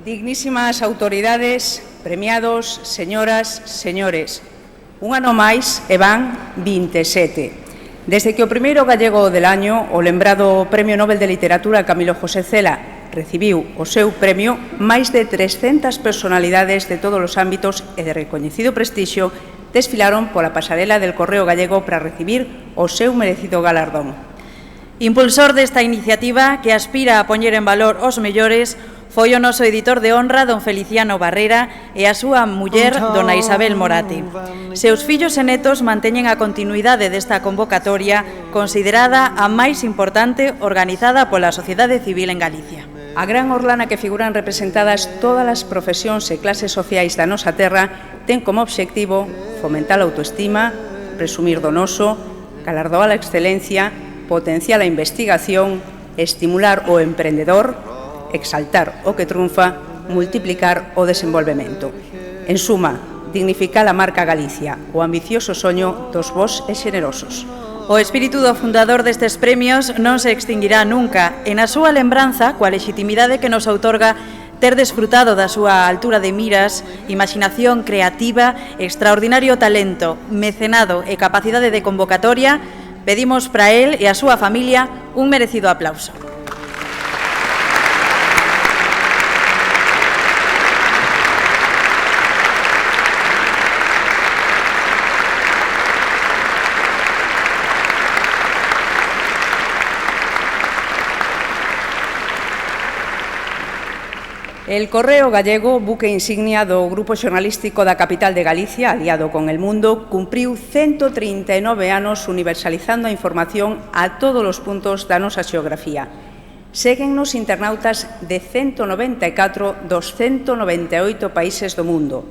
Dignísimas autoridades, premiados, señoras, señores, un ano máis e van 27. Desde que o primeiro gallego del año, o lembrado Premio Nobel de Literatura Camilo José Cela, recibiu o seu premio, máis de 300 personalidades de todos os ámbitos e de recoñecido prestixio desfilaron pola pasarela del Correo Gallego para recibir o seu merecido galardón. Impulsor desta iniciativa, que aspira a poñer en valor os mellores, foi o noso editor de honra, don Feliciano Barrera, e a súa muller, dona Isabel Morati. Seus fillos e netos manteñen a continuidade desta convocatoria, considerada a máis importante organizada pola sociedade civil en Galicia. A gran orlana que figuran representadas todas as profesións e clases sociais da nosa terra ten como obxectivo fomentar a autoestima, presumir do noso, galardoar a excelencia, potenciar a investigación, estimular o emprendedor, exaltar o que triunfa, multiplicar o desenvolvemento. En suma, dignificar a marca Galicia, o ambicioso soño dos bos e xenerosos. O espírito do fundador destes premios non se extinguirá nunca, e na súa lembranza, coa legitimidade que nos outorga ter desfrutado da súa altura de miras, imaginación creativa, extraordinario talento, mecenado e capacidade de convocatoria, pedimos para él e a súa familia un merecido aplauso. El Correo Gallego, buque insignia do Grupo Xornalístico da capital de Galicia, aliado con El Mundo, cumpriu 139 anos universalizando a información a todos os puntos da nosa xeografía. Séguennos internautas de 194 dos 198 países do mundo.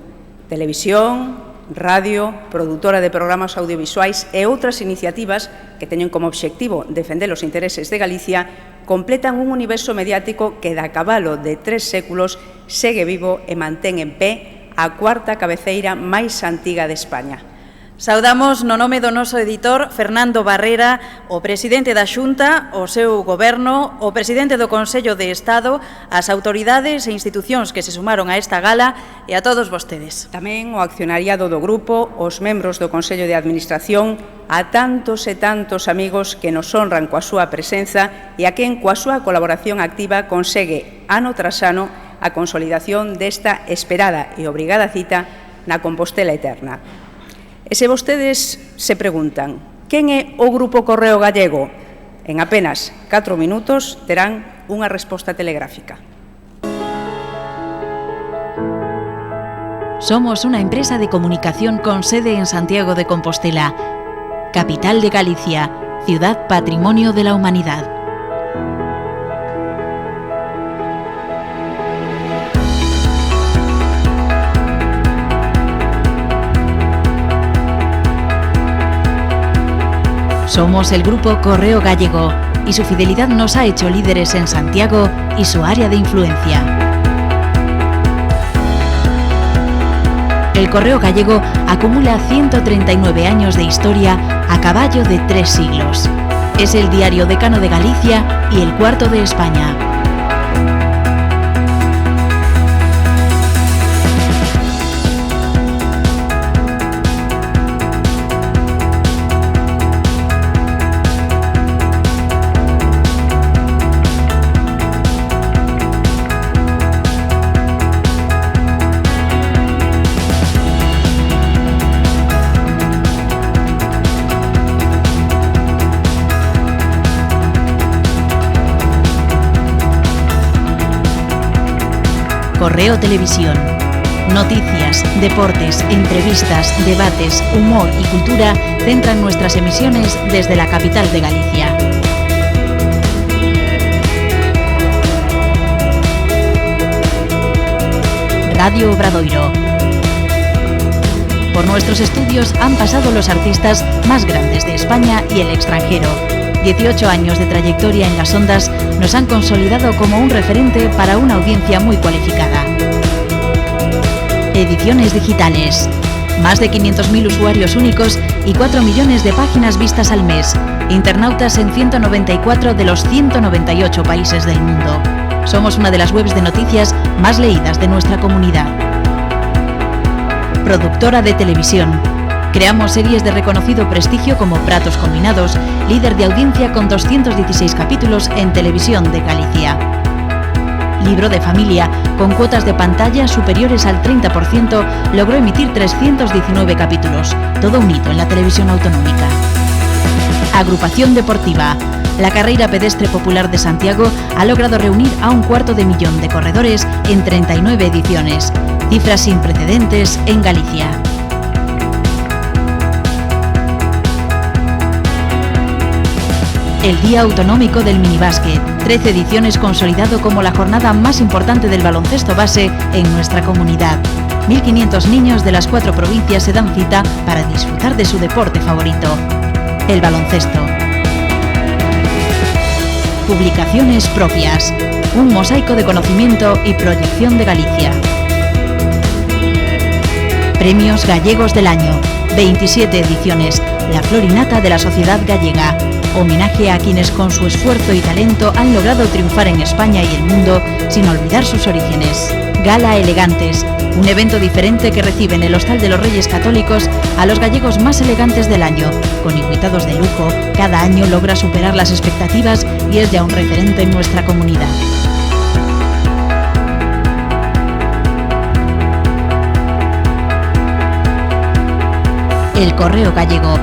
Televisión, radio, produtora de programas audiovisuais e outras iniciativas que teñen como obxectivo defender os intereses de Galicia, completan un universo mediático que, da cabalo de 3 séculos, segue vivo e mantén en pé a cuarta cabeceira máis antiga de España. Saudamos no nome do noso editor Fernando Barrera, o presidente da Xunta, o seu goberno, o presidente do Consello de Estado, as autoridades e institucións que se sumaron a esta gala e a todos vostedes. Tamén o accionariado do grupo, os membros do Consello de Administración, a tantos e tantos amigos que nos honran coa súa presenza e a quen coa súa colaboración activa consegue ano tras ano a consolidación desta esperada e obrigada cita na Compostela Eterna. E se vostedes se preguntan quen é o Grupo Correo Gallego, en apenas 4 minutos terán unha resposta telegráfica. Somos una empresa de comunicación con sede en Santiago de Compostela, capital de Galicia, ciudad patrimonio de la humanidad. Somos el Grupo Correo Gallego y su fidelidad nos ha hecho líderes en Santiago y su área de influencia. El Correo Gallego acumula 139 años de historia a caballo de 3 siglos. Es el diario decano de Galicia y el cuarto de España. Correo Televisión. Noticias, deportes, entrevistas, debates, humor y cultura centran nuestras emisiones desde la capital de Galicia. Radio Obradoiro. Por nuestros estudios han pasado los artistas más grandes de España y el extranjero. 18 años de trayectoria en las ondas nos han consolidado como un referente para una audiencia muy cualificada. Ediciones digitales. Más de 500.000 usuarios únicos y 4 millones de páginas vistas al mes. Internautas en 194 de los 198 países del mundo. Somos una de las webs de noticias más leídas de nuestra comunidad. Productora de televisión. Creamos series de reconocido prestigio como Pratos Combinados, líder de audiencia con 216 capítulos en Televisión de Galicia. Libro de Familia, con cuotas de pantalla superiores al 30%, logró emitir 319 capítulos, todo un hito en la televisión autonómica. Agrupación Deportiva. La carrera pedestre popular de Santiago ha logrado reunir a 250.000 de corredores en 39 ediciones, cifras sin precedentes en Galicia. El Día Autonómico del Minibásquet, 13 ediciones consolidado como la jornada más importante del baloncesto base en nuestra comunidad. 1.500 niños de las 4 provincias se dan cita para disfrutar de su deporte favorito, el baloncesto. Publicaciones propias, un mosaico de conocimiento y proyección de Galicia. Premios Gallegos del Año, 27 ediciones, la flor y nata de la sociedad gallega. Homenaje a quienes con su esfuerzo y talento han logrado triunfar en España y el mundo sin olvidar sus orígenes. Gala Elegantes, un evento diferente que recibe en el Hostal de los Reyes Católicos a los gallegos más elegantes del año. Con invitados de lujo, cada año logra superar las expectativas y es ya un referente en nuestra comunidad. El Correo Gallego.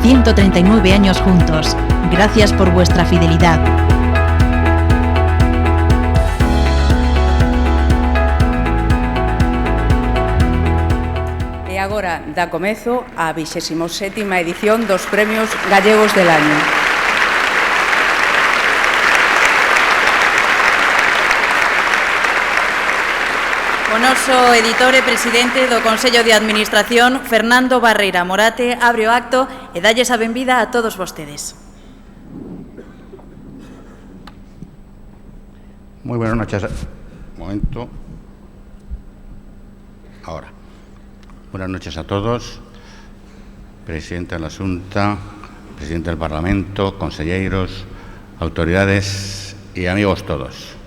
139 años juntos. Gracias por vuestra fidelidad. E agora dá comezo a 27ª edición dos Premios Gallegos del Año. O noso editor e presidente do Consello de Administración, Fernando Barreira Morate, abre o acto e dalles a benvida a todos vostedes. Muy buenas noches. Un momento. Ahora. Buenas noches a todos. Presidente de la Xunta, presidente del Parlamento, conselleiros, autoridades y amigos todos.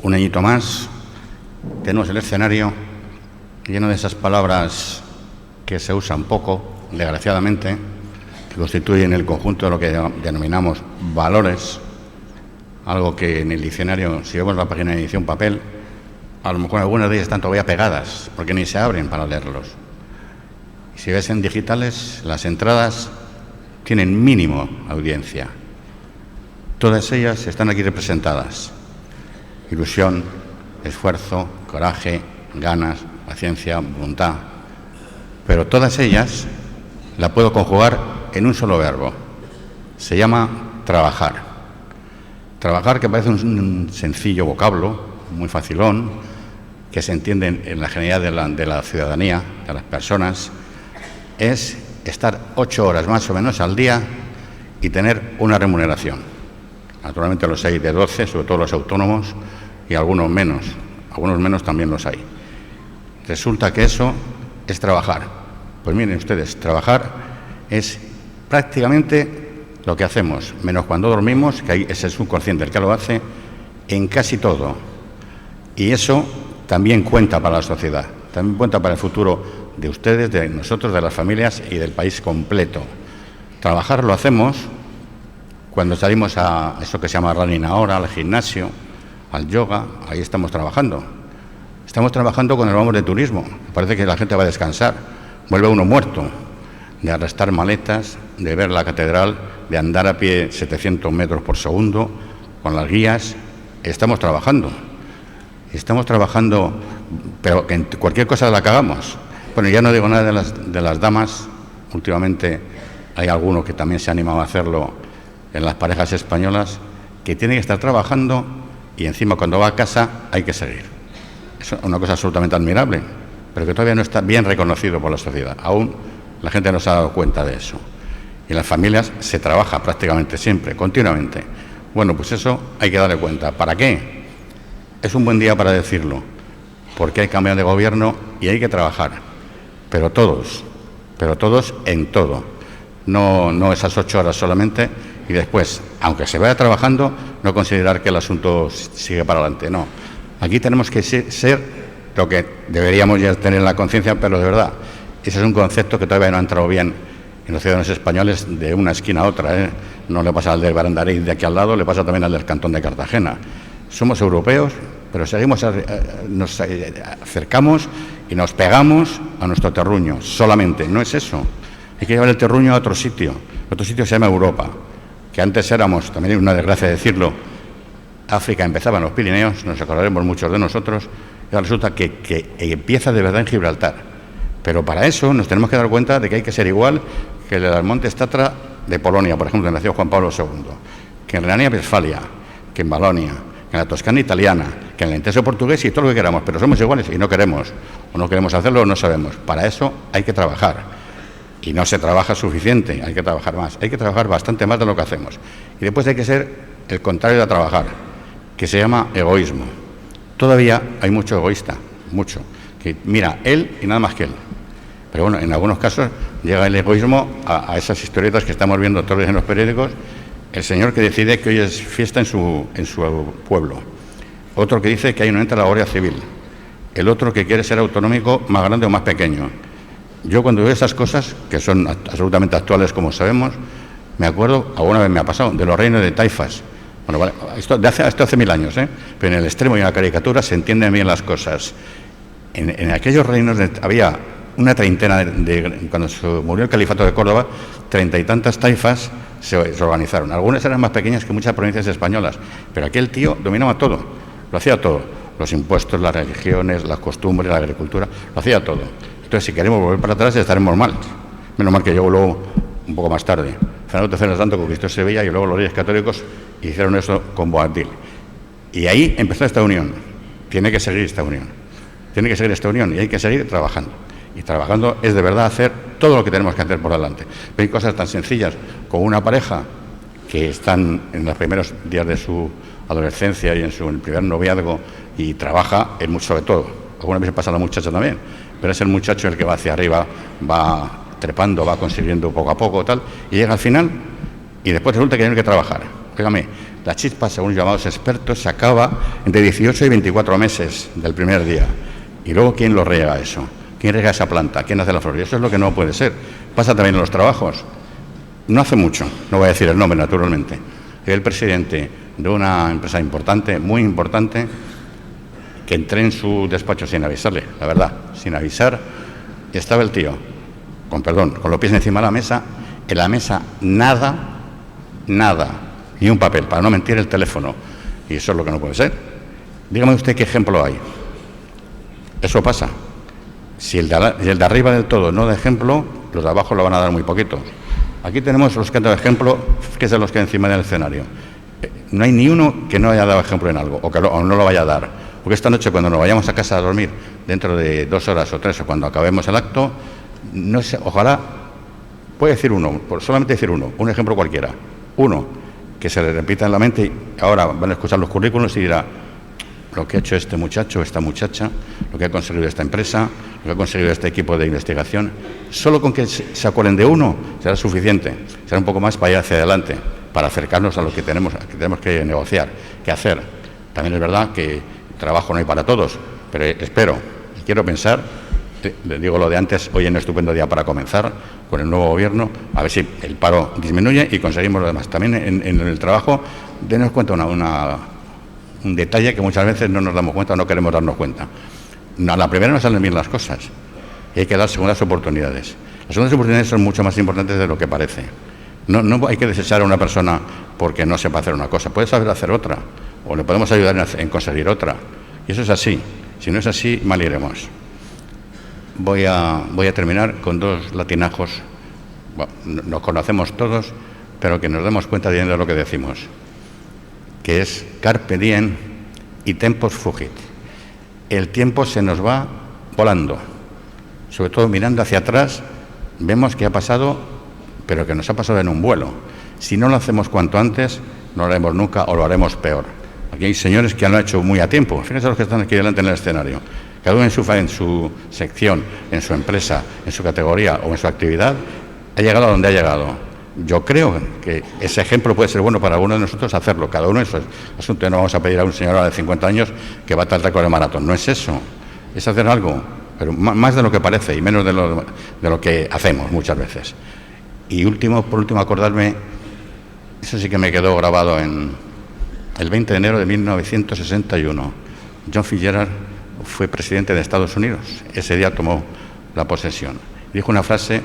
Un añito más. Tenemos el escenario lleno de esas palabras que se usan poco, desgraciadamente, que constituyen el conjunto de lo que denominamos valores, algo que en el diccionario, si vemos la página de edición papel, a lo mejor algunas de ellas están todavía pegadas, porque ni se abren para leerlos. Y si ves en digitales, las entradas tienen mínimo audiencia. Todas ellas están aquí representadas. Ilusión, esfuerzo, coraje, ganas, paciencia, voluntad. Pero todas ellas la puedo conjugar en un solo verbo. Se llama trabajar. Trabajar, que parece un sencillo vocablo, muy facilón, que se entiende en la generalidad de la ciudadanía, de las personas, es estar 8 horas más o menos al día y tener una remuneración. Naturalmente los hay de 12, sobre todo los autónomos, y algunos menos también los hay. Resulta que eso es trabajar. Pues miren ustedes, trabajar es prácticamente lo que hacemos, menos cuando dormimos, que ahí es el subconsciente el que lo hace, en casi todo. Y eso también cuenta para la sociedad, también cuenta para el futuro de ustedes, de nosotros, de las familias y del país completo. Trabajar lo hacemos cuando salimos a eso que se llama running ahora, al gimnasio, al yoga, ahí estamos trabajando. Estamos trabajando cuando vamos de turismo. Parece que la gente va a descansar. Vuelve uno muerto de arrastrar maletas, de ver la catedral, de andar a pie 700 metros por segundo, con las guías. Estamos trabajando. Estamos trabajando, pero que en cualquier cosa de la que hagamos. Bueno, ya no digo nada de las damas. Últimamente hay alguno que también se ha animado a hacerlo en las parejas españolas, que tienen que estar trabajando y encima cuando va a casa hay que seguir. Es una cosa absolutamente admirable, pero que todavía no está bien reconocido por la sociedad. Aún la gente no se ha dado cuenta de eso. Y en las familias se trabaja prácticamente siempre, continuamente. Bueno, pues eso hay que darle cuenta. ¿Para qué? Es un buen día para decirlo, porque hay cambio de gobierno y hay que trabajar. Pero todos en todo. No esas 8 horas solamente y después, aunque se vaya trabajando, no considerar que el asunto sigue para adelante. No. Aquí tenemos que ser lo que deberíamos ya tener en la conciencia, pero de verdad, ese es un concepto que todavía no ha entrado bien en los ciudadanos españoles de una esquina a otra, ¿eh? No le pasa al del Barandarí de aquí al lado, le pasa también al del Cantón de Cartagena. Somos europeos, pero nos acercamos y nos pegamos a nuestro terruño, solamente. No es eso. Hay que llevar el terruño a otro sitio. Otro sitio se llama Europa, que antes éramos, también es una desgracia decirlo, África empezaba en los Pirineos, nos acordaremos muchos de nosotros, y ahora resulta que empieza de verdad en Gibraltar. Pero para eso nos tenemos que dar cuenta de que hay que ser igual que el de las Montes Tatra de Polonia, por ejemplo, donde nació Juan Pablo II, que en Renania-Westfalia, que en Valonia, que en la Toscana italiana, que en el Intenso portugués y todo lo que queramos, pero somos iguales y no queremos, o no queremos hacerlo o no sabemos. Para eso hay que trabajar. Y no se trabaja suficiente, hay que trabajar más, hay que trabajar bastante más de lo que hacemos. Y después hay que ser el contrario de trabajar, que se llama egoísmo. Todavía hay mucho egoísta, mucho, que mira él y nada más que él. Pero bueno, en algunos casos llega el egoísmo a esas historietas que estamos viendo todos los días en los periódicos. El señor que decide que hoy es fiesta en su pueblo. Otro que dice que hay una entrada a la Guardia Civil. El otro que quiere ser autonómico más grande o más pequeño. Yo cuando veo esas cosas, que son absolutamente actuales como sabemos, me acuerdo, alguna vez me ha pasado, de los reinos de Taifas. Bueno, vale, esto hace 1000 años, pero en el extremo y en la caricatura se entienden bien las cosas. En aquellos reinos había una treintena, cuando se murió el califato de Córdoba, 30 y tantas taifas se organizaron. Algunas eran más pequeñas que muchas provincias españolas, pero aquel tío dominaba todo, lo hacía todo. Los impuestos, las religiones, las costumbres, la agricultura, lo hacía todo. Entonces, si queremos volver para atrás, estaremos mal. Menos mal que llegó luego, un poco más tarde, Fernando III Santo conquistó Sevilla y luego los Reyes Católicos hicieron eso con Boabdil. Y ahí empezó esta unión. tiene que seguir esta unión. Tiene que seguir esta unión y hay que seguir trabajando. Y trabajando es de verdad hacer todo lo que tenemos que hacer por delante. Pero hay cosas tan sencillas como una pareja que están en los primeros días de su adolescencia y en el primer noviazgo y trabaja en mucho, sobre todo. Alguna vez pasa a la muchacha también, pero es el muchacho el que va hacia arriba, va trepando, va consiguiendo poco a poco, tal, y llega al final y después resulta que tiene que trabajar. Fíjame, la chispa, según llamados expertos, se acaba entre 18 y 24 meses del primer día. Y luego, ¿quién lo riega eso? ¿Quién riega esa planta? ¿Quién hace la flor? Y eso es lo que no puede ser. Pasa también en los trabajos. No hace mucho, no voy a decir el nombre, naturalmente, el presidente de una empresa importante, muy importante, que entré en su despacho sin avisarle, la verdad, sin avisar, y estaba el tío, con los pies encima de la mesa, en la mesa nada, ni un papel, para no mentir, el teléfono. Y eso es lo que no puede ser. Dígame usted qué ejemplo hay. Eso pasa. Si el de arriba del todo no da ejemplo, los de abajo lo van a dar muy poquito. Aquí tenemos los que han dado ejemplo, que son los que encima del escenario. No hay ni uno que no haya dado ejemplo en algo, o no lo vaya a dar. Porque esta noche, cuando nos vayamos a casa a dormir, dentro de 2 horas o 3, o cuando acabemos el acto, no sé, ojalá, puede decir uno, solamente decir uno, un ejemplo cualquiera, uno, que se le repita en la mente, y ahora van a escuchar los currículos y dirá, lo que ha hecho este muchacho, esta muchacha, lo que ha conseguido esta empresa, lo que ha conseguido este equipo de investigación, solo con que se acuerden de uno será suficiente, será un poco más para ir hacia adelante, para acercarnos a lo que tenemos que negociar, que hacer. También es verdad que trabajo no hay para todos, pero espero y quiero pensar, les digo lo de antes, hoy es un estupendo día para comenzar con el nuevo gobierno, a ver si el paro disminuye y conseguimos lo demás. También en el trabajo, denos cuenta un detalle que muchas veces no nos damos cuenta o no queremos darnos cuenta. A la primera no salen bien las cosas y hay que dar segundas oportunidades. Las segundas oportunidades son mucho más importantes de lo que parece. No hay que desechar a una persona porque no sepa hacer una cosa, puede saber hacer otra, o le podemos ayudar en conseguir otra. Y eso es así. Si no es así, mal iremos. Voy a terminar con 2 latinajos. Bueno, nos conocemos todos, pero que nos demos cuenta de lo que decimos, que es carpe diem y tempus fugit. El tiempo se nos va volando. Sobre todo mirando hacia atrás, vemos que ha pasado, pero que nos ha pasado en un vuelo. Si no lo hacemos cuanto antes, no lo haremos nunca o lo haremos peor. Aquí hay señores que lo han hecho muy a tiempo. Fíjense los que están aquí delante en el escenario. Cada uno en su sección, en su empresa, en su categoría o en su actividad, ha llegado a donde ha llegado. Yo creo que ese ejemplo puede ser bueno para alguno de nosotros hacerlo. Cada uno en su asunto. No vamos a pedir a un señor ahora de 50 años que bata el récord de maratón. No es eso. Es hacer algo, pero más de lo que parece y menos de lo que hacemos muchas veces. Y por último, acordarme, eso sí que me quedó grabado en el 20 de enero de 1961. John Fitzgerald fue presidente de Estados Unidos. Ese día tomó la posesión. Dijo una frase,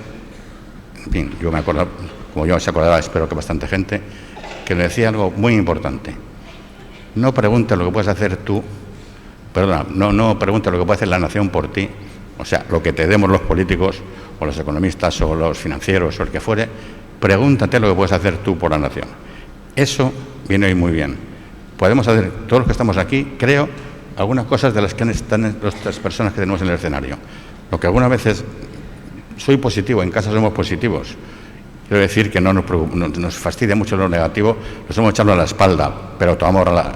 en fin, yo me acuerdo, como yo se acordaba, espero que bastante gente, que le decía algo muy importante. No preguntes lo que puedes hacer tú, no preguntes lo que puede hacer la nación por ti, o sea, lo que te demos los políticos, o los economistas, o los financieros, o el que fuere, pregúntate lo que puedes hacer tú por la nación. Eso viene hoy muy bien. Podemos hacer, todos los que estamos aquí, creo, algunas cosas de las que están las personas que tenemos en el escenario. Lo que algunas veces soy positivo, en casa somos positivos. Quiero decir que no nos fastidia mucho lo negativo, nos hemos echado a la espalda, pero tomamos la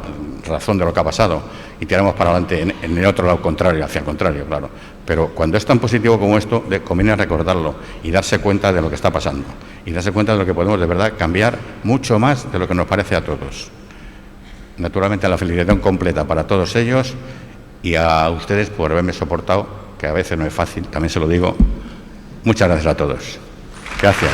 razón de lo que ha pasado y tiramos para adelante en el otro lado contrario, hacia el contrario, claro. Pero cuando es tan positivo como esto, conviene recordarlo y darse cuenta de lo que está pasando y darse cuenta de lo que podemos de verdad cambiar mucho más de lo que nos parece a todos. Naturalmente, la felicitación completa para todos ellos y a ustedes por haberme soportado, que a veces no es fácil, también se lo digo. Muchas gracias a todos. Gracias.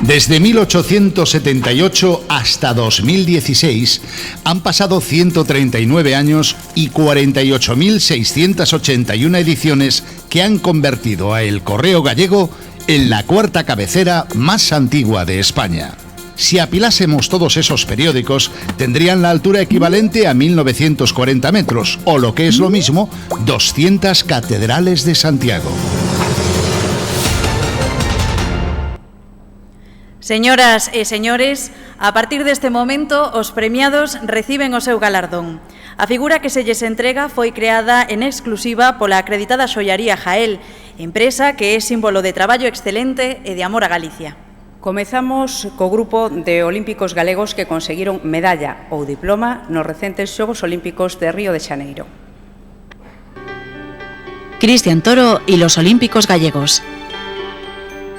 Desde 1878 hasta 2016 han pasado 139 años y 48.681 ediciones que han convertido a El Correo Gallego en la 4ª cabecera más antigua de España. Si apilásemos todos esos periódicos, tendrían la altura equivalente a 1940 metros, o lo que es lo mismo, 200 catedrales de Santiago. Señoras e señores, a partir deste momento, os premiados reciben o seu galardón. A figura que se lles entrega foi creada en exclusiva pola acreditada Xollaría Jael, empresa que é símbolo de traballo excelente e de amor a Galicia. Comezamos co grupo de olímpicos galegos que conseguiron medalla ou diploma nos recentes Xogos Olímpicos de Río de Xaneiro. Cristian Toro y los olímpicos gallegos.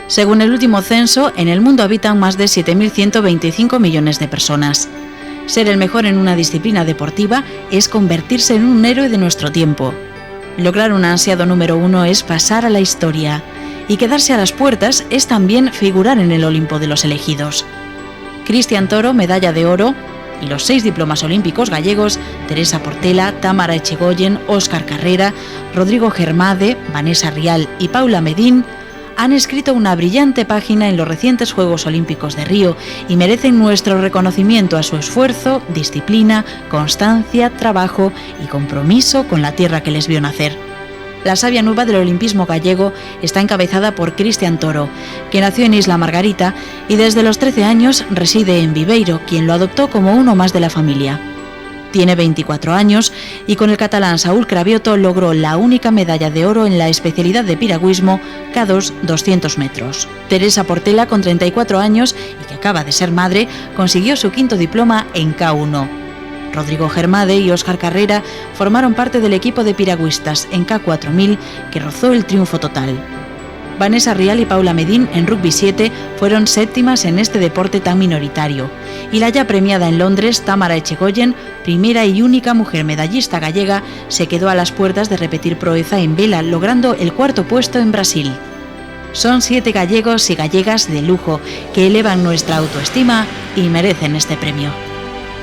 Según el último censo, en el mundo habitan más de 7.125 millones de personas. Ser el mejor en una disciplina deportiva es convertirse en un héroe de nuestro tiempo. Lograr un ansiado número 1 es pasar a la historia, y quedarse a las puertas es también figurar en el Olimpo de los elegidos. Cristian Toro, medalla de oro, y los 6 diplomas olímpicos gallegos, Teresa Portela, Támara Echegoyen, Óscar Carrera, Rodrigo Germade, Vanessa Rial y Paula Medín, han escrito una brillante página en los recientes Juegos Olímpicos de Río y merecen nuestro reconocimiento a su esfuerzo, disciplina, constancia, trabajo y compromiso con la tierra que les vio nacer. La savia nueva del olimpismo gallego está encabezada por Cristian Toro, que nació en Isla Margarita y desde los 13 años reside en Viveiro, quien lo adoptó como uno más de la familia. Tiene 24 años y con el catalán Saúl Cravioto logró la única medalla de oro en la especialidad de piragüismo K2 200 metros. Teresa Portela, con 34 años y que acaba de ser madre, consiguió su 5º diploma en K1. Rodrigo Germade y Óscar Carrera formaron parte del equipo de piragüistas en K4000 que rozó el triunfo total. Vanessa Rial y Paula Medín en rugby 7 fueron séptimas en este deporte tan minoritario, y la ya premiada en Londres, Támara Echegoyen, primera y única mujer medallista gallega, se quedó a las puertas de repetir proeza en vela, logrando el 4º puesto en Brasil. Son 7 gallegos y gallegas de lujo que elevan nuestra autoestima y merecen este premio.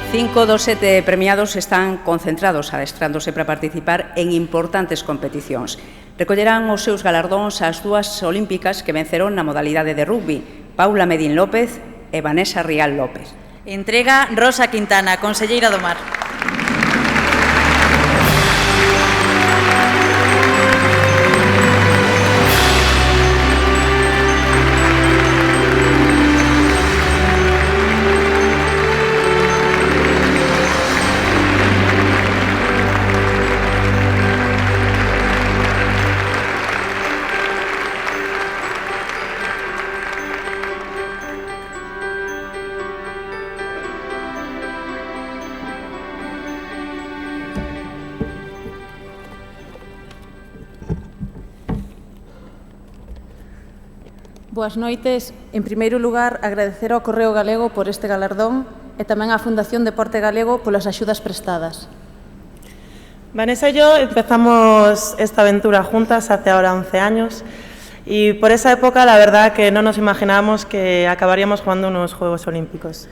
5 dos 7 premiados están concentrados adestrándose para participar en importantes competicións. Recollerán os seus galardóns as 2 olímpicas que venceron na modalidade de rugby, Paula Medín López e Vanessa Rial López. Entrega Rosa Quintana, conselleira do Mar. Boas noites. En primeiro lugar, agradecer ao Correo Galego por este galardón e tamén á Fundación Deporte Galego polas axudas prestadas. Vanessa y yo empezamos esta aventura juntas hace ahora 11 años y por esa época la verdad que no nos imaginábamos que acabaríamos jugando unos Juegos Olímpicos.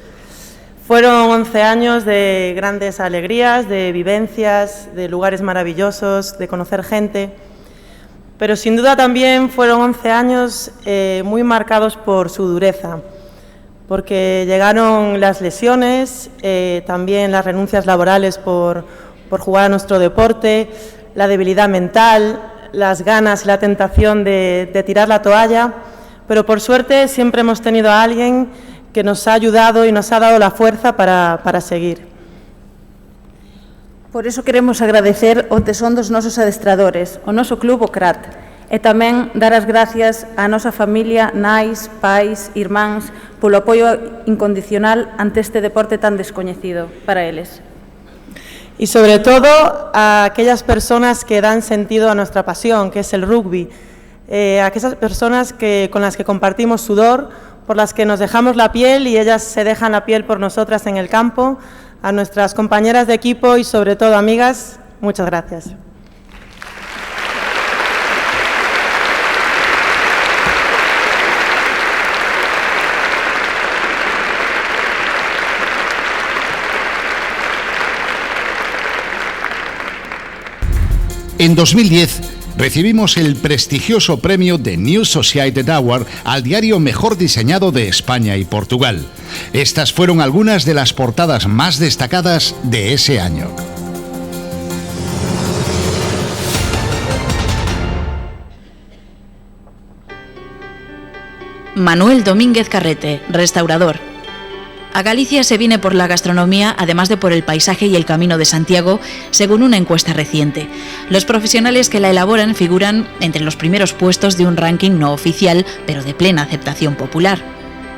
Fueron 11 años de grandes alegrías, de vivencias, de lugares maravillosos, de conocer gente. Pero sin duda también fueron 11 años muy marcados por su dureza, porque llegaron las lesiones, también las renuncias laborales por jugar a nuestro deporte, la debilidad mental, las ganas y la tentación de tirar la toalla, pero por suerte siempre hemos tenido a alguien que nos ha ayudado y nos ha dado la fuerza para seguir. Por iso queremos agradecer o tesón dos nosos adestradores, o noso club o CRAT, e tamén dar as gracias á nosa familia, nais, pais, irmáns, polo apoio incondicional ante este deporte tan descoñecido para eles. Y sobre todo a aquellas personas que dan sentido a nuestra pasión, que es el rugby, aquellas personas con las que compartimos sudor, por las que nos dejamos la piel y ellas se dejan la piel por nosotras en el campo. A nuestras compañeras de equipo y sobre todo amigas, muchas gracias. En 2010, recibimos el prestigioso premio de New Society Award al diario mejor diseñado de España y Portugal. Estas fueron algunas de las portadas más destacadas de ese año. Manuel Domínguez Carrete, restaurador. A Galicia se viene por la gastronomía, además de por el paisaje y el Camino de Santiago, según una encuesta reciente. Los profesionales que la elaboran figuran entre los primeros puestos de un ranking no oficial, pero de plena aceptación popular.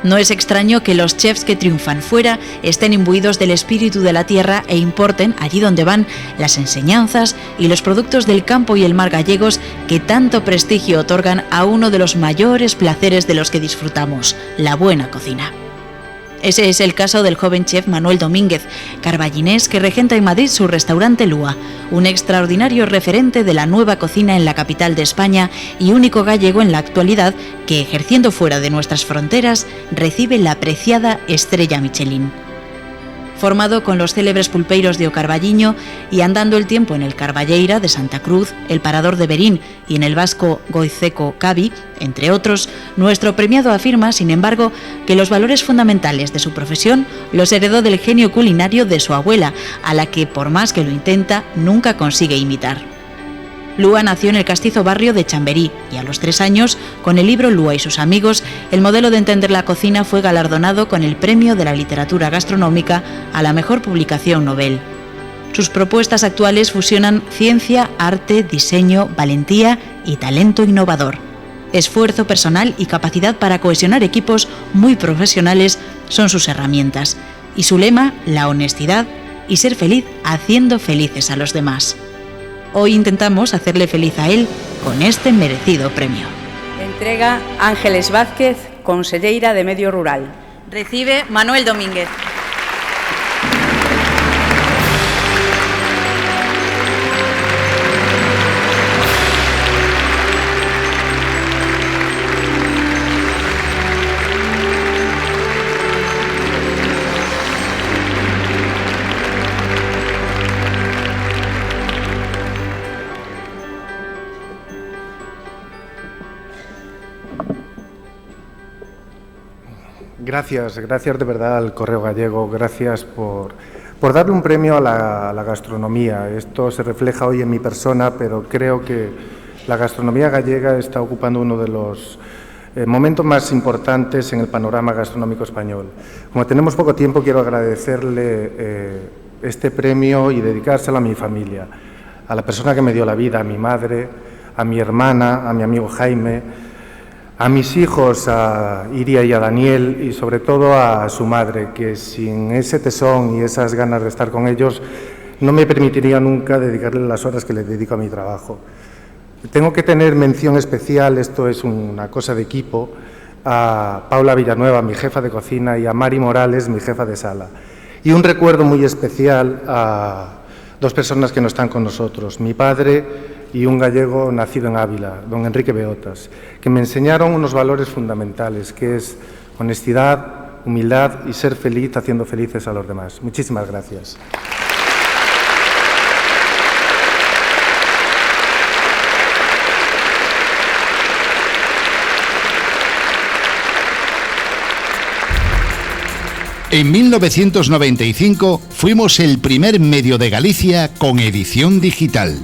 No es extraño que los chefs que triunfan fuera estén imbuidos del espíritu de la tierra e importen, allí donde van, las enseñanzas y los productos del campo y el mar gallegos que tanto prestigio otorgan a uno de los mayores placeres de los que disfrutamos, la buena cocina. Ese es el caso del joven chef Manuel Domínguez, carballinés que regenta en Madrid su restaurante Lúa, un extraordinario referente de la nueva cocina en la capital de España y único gallego en la actualidad que, ejerciendo fuera de nuestras fronteras, recibe la apreciada estrella Michelin. Formado con los célebres pulpeiros de O Carballiño y andando el tiempo en el Carballeira de Santa Cruz, el Parador de Berín y en el vasco Goizeco Cabi, entre otros, nuestro premiado afirma, sin embargo, que los valores fundamentales de su profesión los heredó del genio culinario de su abuela, a la que, por más que lo intenta, nunca consigue imitar. Lúa nació en el castizo barrio de Chamberí y a los 3 años, con el libro Lúa y sus amigos, el modelo de entender la cocina fue galardonado con el Premio de la Literatura Gastronómica a la mejor publicación novel. Sus propuestas actuales fusionan ciencia, arte, diseño, valentía y talento innovador. Esfuerzo personal y capacidad para cohesionar equipos muy profesionales son sus herramientas. Y su lema, la honestidad y ser feliz haciendo felices a los demás. Hoy intentamos hacerle feliz a él con este merecido premio. Entrega Ángeles Vázquez, conselleira de Medio Rural. Recibe Manuel Domínguez. Gracias de verdad al Correo Gallego, gracias por darle un premio a la gastronomía. Esto se refleja hoy en mi persona, pero creo que la gastronomía gallega está ocupando uno de los momentos más importantes en el panorama gastronómico español. Como tenemos poco tiempo, quiero agradecerle este premio y dedicárselo a mi familia, a la persona que me dio la vida, a mi madre, a mi hermana, a mi amigo Jaime, a mis hijos, a Iria y a Daniel, y sobre todo a su madre, que sin ese tesón y esas ganas de estar con ellos no me permitiría nunca dedicarle las horas que le dedico a mi trabajo. Tengo que tener mención especial, esto es una cosa de equipo, a Paula Villanueva, mi jefa de cocina, y a Mari Morales, mi jefa de sala. Y un recuerdo muy especial a 2 personas que no están con nosotros, mi padre y un gallego nacido en Ávila, don Enrique Beotas, que me enseñaron unos valores fundamentales, que es honestidad, humildad y ser feliz haciendo felices a los demás. Muchísimas gracias. En 1995 fuimos el primer medio de Galicia con edición digital.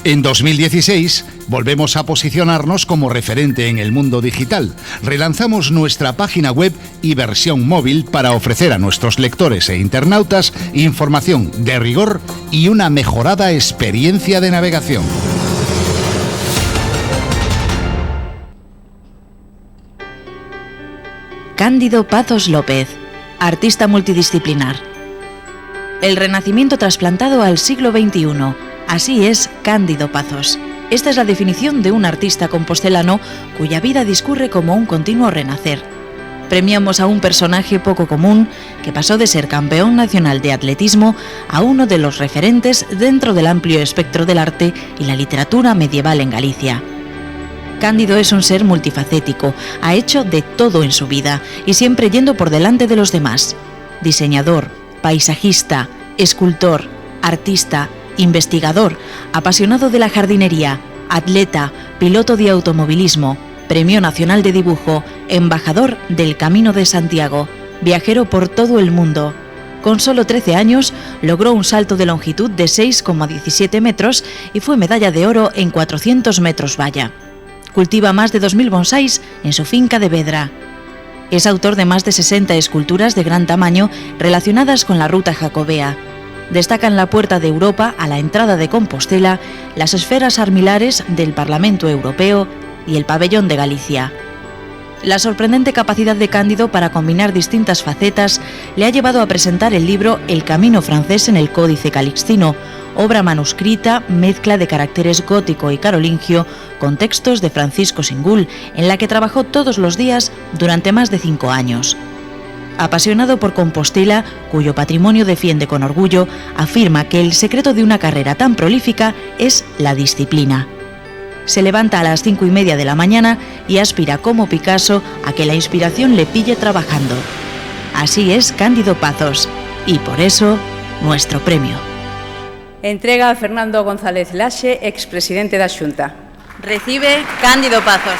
En 2016 volvemos a posicionarnos como referente en el mundo digital. Relanzamos nuestra página web y versión móvil para ofrecer a nuestros lectores e internautas información de rigor y una mejorada experiencia de navegación. Cándido Pazos López, artista multidisciplinar. El Renacimiento trasplantado al siglo XXI. Así es Cándido Pazos. Esta es la definición de un artista compostelano cuya vida discurre como un continuo renacer. Premiamos a un personaje poco común que pasó de ser campeón nacional de atletismo a uno de los referentes dentro del amplio espectro del arte y la literatura medieval en Galicia. Cándido es un ser multifacético, ha hecho de todo en su vida y siempre yendo por delante de los demás. Diseñador, paisajista, escultor, artista, investigador, apasionado de la jardinería, atleta, piloto de automovilismo, Premio Nacional de Dibujo, embajador del Camino de Santiago, viajero por todo el mundo. Con solo 13 años logró un salto de longitud de 6,17 metros y fue medalla de oro en 400 metros valla. Cultiva más de 2.000 bonsáis en su finca de Vedra. Es autor de más de 60 esculturas de gran tamaño relacionadas con la ruta jacobea. Destacan la Puerta de Europa a la entrada de Compostela, las esferas armilares del Parlamento Europeo y el pabellón de Galicia. La sorprendente capacidad de Cándido para combinar distintas facetas le ha llevado a presentar el libro El Camino francés en el Códice Calixtino, obra manuscrita, mezcla de caracteres gótico y carolingio, con textos de Francisco Singul, en la que trabajó todos los días durante más de 5 años. Apasionado por Compostela, cuyo patrimonio defiende con orgullo, afirma que el secreto de una carrera tan prolífica es la disciplina. Se levanta a las 5:30 de la mañana y aspira como Picasso a que la inspiración le pille trabajando. Así es Cándido Pazos, y por eso, nuestro premio. Entrega a Fernando González Laxe, expresidente da Xunta. Recibe Cándido Pazos.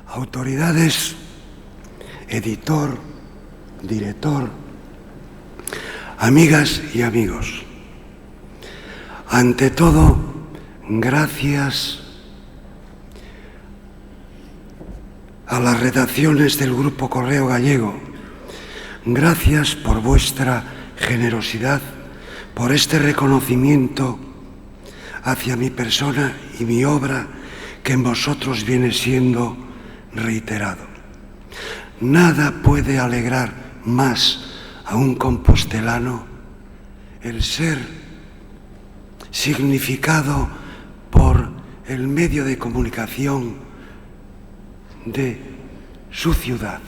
Autoridades, editor, director, amigas y amigos. Ante todo, gracias a las redacciones del Grupo Correo Gallego. Gracias por vuestra generosidad, por este reconocimiento hacia mi persona y mi obra que en vosotros viene siendo reiterado. Nada puede alegrar más a un compostelano el ser significado por el medio de comunicación de su ciudad.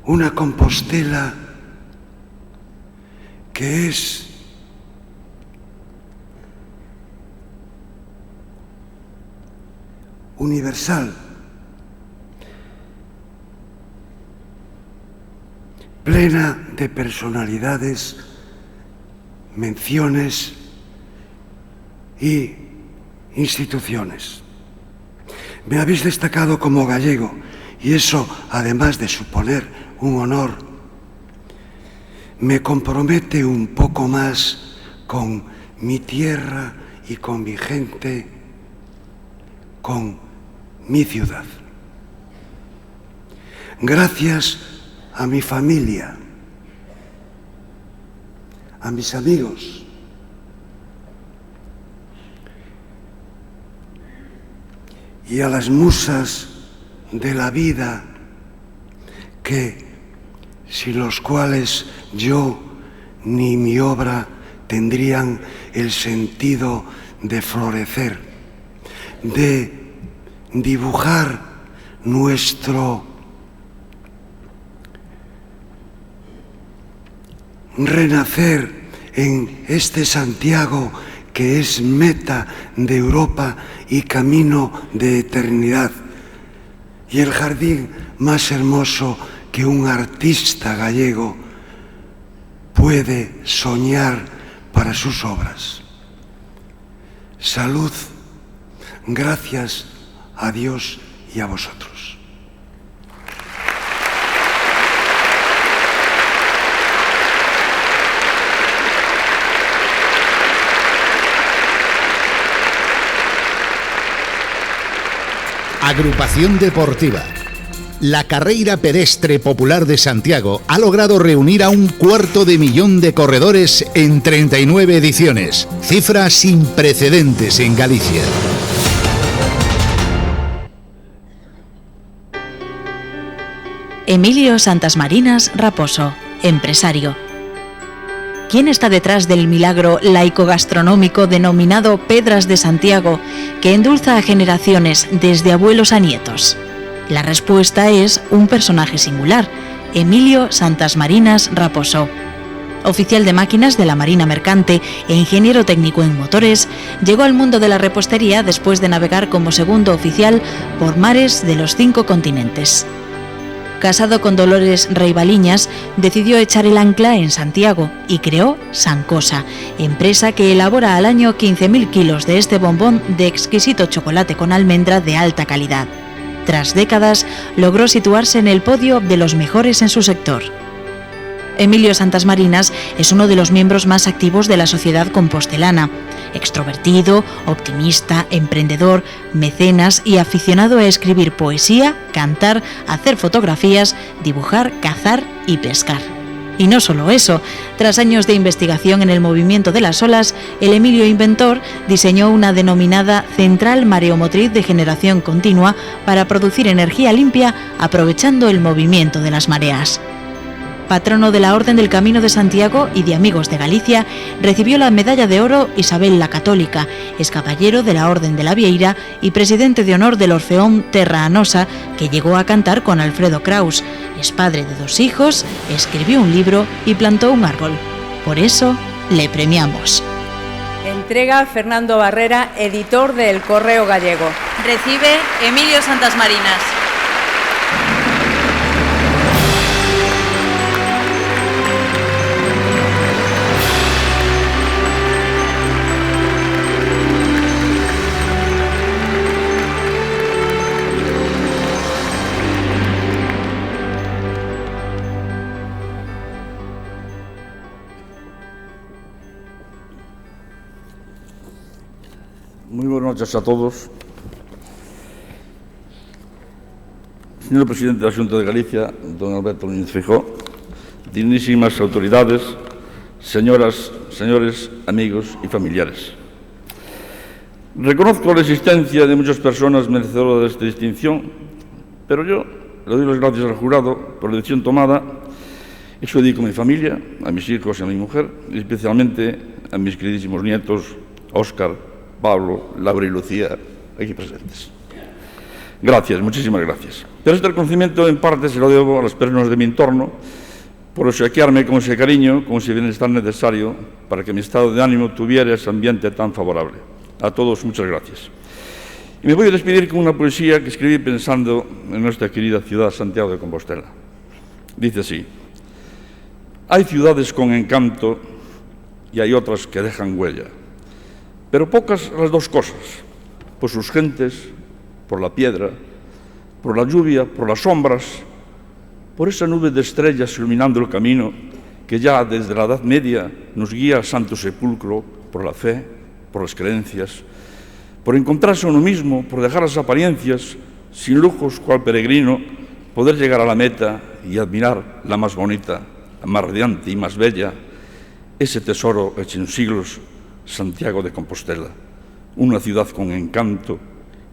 Una Compostela que es universal, plena de personalidades, menciones y instituciones. Me habéis destacado como gallego y eso, además de suponer un honor, me compromete un poco más con mi tierra y con mi gente, con mi ciudad. Gracias a mi familia, a mis amigos, y a las musas de la vida que, sin los cuales yo ni mi obra tendrían el sentido de florecer, de dibujar nuestro renacer en este Santiago que es meta de Europa y camino de eternidad, y el jardín más hermoso que un artista gallego puede soñar para sus obras. Salud, gracias a Dios y a vosotros. Agrupación Deportiva. La carrera pedestre popular de Santiago ha logrado reunir a 250.000 de corredores en 39 ediciones, cifra sin precedentes en Galicia. Emilio Santasmarinas Raposo, empresario. ¿Quién está detrás del milagro laico-gastronómico denominado Pedras de Santiago, que endulza a generaciones desde abuelos a nietos? La respuesta es un personaje singular, Emilio Santasmarinas Raposó. Oficial de máquinas de la Marina Mercante e ingeniero técnico en motores, llegó al mundo de la repostería después de navegar como segundo oficial por mares de los 5 continentes. Casado con Dolores Reibaliñas, decidió echar el ancla en Santiago y creó Sancosa, empresa que elabora al año 15.000 kilos de este bombón de exquisito chocolate con almendra de alta calidad. Tras décadas, logró situarse en el podio de los mejores en su sector. Emilio Santasmarinas es uno de los miembros más activos de la sociedad compostelana. Extrovertido, optimista, emprendedor, mecenas y aficionado a escribir poesía, cantar, hacer fotografías, dibujar, cazar y pescar. Y no solo eso, tras años de investigación en el movimiento de las olas, el Emilio inventor diseñó una denominada central mareomotriz de generación continua para producir energía limpia aprovechando el movimiento de las mareas. Patrono de la Orden del Camino de Santiago y de Amigos de Galicia, recibió la Medalla de Oro Isabel la Católica, es caballero de la Orden de la Vieira y presidente de honor del Orfeón Terra Anosa, que llegó a cantar con Alfredo Kraus. Es padre de 2 hijos, escribió un libro y plantó un árbol. Por eso, le premiamos. Entrega Fernando Barrera, editor de El Correo Gallego. Recibe Emilio Santasmarinas. Muy buenas noches a todos. Señor Presidente de la Xunta de Galicia, don Alberto Núñez Feijóo, dignísimas autoridades, señoras, señores, amigos y familiares. Reconozco la existencia de muchas personas merecedoras de esta distinción, pero yo le doy las gracias al jurado por la decisión tomada y se lo dedico a mi familia, a mis hijos y a mi mujer, y especialmente a mis queridísimos nietos, Óscar, Pablo, Laura y Lucía, aquí presentes. Gracias, muchísimas gracias. Pero este reconocimiento en parte se lo debo a las personas de mi entorno por obsequiarme con ese cariño, con ese bienestar necesario para que mi estado de ánimo tuviera ese ambiente tan favorable. A todos, muchas gracias. Y me voy a despedir con una poesía que escribí pensando en nuestra querida ciudad Santiago de Compostela. Dice así: hay ciudades con encanto y hay otras que dejan huella, pero pocas las dos cosas, por sus gentes, por la piedra, por la lluvia, por las sombras, por esa nube de estrellas iluminando el camino que ya desde la Edad Media nos guía al Santo Sepulcro, por la fe, por las creencias, por encontrarse a uno mismo, por dejar las apariencias, sin lujos cual peregrino, poder llegar a la meta y admirar la más bonita, la más radiante y más bella, ese tesoro hecho en siglos, Santiago de Compostela, una ciudad con encanto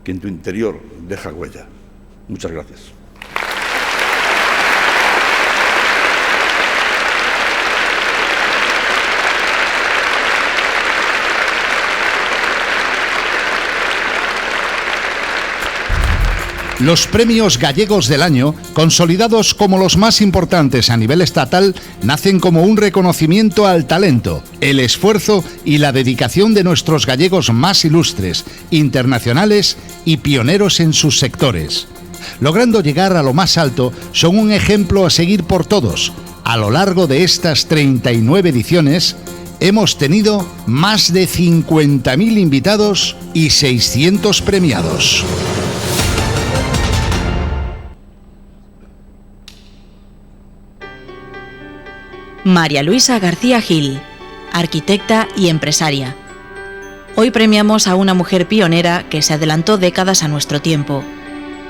que en tu interior deja huella. Muchas gracias. Los premios gallegos del año, consolidados como los más importantes a nivel estatal, nacen como un reconocimiento al talento, el esfuerzo y la dedicación de nuestros gallegos más ilustres, internacionales y pioneros en sus sectores. Logrando llegar a lo más alto, son un ejemplo a seguir por todos. A lo largo de estas 39 ediciones, hemos tenido más de 50.000 invitados y 600 premiados. María Luisa García Gil, arquitecta y empresaria. Hoy premiamos a una mujer pionera que se adelantó décadas a nuestro tiempo.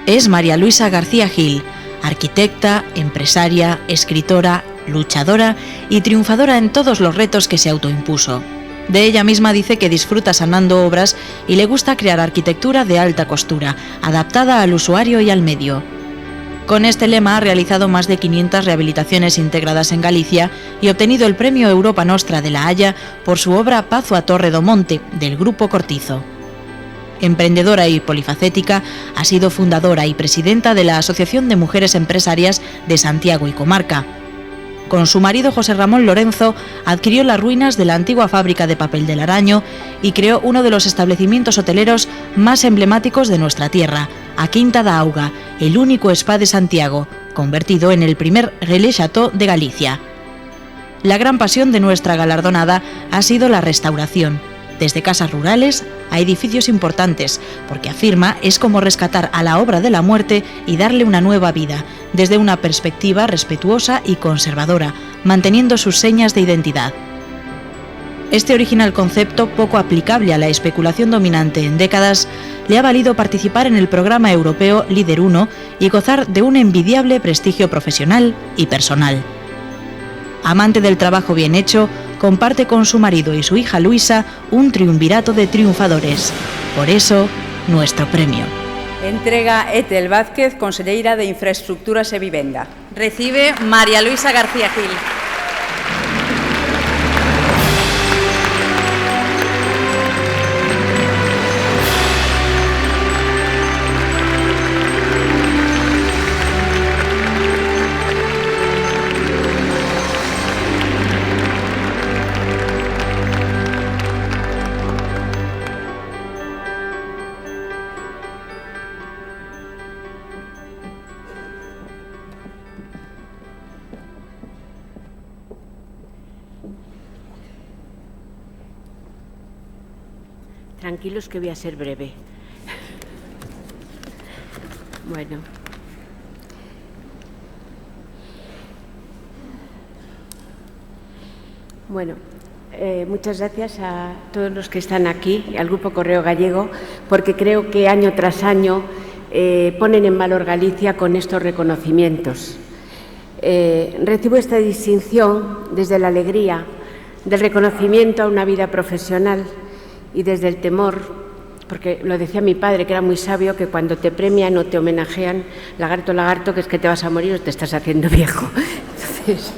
Es María Luisa García Gil, arquitecta, empresaria, escritora, luchadora y triunfadora en todos los retos que se autoimpuso. De ella misma dice que disfruta sanando obras y le gusta crear arquitectura de alta costura, adaptada al usuario y al medio. Con este lema ha realizado más de 500 rehabilitaciones integradas en Galicia y obtenido el Premio Europa Nostra de La Haya por su obra Pazo a Torre do Monte, del Grupo Cortizo. Emprendedora y polifacética, ha sido fundadora y presidenta de la Asociación de Mujeres Empresarias de Santiago y Comarca. Con su marido José Ramón Lorenzo, adquirió las ruinas de la antigua fábrica de papel del Araño y creó uno de los establecimientos hoteleros más emblemáticos de nuestra tierra, a Quinta da Auga, el único spa de Santiago, convertido en el primer Relais Chateau de Galicia. La gran pasión de nuestra galardonada ha sido la restauración, desde casas rurales a edificios importantes, porque afirma es como rescatar a la obra de la muerte y darle una nueva vida, desde una perspectiva respetuosa y conservadora, manteniendo sus señas de identidad. Este original concepto, poco aplicable a la especulación dominante en décadas, le ha valido participar en el programa europeo Líder 1 y gozar de un envidiable prestigio profesional y personal. Amante del trabajo bien hecho, comparte con su marido y su hija Luisa un triunvirato de triunfadores. Por eso, nuestro premio. Entrega Etel Vázquez, conselleira de Infraestructuras e Vivenda. Recibe María Luisa García Gil. Tranquilos que voy a ser breve. Muchas gracias a todos los que están aquí, al Grupo Correo Gallego, porque creo que año tras año ponen en valor Galicia con estos reconocimientos. Recibo esta distinción desde la alegría del reconocimiento a una vida profesional y desde el temor, porque lo decía mi padre, que era muy sabio, que cuando te premian o te homenajean, lagarto, lagarto, que es que te vas a morir o te estás haciendo viejo. Entonces,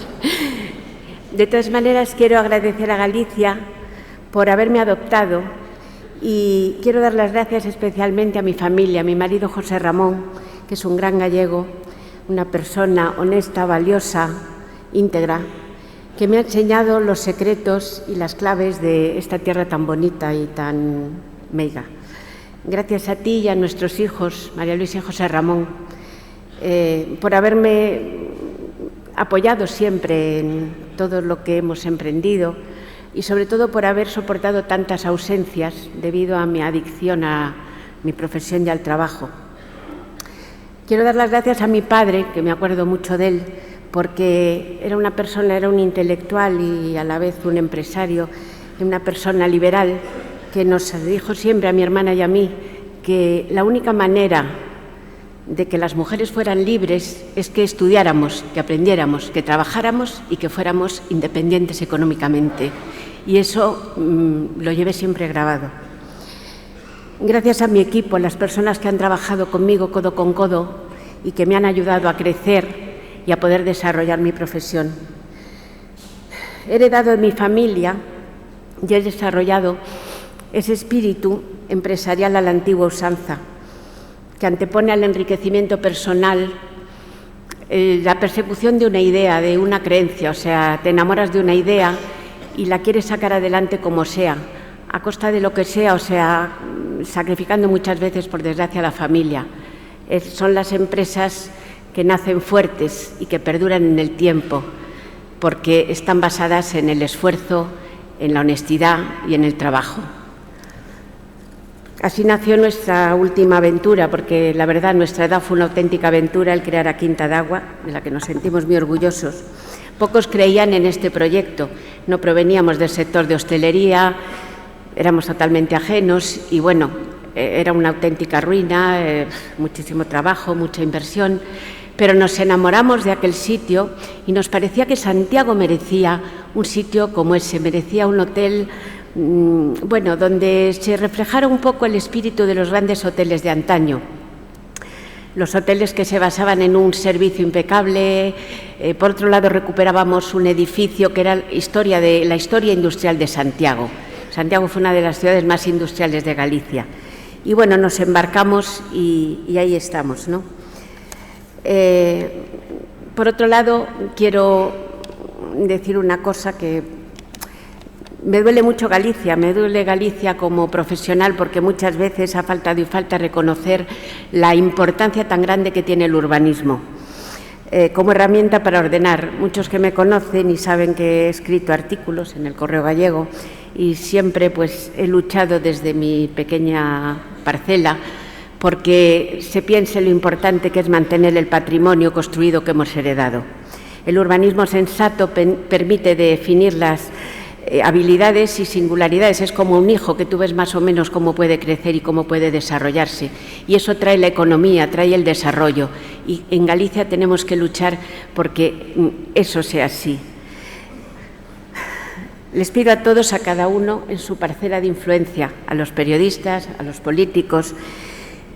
de todas maneras, quiero agradecer a Galicia por haberme adoptado y quiero dar las gracias especialmente a mi familia, a mi marido José Ramón, que es un gran gallego, una persona honesta, valiosa, íntegra, que me ha enseñado los secretos y las claves de esta tierra tan bonita y tan meiga. Gracias a ti y a nuestros hijos, María Luisa y José Ramón, por haberme apoyado siempre en todo lo que hemos emprendido y sobre todo por haber soportado tantas ausencias debido a mi adicción a mi profesión y al trabajo. Quiero dar las gracias a mi padre, que me acuerdo mucho de él, porque era una persona, era un intelectual y a la vez un empresario, una persona liberal que nos dijo siempre a mi hermana y a mí que la única manera de que las mujeres fueran libres es que estudiáramos, que aprendiéramos, que trabajáramos y que fuéramos independientes económicamente. Y eso lo llevé siempre grabado. Gracias a mi equipo, a las personas que han trabajado conmigo codo con codo y que me han ayudado a crecer y a poder desarrollar mi profesión. He heredado de mi familia y he desarrollado ese espíritu empresarial a la antigua usanza, que antepone al enriquecimiento personal la persecución de una idea, de una creencia. O sea, te enamoras de una idea y la quieres sacar adelante como sea, a costa de lo que sea, o sea, sacrificando muchas veces, por desgracia, a la familia. Son las empresas que nacen fuertes y que perduran en el tiempo, porque están basadas en el esfuerzo, en la honestidad y en el trabajo. Así nació nuestra última aventura, porque la verdad nuestra edad fue una auténtica aventura el crear a Quinta da Auga, de la que nos sentimos muy orgullosos. Pocos creían en este proyecto, no proveníamos del sector de hostelería, éramos totalmente ajenos y bueno, era una auténtica ruina, muchísimo trabajo, mucha inversión, pero nos enamoramos de aquel sitio y nos parecía que Santiago merecía un sitio como ese, merecía un hotel donde se reflejara un poco el espíritu de los grandes hoteles de antaño. Los hoteles que se basaban en un servicio impecable. Por otro lado, recuperábamos un edificio que era la historia industrial de Santiago. Santiago fue una de las ciudades más industriales de Galicia. Y bueno, nos embarcamos y ahí estamos, ¿no? Por otro lado, quiero decir una cosa que me duele mucho Galicia, me duele Galicia como profesional porque muchas veces ha faltado y falta reconocer la importancia tan grande que tiene el urbanismo como herramienta para ordenar. Muchos que me conocen y saben que he escrito artículos en el Correo Gallego y siempre pues he luchado desde mi pequeña parcela porque se piense lo importante que es mantener el patrimonio construido que hemos heredado. El urbanismo sensato permite definir las habilidades y singularidades. Es como un hijo que tú ves más o menos cómo puede crecer y cómo puede desarrollarse. Y eso trae la economía, trae el desarrollo. Y en Galicia tenemos que luchar porque eso sea así. Les pido a todos, a cada uno, en su parcela de influencia, a los periodistas, a los políticos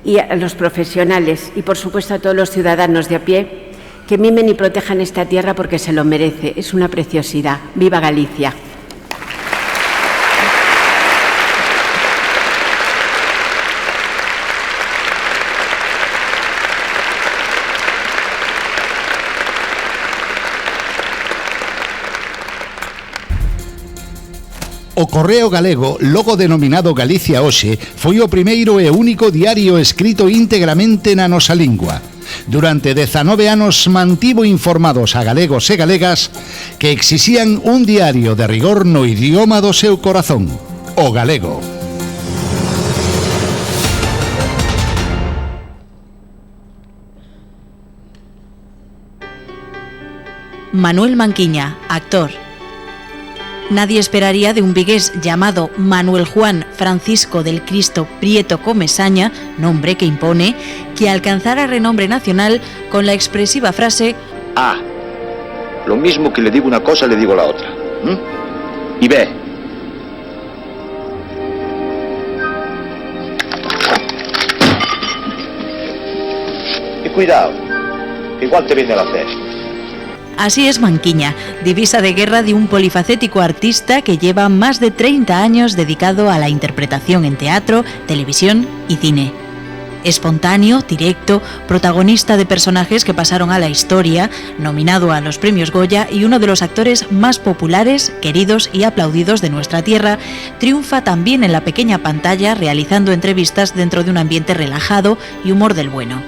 y a los profesionales y, por supuesto, a todos los ciudadanos de a pie, que mimen y protejan esta tierra porque se lo merece. Es una preciosidad. ¡Viva Galicia! O Correo Galego, logo denominado Galicia Hoxe, foi o primeiro e único diario escrito íntegramente na nosa lingua. Durante 19 anos mantivo informados a galegos e galegas que exixían un diario de rigor no idioma do seu corazón, o galego. Manuel Manquiña, actor. Nadie esperaría de un vigués llamado Manuel Juan Francisco del Cristo Prieto Comesaña, nombre que impone, que alcanzara renombre nacional con la expresiva frase «Ah, lo mismo que le digo una cosa, le digo la otra. Y ve». Y cuidado, que igual te viene la cesta. Así es Manquiña, divisa de guerra de un polifacético artista que lleva más de 30 años dedicado a la interpretación en teatro, televisión y cine. Espontáneo, directo, protagonista de personajes que pasaron a la historia, nominado a los premios Goya y uno de los actores más populares, queridos y aplaudidos de nuestra tierra, triunfa también en la pequeña pantalla realizando entrevistas dentro de un ambiente relajado y humor del bueno.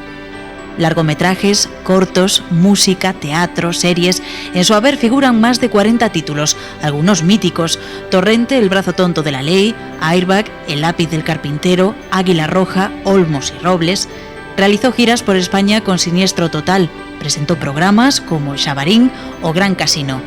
Largometrajes, cortos, música, teatro, series. En su haber figuran más de 40 títulos, algunos míticos: Torrente, El brazo tonto de la ley, Airbag, El lápiz del carpintero, Águila roja, Olmos y Robles. Realizó giras por España con Siniestro total. Presentó programas como Xabarín o Gran Casino.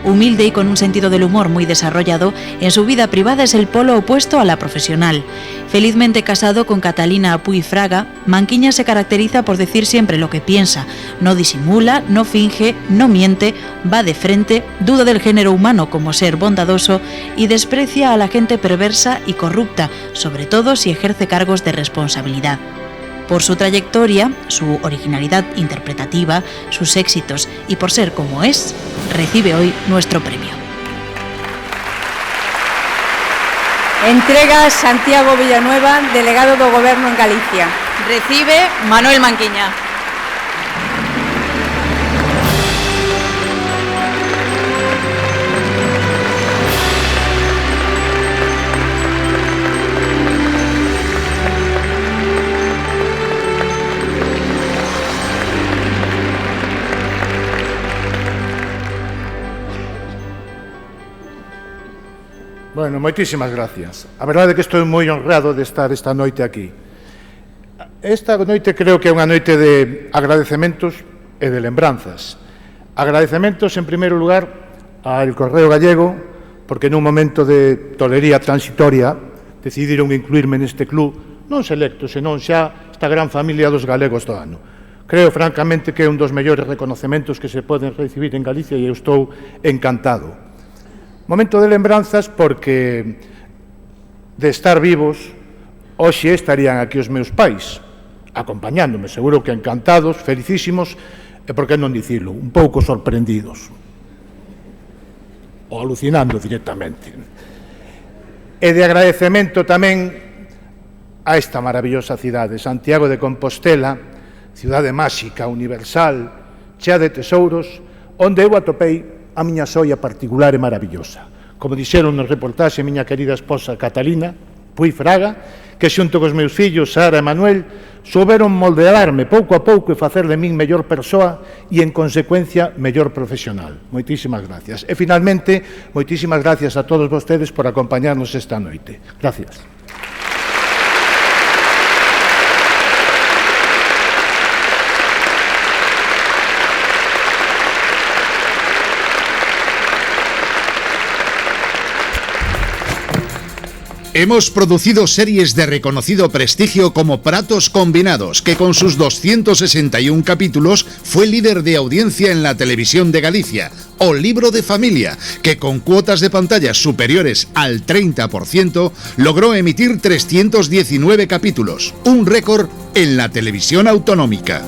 Humilde y con un sentido del humor muy desarrollado, en su vida privada es el polo opuesto a la profesional. Felizmente casado con Catalina Puy Fraga, Manquiña se caracteriza por decir siempre lo que piensa, no disimula, no finge, no miente, va de frente, duda del género humano como ser bondadoso y desprecia a la gente perversa y corrupta, sobre todo si ejerce cargos de responsabilidad. Por su trayectoria, su originalidad interpretativa, sus éxitos y por ser como es, recibe hoy nuestro premio. Entrega Santiago Villanueva, delegado do Goberno en Galicia. Recibe Manuel Manquiña. Bueno, moitísimas gracias. A verdade é que estou moi honrado de estar esta noite aquí. Esta noite creo que é unha noite de agradecementos e de lembranzas. Agradecementos, en primeiro lugar, ao Correo Gallego, porque nun momento de tolería transitoria decidiron incluirme neste club, non selecto, senón xa esta gran familia dos galegos do ano. Creo, francamente, que é un dos mellores reconocementos que se poden recibir en Galicia e eu estou encantado. Momento de lembranzas porque de estar vivos hoxe estarían aquí os meus pais, acompañándome, seguro que encantados, felicísimos, e por que non dicilo, un pouco sorprendidos, ou alucinando directamente. E de agradecemento tamén a esta maravillosa cidade, Santiago de Compostela, cidade máxica, universal, chea de tesouros, onde eu atopei a miña xoia particular e maravillosa. Como dixeron no reportaxe a miña querida esposa Catalina Puig Fraga, que xunto cos meus fillos Sara e Manuel souberon moldearme pouco a pouco e facer de min mellor persoa e, en consecuencia, mellor profesional. Moitísimas gracias. E, finalmente, moitísimas gracias a todos vostedes por acompañarnos esta noite. Gracias. Hemos producido series de reconocido prestigio como Pratos Combinados, que con sus 261 capítulos fue líder de audiencia en la televisión de Galicia, o Libro de Familia, que con cuotas de pantalla superiores al 30% logró emitir 319 capítulos, un récord en la televisión autonómica.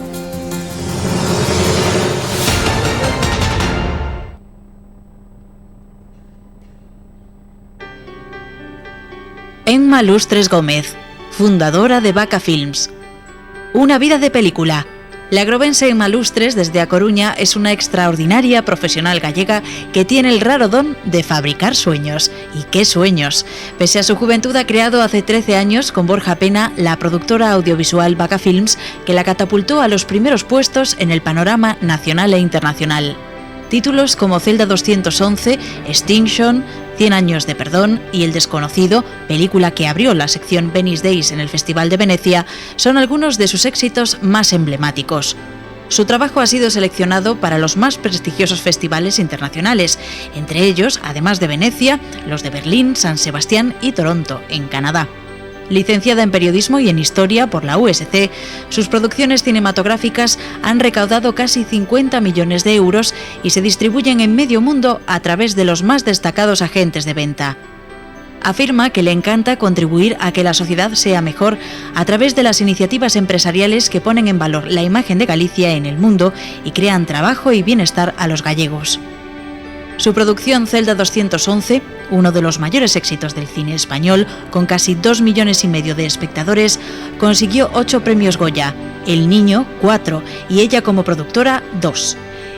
Emma Lustres Gómez, fundadora de Vaca Films. Una vida de película. La agrobense Emma Lustres, desde A Coruña, es una extraordinaria profesional gallega que tiene el raro don de fabricar sueños. ¿Y qué sueños? Pese a su juventud, ha creado hace 13 años con Borja Pena la productora audiovisual Vaca Films, que la catapultó a los primeros puestos en el panorama nacional e internacional. Títulos como Celda 211, Extinction, 100 años de perdón y El desconocido, película que abrió la sección Venice Days en el Festival de Venecia, son algunos de sus éxitos más emblemáticos. Su trabajo ha sido seleccionado para los más prestigiosos festivales internacionales, entre ellos, además de Venecia, los de Berlín, San Sebastián y Toronto, en Canadá. Licenciada en Periodismo y en Historia por la USC, sus producciones cinematográficas han recaudado casi 50 millones de euros y se distribuyen en medio mundo a través de los más destacados agentes de venta. Afirma que le encanta contribuir a que la sociedad sea mejor a través de las iniciativas empresariales que ponen en valor la imagen de Galicia en el mundo y crean trabajo y bienestar a los gallegos. Su producción Celda 211, uno de los mayores éxitos del cine español, con casi 2,5 millones de espectadores, consiguió 8 premios Goya, El Niño 4 y ella como productora 2.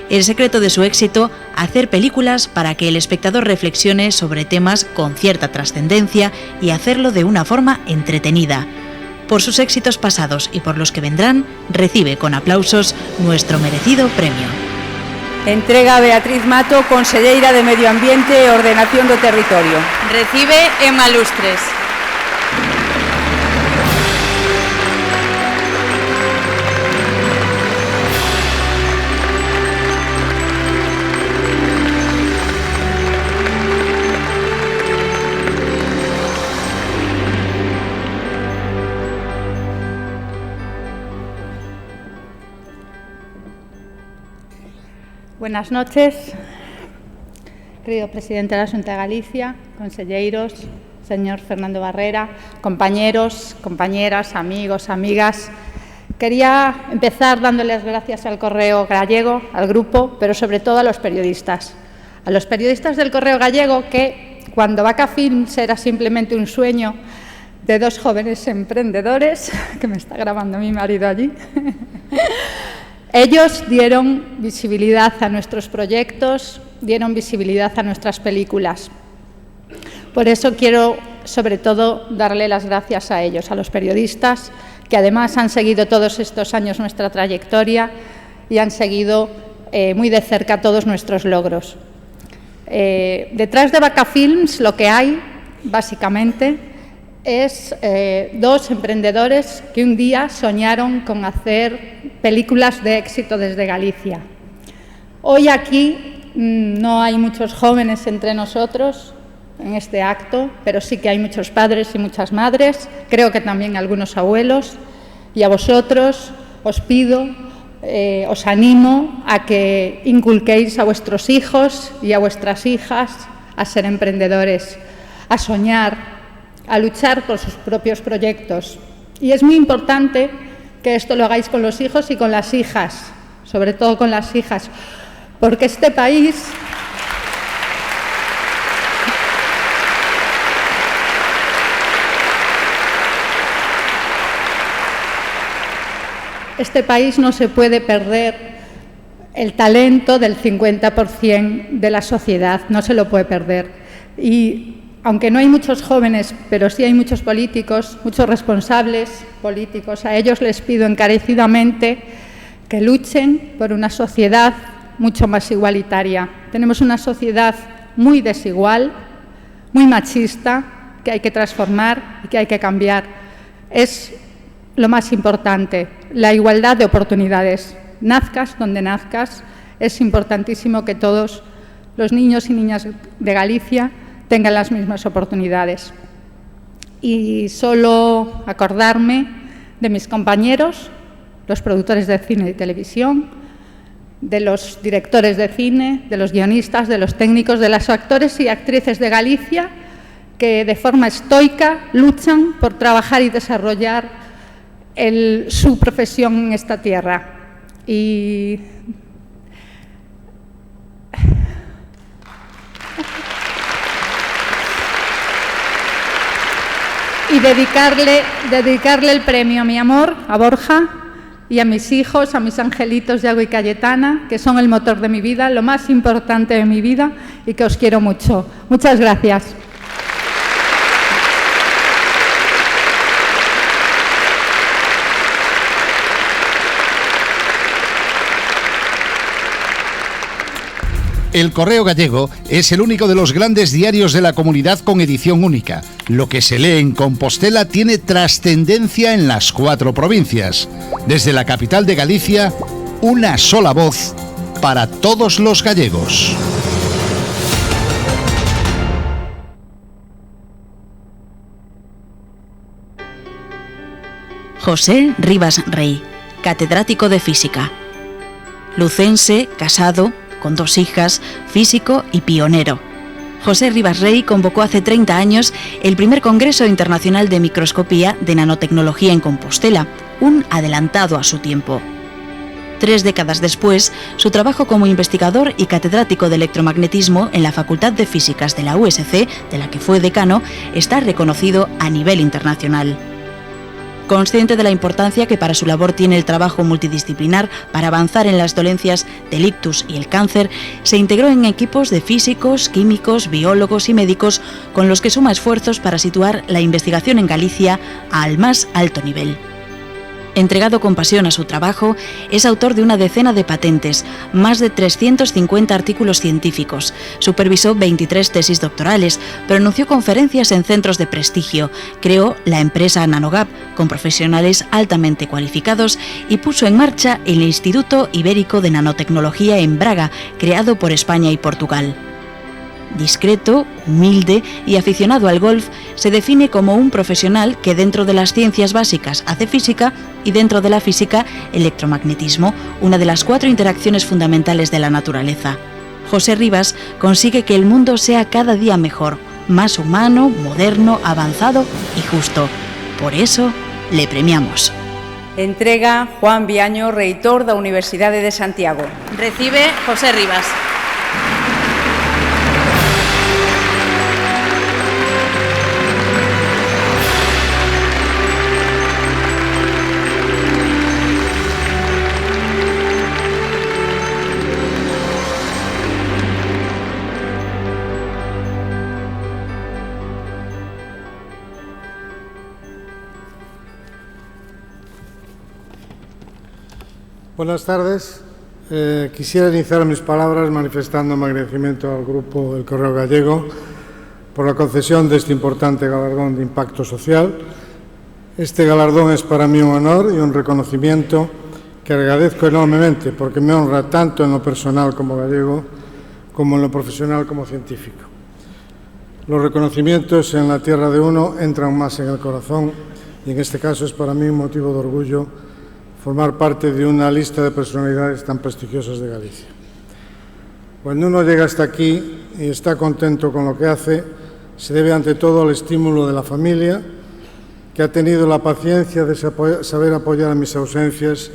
El secreto de su éxito, hacer películas para que el espectador reflexione sobre temas con cierta trascendencia y hacerlo de una forma entretenida. Por sus éxitos pasados y por los que vendrán, recibe con aplausos nuestro merecido premio. Entrega a Beatriz Mato, conselleira de Medio Ambiente e Ordenación do Territorio. Recibe Emma Lustres. Buenas noches, querido presidente de la Xunta de Galicia, conselleiros, señor Fernando Barrera, compañeros, compañeras, amigos, amigas. Quería empezar dándoles gracias al Correo Gallego, al grupo, pero sobre todo a los periodistas. A los periodistas del Correo Gallego que, cuando Vaca Films era simplemente un sueño de 2 jóvenes emprendedores, que me está grabando mi marido allí, ellos dieron visibilidad a nuestros proyectos, dieron visibilidad a nuestras películas. Por eso quiero, sobre todo, darle las gracias a ellos, a los periodistas, que además han seguido todos estos años nuestra trayectoria y han seguido muy de cerca todos nuestros logros. Detrás de Vaca Films lo que hay, básicamente, es 2 emprendedores que un día soñaron con hacer películas de éxito desde Galicia. Hoy aquí no hay muchos jóvenes entre nosotros en este acto, pero sí que hay muchos padres y muchas madres, creo que también algunos abuelos, y a vosotros os pido, os animo a que inculquéis a vuestros hijos y a vuestras hijas a ser emprendedores, a soñar, a luchar por sus propios proyectos. Y es muy importante que esto lo hagáis con los hijos y con las hijas, sobre todo con las hijas, porque este país... Este país no se puede perder el talento del 50% de la sociedad, no se lo puede perder. Y aunque no hay muchos jóvenes, pero sí hay muchos políticos, muchos responsables políticos, a ellos les pido encarecidamente que luchen por una sociedad mucho más igualitaria. Tenemos una sociedad muy desigual, muy machista, que hay que transformar y que hay que cambiar. Es lo más importante, la igualdad de oportunidades. Nazcas donde nazcas, es importantísimo que todos los niños y niñas de Galicia tengan las mismas oportunidades. Y solo acordarme de mis compañeros, los productores de cine y televisión, de los directores de cine, de los guionistas, de los técnicos, de los actores y actrices de Galicia, que de forma estoica luchan por trabajar y desarrollar su profesión en esta tierra. Y dedicarle el premio a mi amor, a Borja, y a mis hijos, a mis angelitos Yago y Cayetana, que son el motor de mi vida, lo más importante de mi vida, y que os quiero mucho. Muchas gracias. El Correo Gallego es el único de los grandes diarios de la comunidad con edición única. Lo que se lee en Compostela tiene trascendencia en las 4 provincias. Desde la capital de Galicia, una sola voz para todos los gallegos. José Rivas Rey, catedrático de Física. Lucense, casado, con 2 hijas, físico y pionero. José Rivas Rey convocó hace 30 años el primer Congreso Internacional de Microscopía de Nanotecnología en Compostela, un adelantado a su tiempo. 3 décadas después, su trabajo como investigador y catedrático de electromagnetismo en la Facultad de Físicas de la USC, de la que fue decano, está reconocido a nivel internacional. Consciente de la importancia que para su labor tiene el trabajo multidisciplinar para avanzar en las dolencias del ictus y el cáncer, se integró en equipos de físicos, químicos, biólogos y médicos con los que suma esfuerzos para situar la investigación en Galicia al más alto nivel. Entregado con pasión a su trabajo, es autor de una decena de patentes, más de 350 artículos científicos, supervisó 23 tesis doctorales, pronunció conferencias en centros de prestigio, creó la empresa NanoGap con profesionales altamente cualificados y puso en marcha el Instituto Ibérico de Nanotecnología en Braga, creado por España y Portugal. Discreto, humilde y aficionado al golf, se define como un profesional que dentro de las ciencias básicas hace física y dentro de la física electromagnetismo, una de las 4 interacciones fundamentales de la naturaleza. José Rivas consigue que el mundo sea cada día mejor, más humano, moderno, avanzado y justo. Por eso, le premiamos. Entrega Juan Viaño, reitor da Universidade de Santiago. Recibe José Rivas. Buenas tardes. Quisiera iniciar mis palabras manifestando mi agradecimiento al Grupo El Correo Gallego por la concesión de este importante galardón de impacto social. Este galardón es para mí un honor y un reconocimiento que agradezco enormemente porque me honra tanto en lo personal como gallego como en lo profesional como científico. Los reconocimientos en la tierra de uno entran más en el corazón y en este caso es para mí un motivo de orgullo formar parte de una lista de personalidades tan prestigiosas de Galicia. Cuando uno llega hasta aquí y está contento con lo que hace, se debe ante todo al estímulo de la familia, que ha tenido la paciencia de saber apoyar a mis ausencias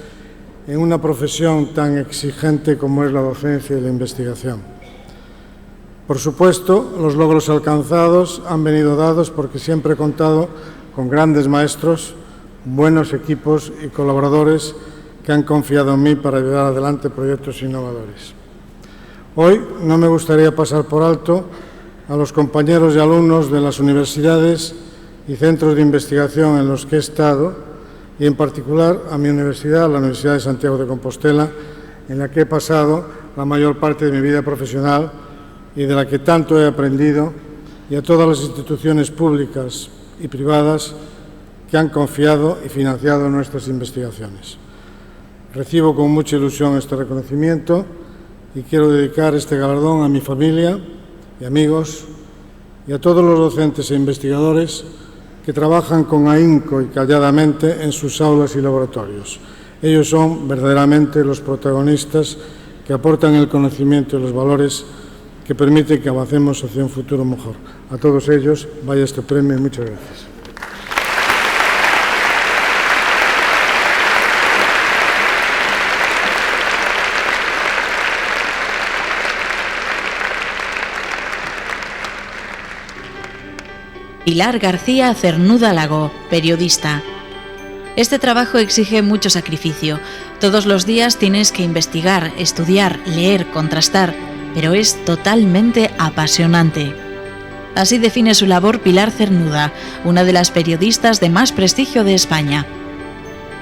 en una profesión tan exigente como es la docencia y la investigación. Por supuesto, los logros alcanzados han venido dados porque siempre he contado con grandes maestros, buenos equipos y colaboradores que han confiado en mí para llevar adelante proyectos innovadores. Hoy no me gustaría pasar por alto a los compañeros y alumnos de las universidades y centros de investigación en los que he estado y en particular a mi universidad, la Universidad de Santiago de Compostela, en la que he pasado la mayor parte de mi vida profesional y de la que tanto he aprendido, y a todas las instituciones públicas y privadas que han confiado y financiado nuestras investigaciones. Recibo con mucha ilusión este reconocimiento y quiero dedicar este galardón a mi familia y amigos y a todos los docentes e investigadores que trabajan con ahínco y calladamente en sus aulas y laboratorios. Ellos son verdaderamente los protagonistas que aportan el conocimiento y los valores que permiten que avancemos hacia un futuro mejor. A todos ellos vaya este premio y muchas gracias. Pilar García Cernuda Lago, periodista. Este trabajo exige mucho sacrificio. Todos los días tienes que investigar, estudiar, leer, contrastar, pero es totalmente apasionante. Así define su labor Pilar Cernuda, una de las periodistas de más prestigio de España.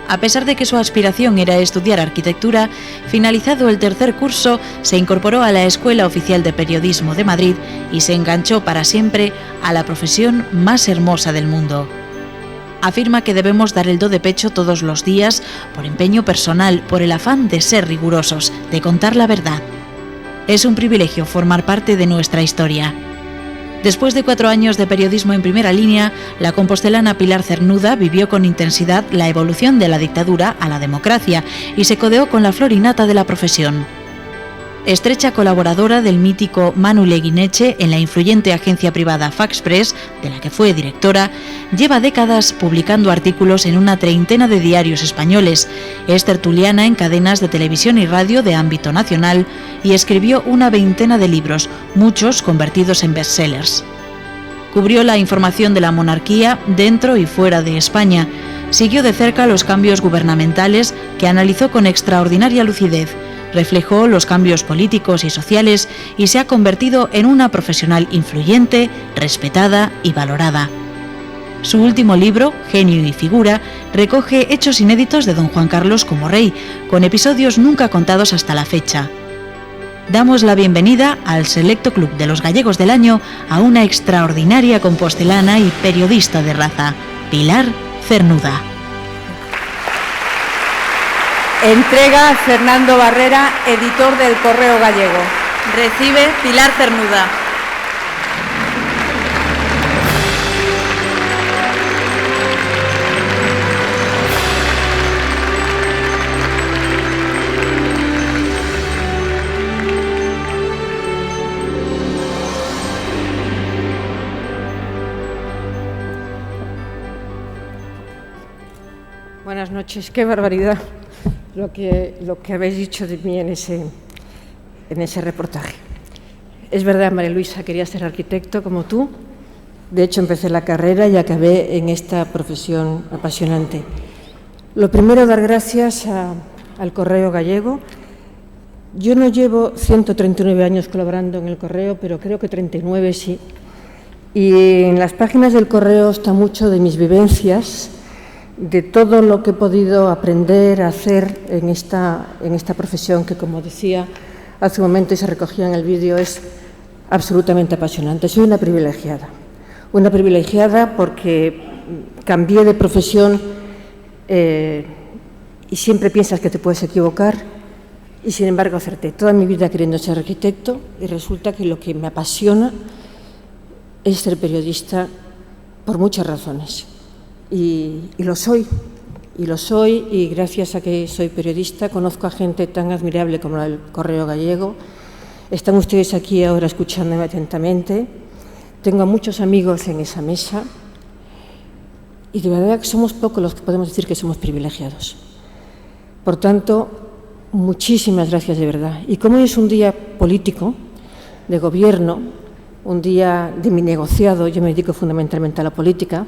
A pesar de que su aspiración era estudiar arquitectura, finalizado el tercer curso, se incorporó a la Escuela Oficial de Periodismo de Madrid y se enganchó para siempre a la profesión más hermosa del mundo. Afirma que debemos dar el do de pecho todos los días por empeño personal, por el afán de ser rigurosos, de contar la verdad. Es un privilegio formar parte de nuestra historia. Después de 4 años de periodismo en primera línea, la compostelana Pilar Cernuda vivió con intensidad la evolución de la dictadura a la democracia y se codeó con la flor y nata de la profesión. Estrecha colaboradora del mítico Manu Leguineche en la influyente agencia privada Faxpress, de la que fue directora, lleva décadas publicando artículos en una treintena de diarios españoles, es tertuliana en cadenas de televisión y radio de ámbito nacional y escribió una veintena de libros, muchos convertidos en bestsellers. Cubrió la información de la monarquía dentro y fuera de España, siguió de cerca los cambios gubernamentales que analizó con extraordinaria lucidez, reflejó los cambios políticos y sociales y se ha convertido en una profesional influyente, respetada y valorada. Su último libro, Genio y Figura, recoge hechos inéditos de don Juan Carlos como rey, con episodios nunca contados hasta la fecha. Damos la bienvenida al selecto club de los gallegos del año a una extraordinaria compostelana y periodista de raza, Pilar Cernuda. Entrega Fernando Barrera, editor del Correo Gallego. Recibe Pilar Cernuda. Buenas noches, qué barbaridad lo que habéis dicho de mí en ese reportaje. Es verdad, María Luisa, quería ser arquitecto como tú. De hecho, empecé la carrera y acabé en esta profesión apasionante. Lo primero, dar gracias al Correo Gallego. Yo no llevo 139 años colaborando en el Correo, pero creo que 39 sí. Y en las páginas del Correo está mucho de mis vivencias, de todo lo que he podido aprender a hacer en esta profesión que, como decía hace un momento y se recogía en el vídeo, es absolutamente apasionante. Soy una privilegiada porque cambié de profesión y siempre piensas que te puedes equivocar y, sin embargo, acerté toda mi vida queriendo ser arquitecto y resulta que lo que me apasiona es ser periodista por muchas razones. Y lo soy, y gracias a que soy periodista conozco a gente tan admirable como el Correo Gallego. Están ustedes aquí ahora escuchándome atentamente. Tengo a muchos amigos en esa mesa y de verdad que somos pocos los que podemos decir que somos privilegiados. Por tanto, muchísimas gracias de verdad. Y como hoy es un día político, de gobierno, un día de mi negociado, yo me dedico fundamentalmente a la política,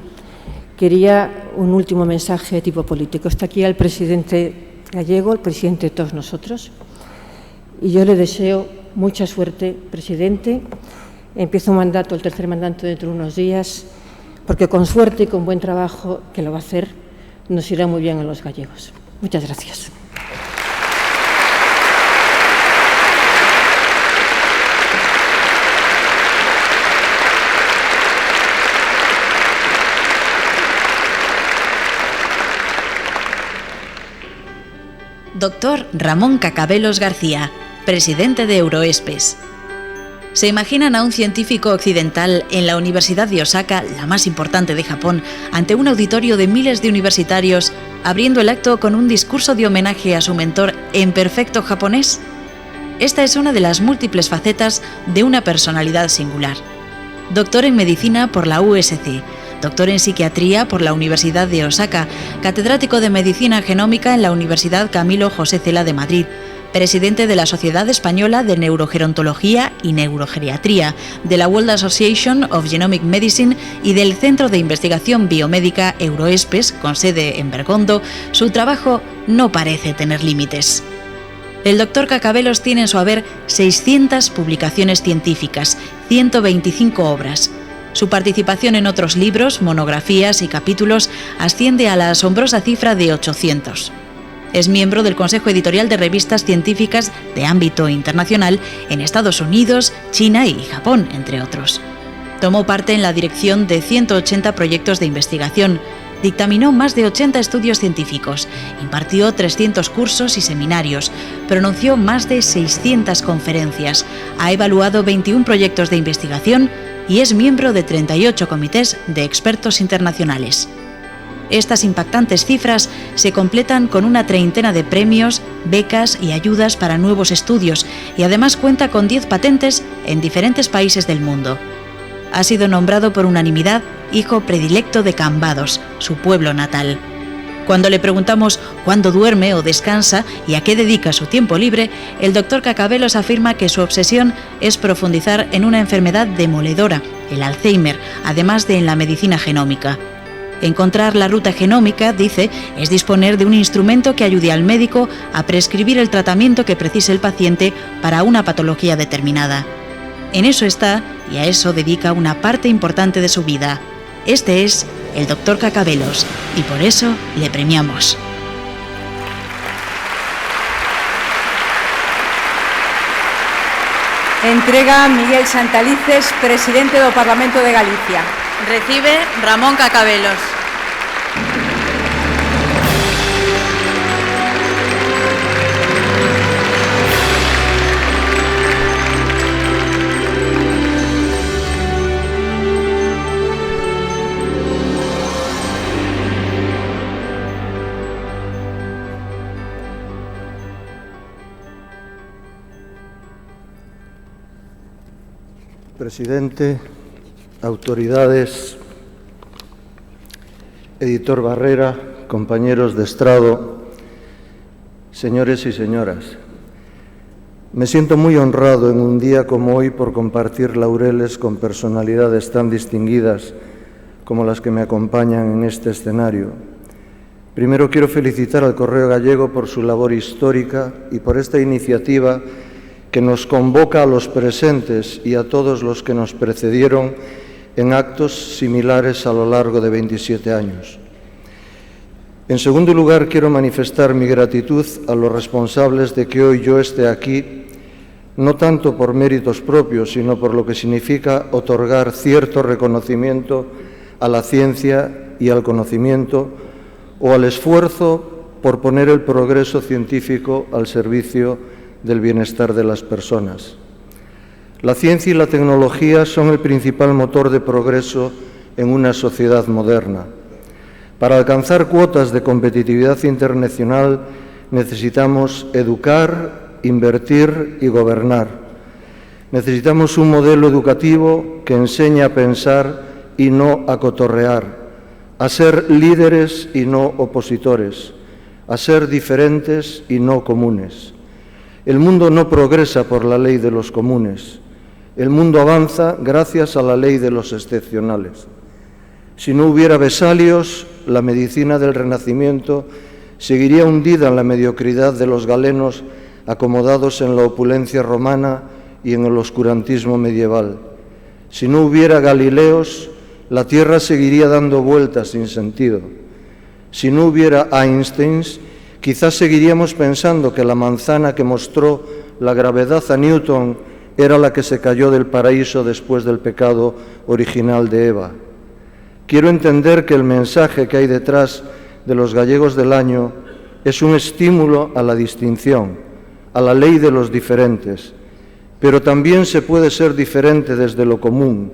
quería un último mensaje de tipo político. Está aquí el presidente Gallego, el presidente de todos nosotros, y yo le deseo mucha suerte, presidente. Empieza un mandato, el tercer mandato dentro de unos días, porque con suerte y con buen trabajo, que lo va a hacer, nos irá muy bien a los gallegos. Muchas gracias. Doctor Ramón Cacabelos García, presidente de Euroespes. ¿Se imaginan a un científico occidental en la Universidad de Osaka, la más importante de Japón, ante un auditorio de miles de universitarios, abriendo el acto con un discurso de homenaje a su mentor en perfecto japonés? Esta es una de las múltiples facetas de una personalidad singular. Doctor en Medicina por la USC, doctor en Psiquiatría por la Universidad de Osaka, catedrático de Medicina Genómica en la Universidad Camilo José Cela de Madrid, presidente de la Sociedad Española de Neurogerontología y Neurogeriatría, de la World Association of Genomic Medicine y del Centro de Investigación Biomédica Euroespes, con sede en Bergondo, su trabajo no parece tener límites. El doctor Cacabelos tiene en su haber 600 publicaciones científicas, 125 obras. Su participación en otros libros, monografías y capítulos asciende a la asombrosa cifra de 800. Es miembro del Consejo Editorial de Revistas Científicas de ámbito internacional en Estados Unidos, China y Japón, entre otros. Tomó parte en la dirección de 180 proyectos de investigación, dictaminó más de 80 estudios científicos, impartió 300 cursos y seminarios, pronunció más de 600 conferencias, ha evaluado 21 proyectos de investigación y es miembro de 38 comités de expertos internacionales. Estas impactantes cifras se completan con una treintena de premios, becas y ayudas para nuevos estudios y además cuenta con 10 patentes en diferentes países del mundo. Ha sido nombrado por unanimidad hijo predilecto de Cambados, su pueblo natal. Cuando le preguntamos cuándo duerme o descansa y a qué dedica su tiempo libre, el doctor Cacabelos afirma que su obsesión es profundizar en una enfermedad demoledora, el Alzheimer, además de en la medicina genómica. Encontrar la ruta genómica, dice, es disponer de un instrumento que ayude al médico a prescribir el tratamiento que precise el paciente para una patología determinada. En eso está, y a eso dedica una parte importante de su vida. Este es el doctor Cacabelos, y por eso le premiamos. Entrega Miguel Santalices, presidente do Parlamento de Galicia. Recibe Ramón Cacabelos. Presidente, autoridades, editor Barrera, compañeros de estrado, señores y señoras. Me siento muy honrado en un día como hoy por compartir laureles con personalidades tan distinguidas como las que me acompañan en este escenario. Primero quiero felicitar al Correo Gallego por su labor histórica y por esta iniciativa que nos convoca a los presentes y a todos los que nos precedieron en actos similares a lo largo de 27 años. En segundo lugar, quiero manifestar mi gratitud a los responsables de que hoy yo esté aquí, no tanto por méritos propios, sino por lo que significa otorgar cierto reconocimiento a la ciencia y al conocimiento, o al esfuerzo por poner el progreso científico al servicio del bienestar de las personas. La ciencia y la tecnología son el principal motor de progreso en una sociedad moderna. Para alcanzar cuotas de competitividad internacional necesitamos educar, invertir y gobernar. Necesitamos un modelo educativo que enseñe a pensar y no a cotorrear, a ser líderes y no opositores, a ser diferentes y no comunes. El mundo no progresa por la ley de los comunes, el mundo avanza gracias a la ley de los excepcionales. Si no hubiera Vesalios, la medicina del Renacimiento seguiría hundida en la mediocridad de los galenos acomodados en la opulencia romana y en el oscurantismo medieval. Si no hubiera Galileos, la Tierra seguiría dando vueltas sin sentido. Si no hubiera Einsteins, quizás seguiríamos pensando que la manzana que mostró la gravedad a Newton era la que se cayó del paraíso después del pecado original de Eva. Quiero entender que el mensaje que hay detrás de los gallegos del año es un estímulo a la distinción, a la ley de los diferentes, pero también se puede ser diferente desde lo común,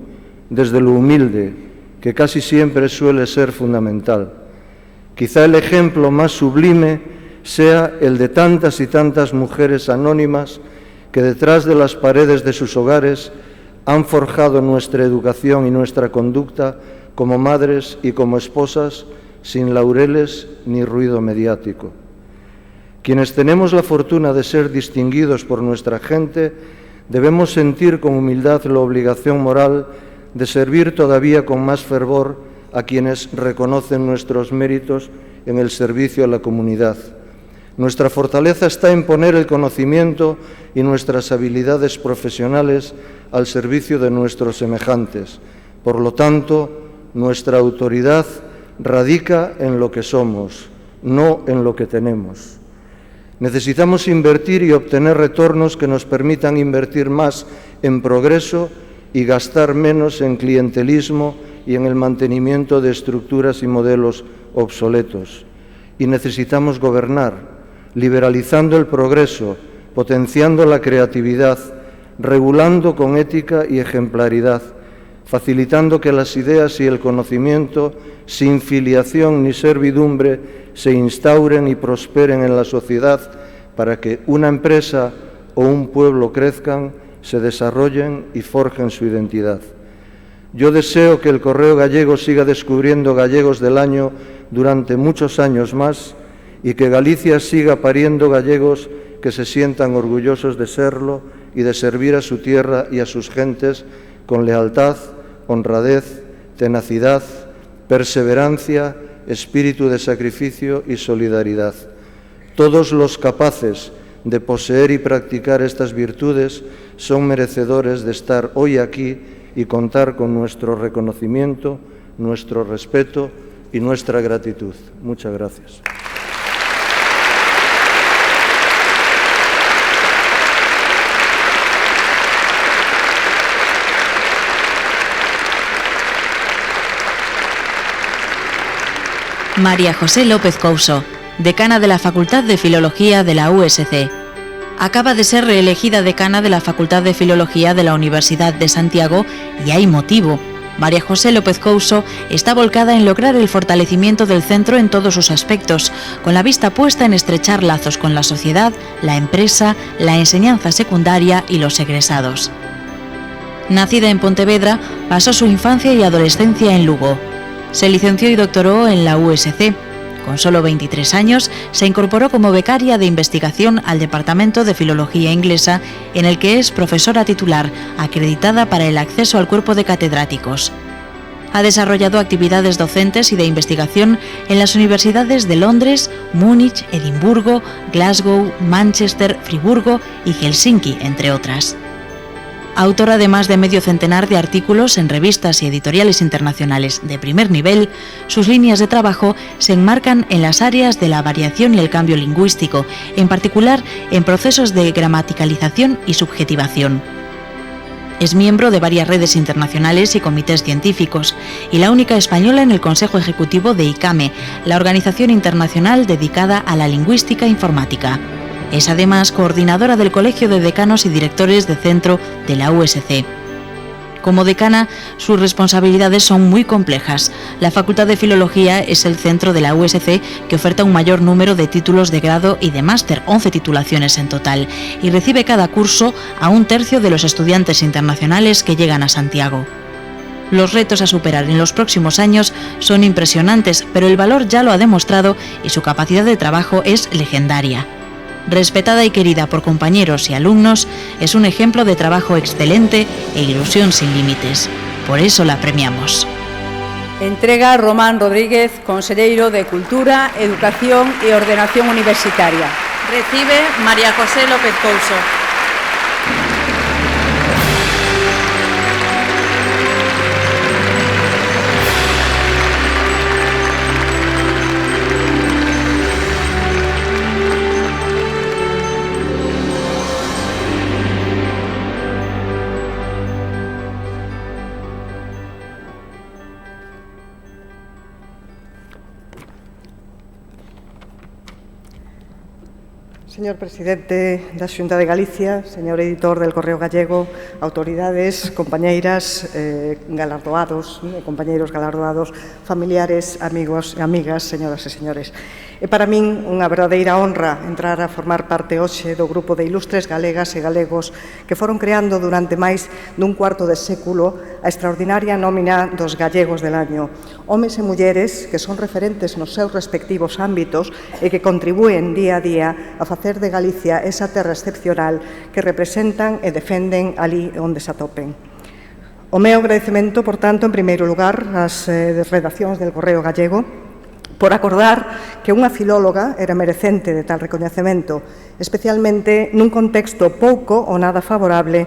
desde lo humilde, que casi siempre suele ser fundamental. Quizá el ejemplo más sublime sea el de tantas y tantas mujeres anónimas que detrás de las paredes de sus hogares han forjado nuestra educación y nuestra conducta como madres y como esposas, sin laureles ni ruido mediático. Quienes tenemos la fortuna de ser distinguidos por nuestra gente, debemos sentir con humildad la obligación moral de servir todavía con más fervor a quienes reconocen nuestros méritos en el servicio a la comunidad. Nuestra fortaleza está en poner el conocimiento y nuestras habilidades profesionales al servicio de nuestros semejantes. Por lo tanto, nuestra autoridad radica en lo que somos, no en lo que tenemos. Necesitamos invertir y obtener retornos que nos permitan invertir más en progreso y gastar menos en clientelismo y en el mantenimiento de estructuras y modelos obsoletos. Y necesitamos gobernar, liberalizando el progreso, potenciando la creatividad, regulando con ética y ejemplaridad, facilitando que las ideas y el conocimiento, sin filiación ni servidumbre, se instauren y prosperen en la sociedad para que una empresa o un pueblo crezcan, se desarrollen y forjen su identidad. Yo deseo que el Correo Gallego siga descubriendo gallegos del año durante muchos años más y que Galicia siga pariendo gallegos que se sientan orgullosos de serlo y de servir a su tierra y a sus gentes con lealtad, honradez, tenacidad, perseverancia, espíritu de sacrificio y solidaridad. Todos los capaces de poseer y practicar estas virtudes son merecedores de estar hoy aquí y contar con nuestro reconocimiento, nuestro respeto y nuestra gratitud. Muchas gracias. María José López Couso, decana de la Facultad de Filología de la USC. Acaba de ser reelegida decana de la Facultad de Filología de la Universidad de Santiago y hay motivo. María José López Couso está volcada en lograr el fortalecimiento del centro en todos sus aspectos, con la vista puesta en estrechar lazos con la sociedad, la empresa, la enseñanza secundaria y los egresados. Nacida en Pontevedra, pasó su infancia y adolescencia en Lugo. Se licenció y doctoró en la USC. Con solo 23 años, se incorporó como becaria de investigación al Departamento de Filología Inglesa, en el que es profesora titular, acreditada para el acceso al cuerpo de catedráticos. Ha desarrollado actividades docentes y de investigación en las universidades de Londres, Múnich, Edimburgo, Glasgow, Manchester, Friburgo y Helsinki, entre otras. Autora de más de medio centenar de artículos en revistas y editoriales internacionales de primer nivel, sus líneas de trabajo se enmarcan en las áreas de la variación y el cambio lingüístico, en particular en procesos de gramaticalización y subjetivación. Es miembro de varias redes internacionales y comités científicos, y la única española en el Consejo Ejecutivo de ICAME, la organización internacional dedicada a la lingüística informática. Es además coordinadora del Colegio de Decanos y Directores de Centro de la USC. Como decana, sus responsabilidades son muy complejas. La Facultad de Filología es el centro de la USC que oferta un mayor número de títulos de grado y de máster, 11 titulaciones en total, y recibe cada curso a un tercio de los estudiantes internacionales que llegan a Santiago. Los retos a superar en los próximos años son impresionantes, pero el valor ya lo ha demostrado y su capacidad de trabajo es legendaria. Respetada y querida por compañeros y alumnos, es un ejemplo de trabajo excelente e ilusión sin límites. Por eso la premiamos. Entrega Román Rodríguez, conselleiro de Cultura, Educación e Ordenación Universitaria. Recibe María José López Couso. Señor presidente da Xunta de Galicia, señor editor del Correo Gallego, autoridades, compañeiras, galardoados, compañeiros galardoados, familiares, amigos e amigas, señoras e señores. É para min unha verdadeira honra entrar a formar parte hoxe do grupo de ilustres galegas e galegos que foron creando durante máis dun cuarto de século a extraordinaria nómina dos gallegos del año. Homes e mulleres que son referentes nos seus respectivos ámbitos e que contribúen día a día a facer de Galicia esa terra excepcional que representan e defenden ali onde se atopen. O meu agradecemento, por tanto, en primeiro lugar, ás redaccións del Correo Gallego, por acordar que unha filóloga era merecente de tal recoñecemento, especialmente nun contexto pouco ou nada favorable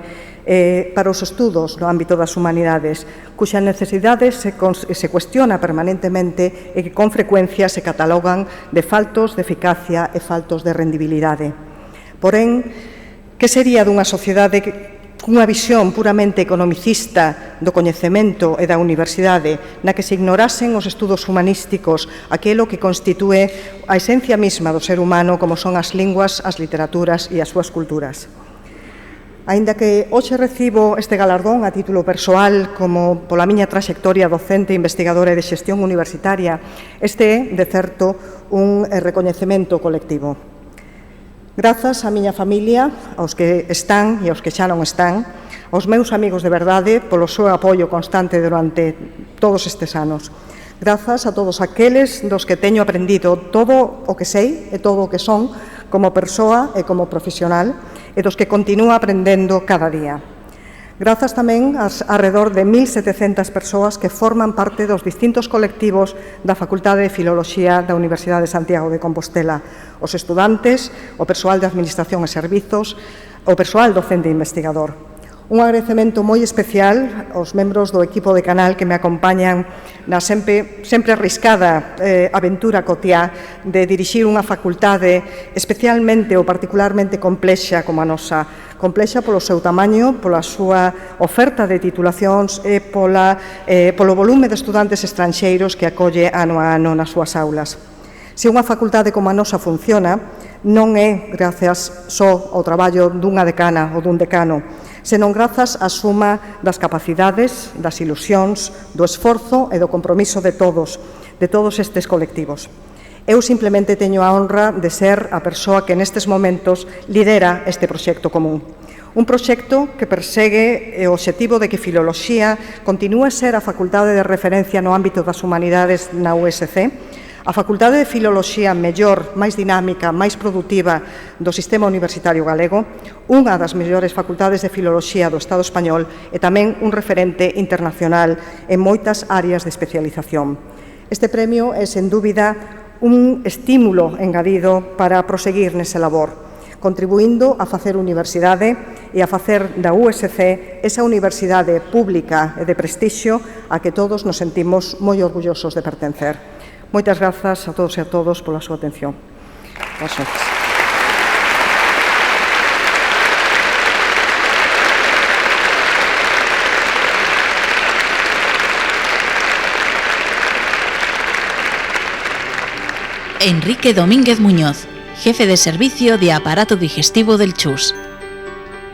para os estudos no ámbito das humanidades, cuxas necesidades se cuestiona permanentemente e que con frecuencia se catalogan de faltos de eficacia e faltos de rendibilidade. Porén, que sería dunha sociedade cunha visión puramente economicista do coñecemento e da universidade, na que se ignorasen os estudos humanísticos, aquilo que constitúe a esencia mesma do ser humano, como son as linguas, as literaturas e as súas culturas. Aínda que hoxe recibo este galardón a título persoal como pola miña traxectoria docente, investigadora e de xestión universitaria, este é, de certo, un recoñecemento colectivo. Grazas á miña familia, aos que están e aos que xa non están, aos meus amigos de verdade polo seu apoio constante durante todos estes anos. Grazas a todos aqueles dos que teño aprendido todo o que sei e todo o que son como persoa e como profesional e dos que continúo aprendendo cada día. Grazas tamén ás arredor de 1.700 persoas que forman parte dos distintos colectivos da Facultade de Filoloxía da Universidade de Santiago de Compostela, os estudantes, o persoal de Administración e Servizos, o persoal docente e investigador. Un agradecemento moi especial aos membros do equipo de canal que me acompañan na sempre arriscada aventura cotiá de dirixir unha facultade especialmente ou particularmente complexa como a nosa, complexa polo seu tamaño, pola súa oferta de titulacións e polo volume de estudantes estranxeiros que acolle ano a ano nas súas aulas. Se unha facultade como a nosa funciona, non é grazas só ao traballo dunha decana ou dun decano, senón grazas á suma das capacidades, das ilusións, do esforzo e do compromiso de todos estes colectivos. Eu simplemente teño a honra de ser a persoa que nestes momentos lidera este proxecto común. Un proxecto que persegue o obxectivo de que Filoloxía continúe a ser a facultade de referencia no ámbito das humanidades na USC, a Facultade de Filoloxía mellor, máis dinámica, máis produtiva do sistema universitario galego, unha das mellores facultades de Filoloxía do Estado español e tamén un referente internacional en moitas áreas de especialización. Este premio é, sen dúbida, un estímulo engadido para proseguir nese labor, contribuindo a facer universidade e a facer da USC esa universidade pública e de prestixio a que todos nos sentimos moi orgullosos de pertencer. Moitas grazas a todos e a todos pola súa atención. Boas noches. Enrique Domínguez Muñoz, jefe de servicio de aparato digestivo del CHUS.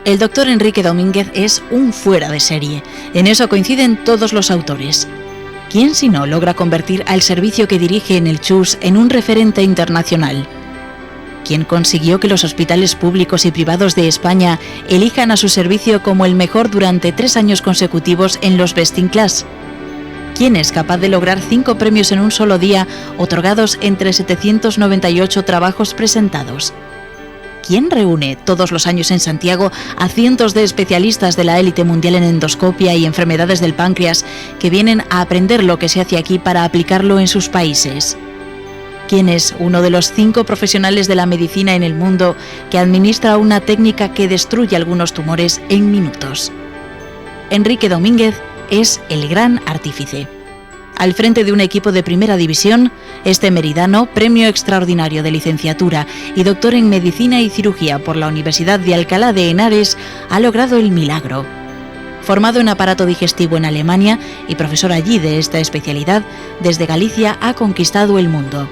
El doctor Enrique Domínguez es un fuera de serie. En eso coinciden todos los autores. ¿Quién si no logra convertir al servicio que dirige en el CHUS en un referente internacional? quien consiguió que los hospitales públicos y privados de España elijan a su servicio como el mejor durante 3 años consecutivos en los Best in Class. ¿Quién es capaz de lograr 5 premios en un solo día, otorgados entre 798 trabajos presentados? ¿Quién reúne todos los años en Santiago a cientos de especialistas de la élite mundial en endoscopia y enfermedades del páncreas que vienen a aprender lo que se hace aquí para aplicarlo en sus países? ¿Quién es uno de los 5 profesionales de la medicina en el mundo que administra una técnica que destruye algunos tumores en minutos? Enrique Domínguez es el gran artífice. Al frente de un equipo de primera división, este meridano, premio extraordinario de licenciatura y doctor en medicina y cirugía por la Universidad de Alcalá de Henares, ha logrado el milagro. Formado en aparato digestivo en Alemania y profesor allí de esta especialidad, desde Galicia ha conquistado el mundo.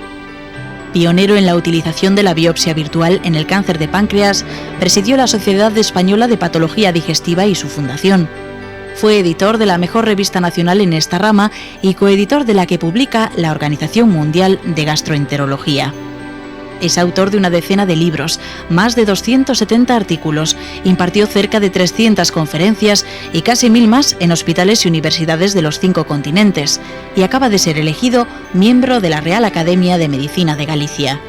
Pionero en la utilización de la biopsia virtual en el cáncer de páncreas, presidió la Sociedad Española de Patología Digestiva y su fundación. Fue editor de la mejor revista nacional en esta rama y coeditor de la que publica la Organización Mundial de Gastroenterología. Es autor de una decena de libros, más de 270 artículos, impartió cerca de 300 conferencias y casi 1000 más en hospitales y universidades de los 5 continentes, y acaba de ser elegido miembro de la Real Academia de Medicina de Galicia.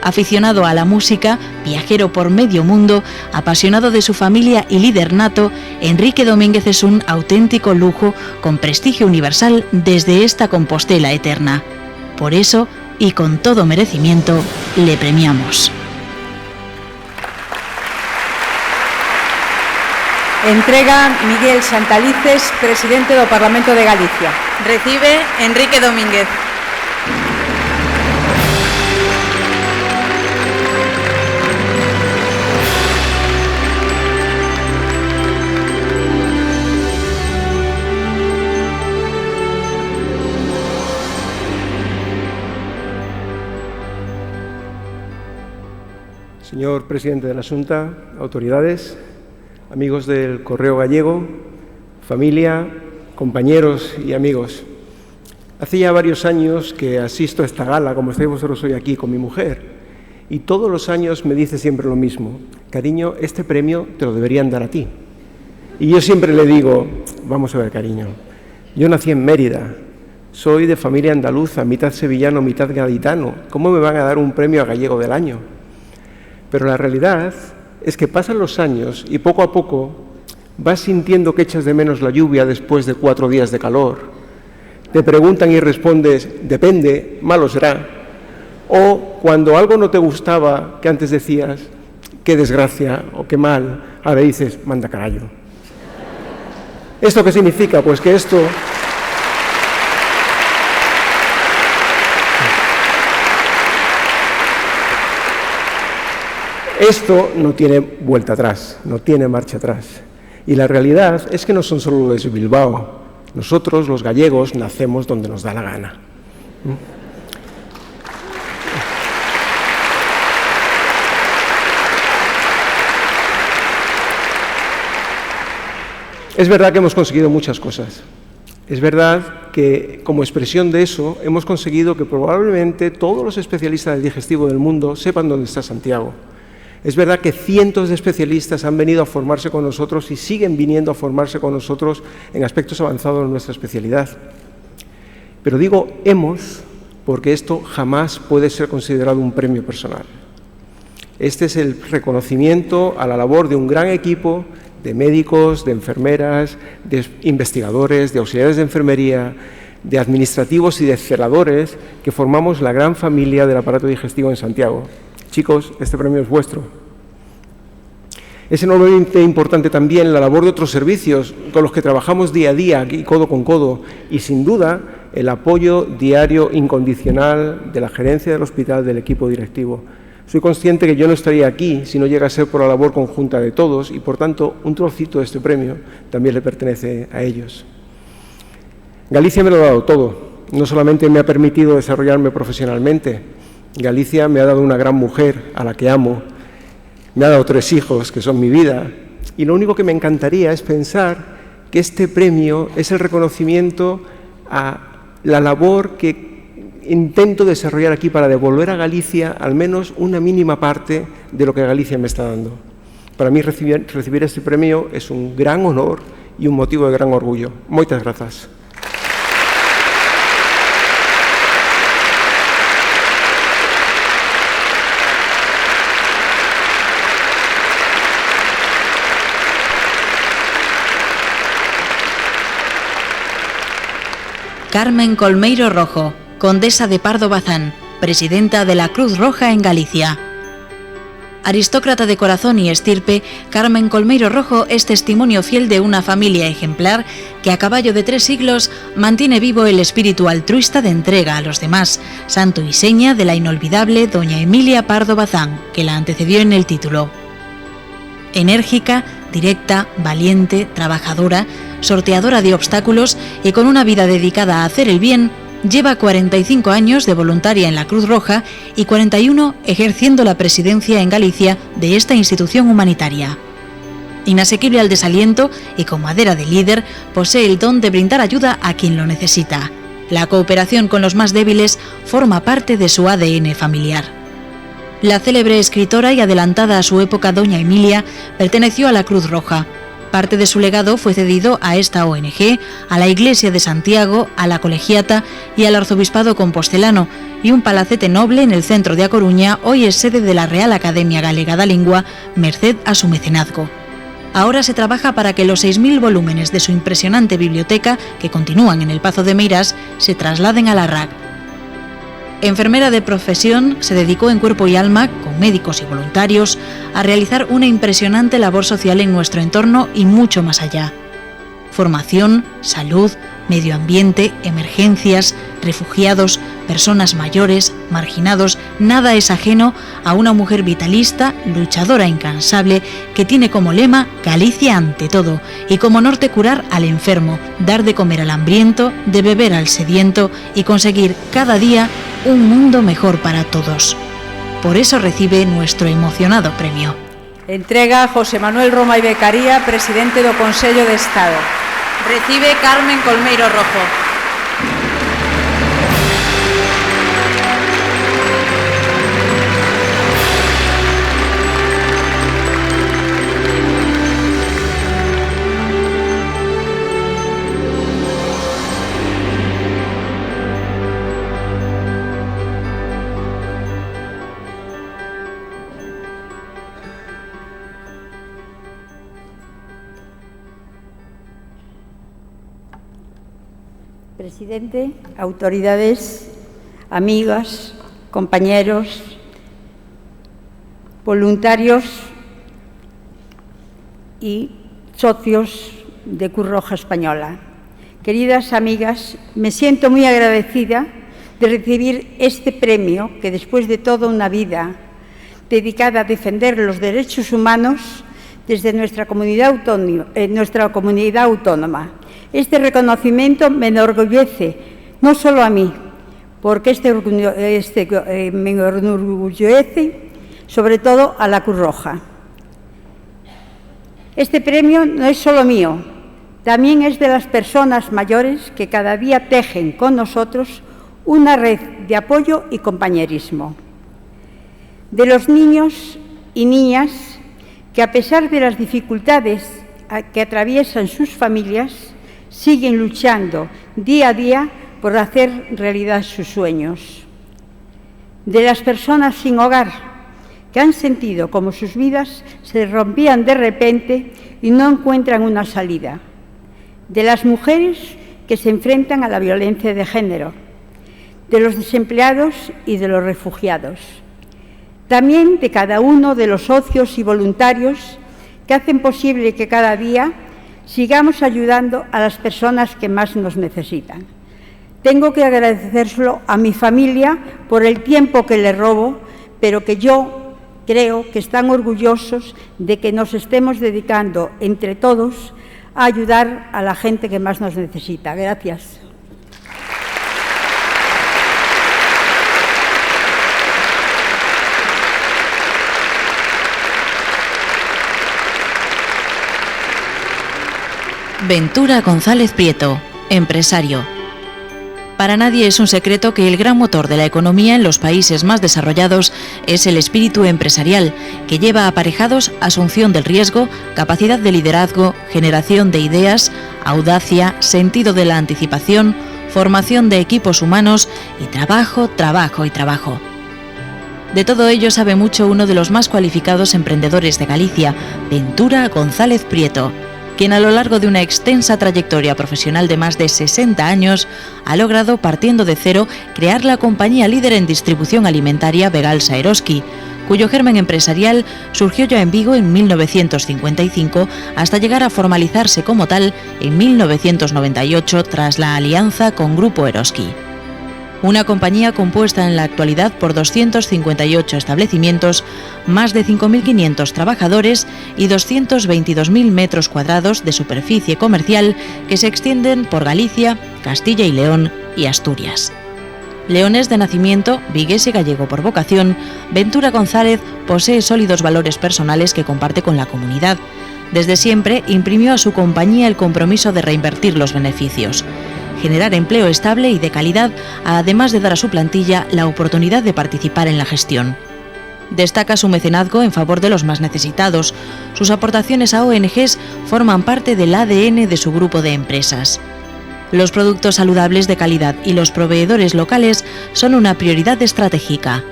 Aficionado a la música, viajero por medio mundo, apasionado de su familia y líder nato, Enrique Domínguez es un auténtico lujo con prestigio universal desde esta Compostela eterna. Por eso, y con todo merecimiento, le premiamos. Entrega Miguel Santalices, presidente do Parlamento de Galicia. Recibe Enrique Domínguez. Señor presidente de la Xunta, autoridades, amigos del Correo Gallego, familia, compañeros y amigos. Hace ya varios años que asisto a esta gala, como estáis vosotros hoy aquí, con mi mujer, y todos los años me dice siempre lo mismo: cariño, este premio te lo deberían dar a ti. Y yo siempre le digo, vamos a ver, cariño, yo nací en Mérida, soy de familia andaluza, mitad sevillano, mitad gaditano, ¿cómo me van a dar un premio a Gallego del Año? Pero la realidad es que pasan los años y poco a poco vas sintiendo que echas de menos la lluvia después de 4 días de calor. Te preguntan y respondes, depende, malo será. O cuando algo no te gustaba, que antes decías, qué desgracia o qué mal, ahora dices, manda carallo. ¿Esto qué significa? Pues que esto... Esto no tiene vuelta atrás, no tiene marcha atrás. Y la realidad es que no son solo los de Bilbao. Nosotros, los gallegos, nacemos donde nos da la gana. Es verdad que hemos conseguido muchas cosas. Es verdad que, como expresión de eso, hemos conseguido que probablemente todos los especialistas del digestivo del mundo sepan dónde está Santiago. Es verdad que cientos de especialistas han venido a formarse con nosotros y siguen viniendo a formarse con nosotros en aspectos avanzados de nuestra especialidad. Pero digo hemos porque esto jamás puede ser considerado un premio personal. Este es el reconocimiento a la labor de un gran equipo de médicos, de enfermeras, de investigadores, de auxiliares de enfermería, de administrativos y de celadores que formamos la gran familia del aparato digestivo en Santiago. Chicos, este premio es vuestro. Es enormemente importante también la labor de otros servicios con los que trabajamos día a día, aquí codo con codo, y sin duda el apoyo diario incondicional de la gerencia del hospital, del equipo directivo. Soy consciente que yo no estaría aquí si no llega a ser por la labor conjunta de todos y, por tanto, un trocito de este premio también le pertenece a ellos. Galicia me lo ha dado todo. No solamente me ha permitido desarrollarme profesionalmente, Galicia me ha dado una gran mujer a la que amo, me ha dado 3 hijos que son mi vida, y lo único que me encantaría es pensar que este premio es el reconocimiento a la labor que intento desarrollar aquí para devolver a Galicia al menos una mínima parte de lo que Galicia me está dando. Para mí recibir este premio es un gran honor e un motivo de gran orgullo. Moitas grazas. Carmen Colmeiro Rojo, condesa de Pardo Bazán, presidenta de la Cruz Roja en Galicia. Aristócrata de corazón y estirpe, Carmen Colmeiro Rojo es testimonio fiel de una familia ejemplar que a caballo de 3 siglos mantiene vivo el espíritu altruista de entrega a los demás, santo y seña de la inolvidable doña Emilia Pardo Bazán, que la antecedió en el título. Enérgica, directa, valiente, trabajadora, sorteadora de obstáculos y con una vida dedicada a hacer el bien, lleva 45 años de voluntaria en la Cruz Roja y 41 ejerciendo la presidencia en Galicia de esta institución humanitaria. Inasequible al desaliento y con madera de líder, posee el don de brindar ayuda a quien lo necesita. La cooperación con los más débiles forma parte de su ADN familiar. La célebre escritora y adelantada a su época doña Emilia perteneció a la Cruz Roja. Parte de su legado fue cedido a esta ONG, a la Iglesia de Santiago, a la Colegiata y al Arzobispado Compostelano, y un palacete noble en el centro de A Coruña hoy es sede de la Real Academia Galega da Lingua, merced a su mecenazgo. Ahora se trabaja para que los 6.000 volúmenes de su impresionante biblioteca, que continúan en el Pazo de Meirás, se trasladen a la RAC. Enfermera de profesión, se dedicó en cuerpo y alma, con médicos y voluntarios, a realizar una impresionante labor social en nuestro entorno y mucho más allá. Formación, salud, medio ambiente, emergencias, refugiados, personas mayores, marginados, nada es ajeno a una mujer vitalista, luchadora incansable, que tiene como lema Galicia ante todo y como norte curar al enfermo, dar de comer al hambriento, de beber al sediento y conseguir cada día un mundo mejor para todos. Por eso recibe nuestro emocionado premio. Entrega José Manuel Roma y Becaría, presidente do Consello de Estado. Recibe Carmen Colmeiro Rojo. Presidente, autoridades, amigas, compañeros, voluntarios y socios de Cruz Roja Española. Queridas amigas, me siento muy agradecida de recibir este premio que después de toda una vida dedicada a defender los derechos humanos desde nuestra comunidad autónoma. Este reconocimiento me enorgullece, no solo a mí, porque me enorgullece sobre todo a la Cruz Roja. Este premio no es solo mío, también es de las personas mayores que cada día tejen con nosotros una red de apoyo y compañerismo. De los niños y niñas que, a pesar de las dificultades que atraviesan sus familias, siguen luchando día a día por hacer realidad sus sueños. De las personas sin hogar, que han sentido como sus vidas se rompían de repente y no encuentran una salida. De las mujeres que se enfrentan a la violencia de género. De los desempleados y de los refugiados. También de cada uno de los socios y voluntarios que hacen posible que cada día sigamos ayudando a las personas que más nos necesitan. Tengo que agradecérselo a mi familia por el tiempo que le robo, pero que yo creo que están orgullosos de que nos estemos dedicando entre todos a ayudar a la gente que más nos necesita. Gracias. Ventura González Prieto, empresario. Para nadie es un secreto que el gran motor de la economía en los países más desarrollados es el espíritu empresarial, que lleva aparejados asunción del riesgo, capacidad de liderazgo, generación de ideas, audacia, sentido de la anticipación, formación de equipos humanos y trabajo, trabajo y trabajo. De todo ello sabe mucho uno de los más cualificados emprendedores de Galicia, Ventura González Prieto, quien a lo largo de una extensa trayectoria profesional de más de 60 años ha logrado, partiendo de cero, crear la compañía líder en distribución alimentaria Begalsa Eroski, cuyo germen empresarial surgió ya en Vigo en 1955 hasta llegar a formalizarse como tal en 1998 tras la alianza con Grupo Eroski. Una compañía compuesta en la actualidad por 258 establecimientos, más de 5.500 trabajadores y 222.000 metros cuadrados de superficie comercial que se extienden por Galicia, Castilla y León y Asturias. Leonés de nacimiento, vigués y gallego por vocación, Ventura González posee sólidos valores personales que comparte con la comunidad. Desde siempre imprimió a su compañía el compromiso de reinvertir los beneficios, generar empleo estable y de calidad, además de dar a su plantilla la oportunidad de participar en la gestión. Destaca su mecenazgo en favor de los más necesitados. Sus aportaciones a ONGs forman parte del ADN de su grupo de empresas. Los productos saludables de calidad y los proveedores locales son una prioridad estratégica.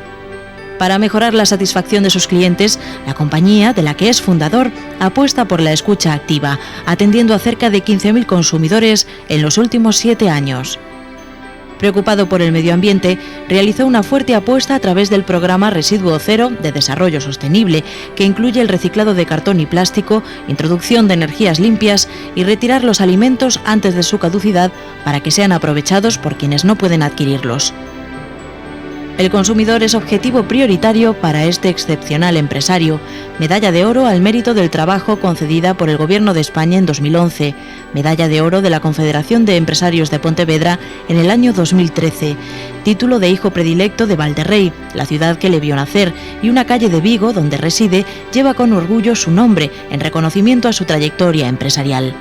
Para mejorar la satisfacción de sus clientes, la compañía, de la que es fundador, apuesta por la escucha activa, atendiendo a cerca de 15.000 consumidores en los últimos 7 años. Preocupado por el medio ambiente, realizó una fuerte apuesta a través del programa Residuo Cero de Desarrollo Sostenible, que incluye el reciclado de cartón y plástico, introducción de energías limpias y retirar los alimentos antes de su caducidad para que sean aprovechados por quienes no pueden adquirirlos. El consumidor es objetivo prioritario para este excepcional empresario. Medalla de oro al mérito del trabajo concedida por el Gobierno de España en 2011, medalla de oro de la Confederación de Empresarios de Pontevedra en el año 2013, título de hijo predilecto de Valderrey, la ciudad que le vio nacer, y una calle de Vigo donde reside lleva con orgullo su nombre en reconocimiento a su trayectoria empresarial.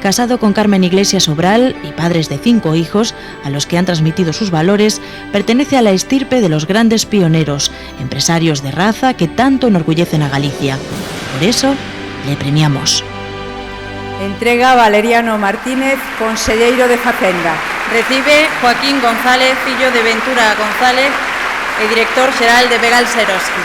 Casado con Carmen Iglesias Obral y padres de 5 hijos, a los que han transmitido sus valores, pertenece a la estirpe de los grandes pioneros, empresarios de raza que tanto enorgullecen a Galicia. Por eso, le premiamos. Entrega Valeriano Martínez, conselleiro de Facenda. Recibe Joaquín González, fillo de Ventura González e director xeral de Begalsa Eroski.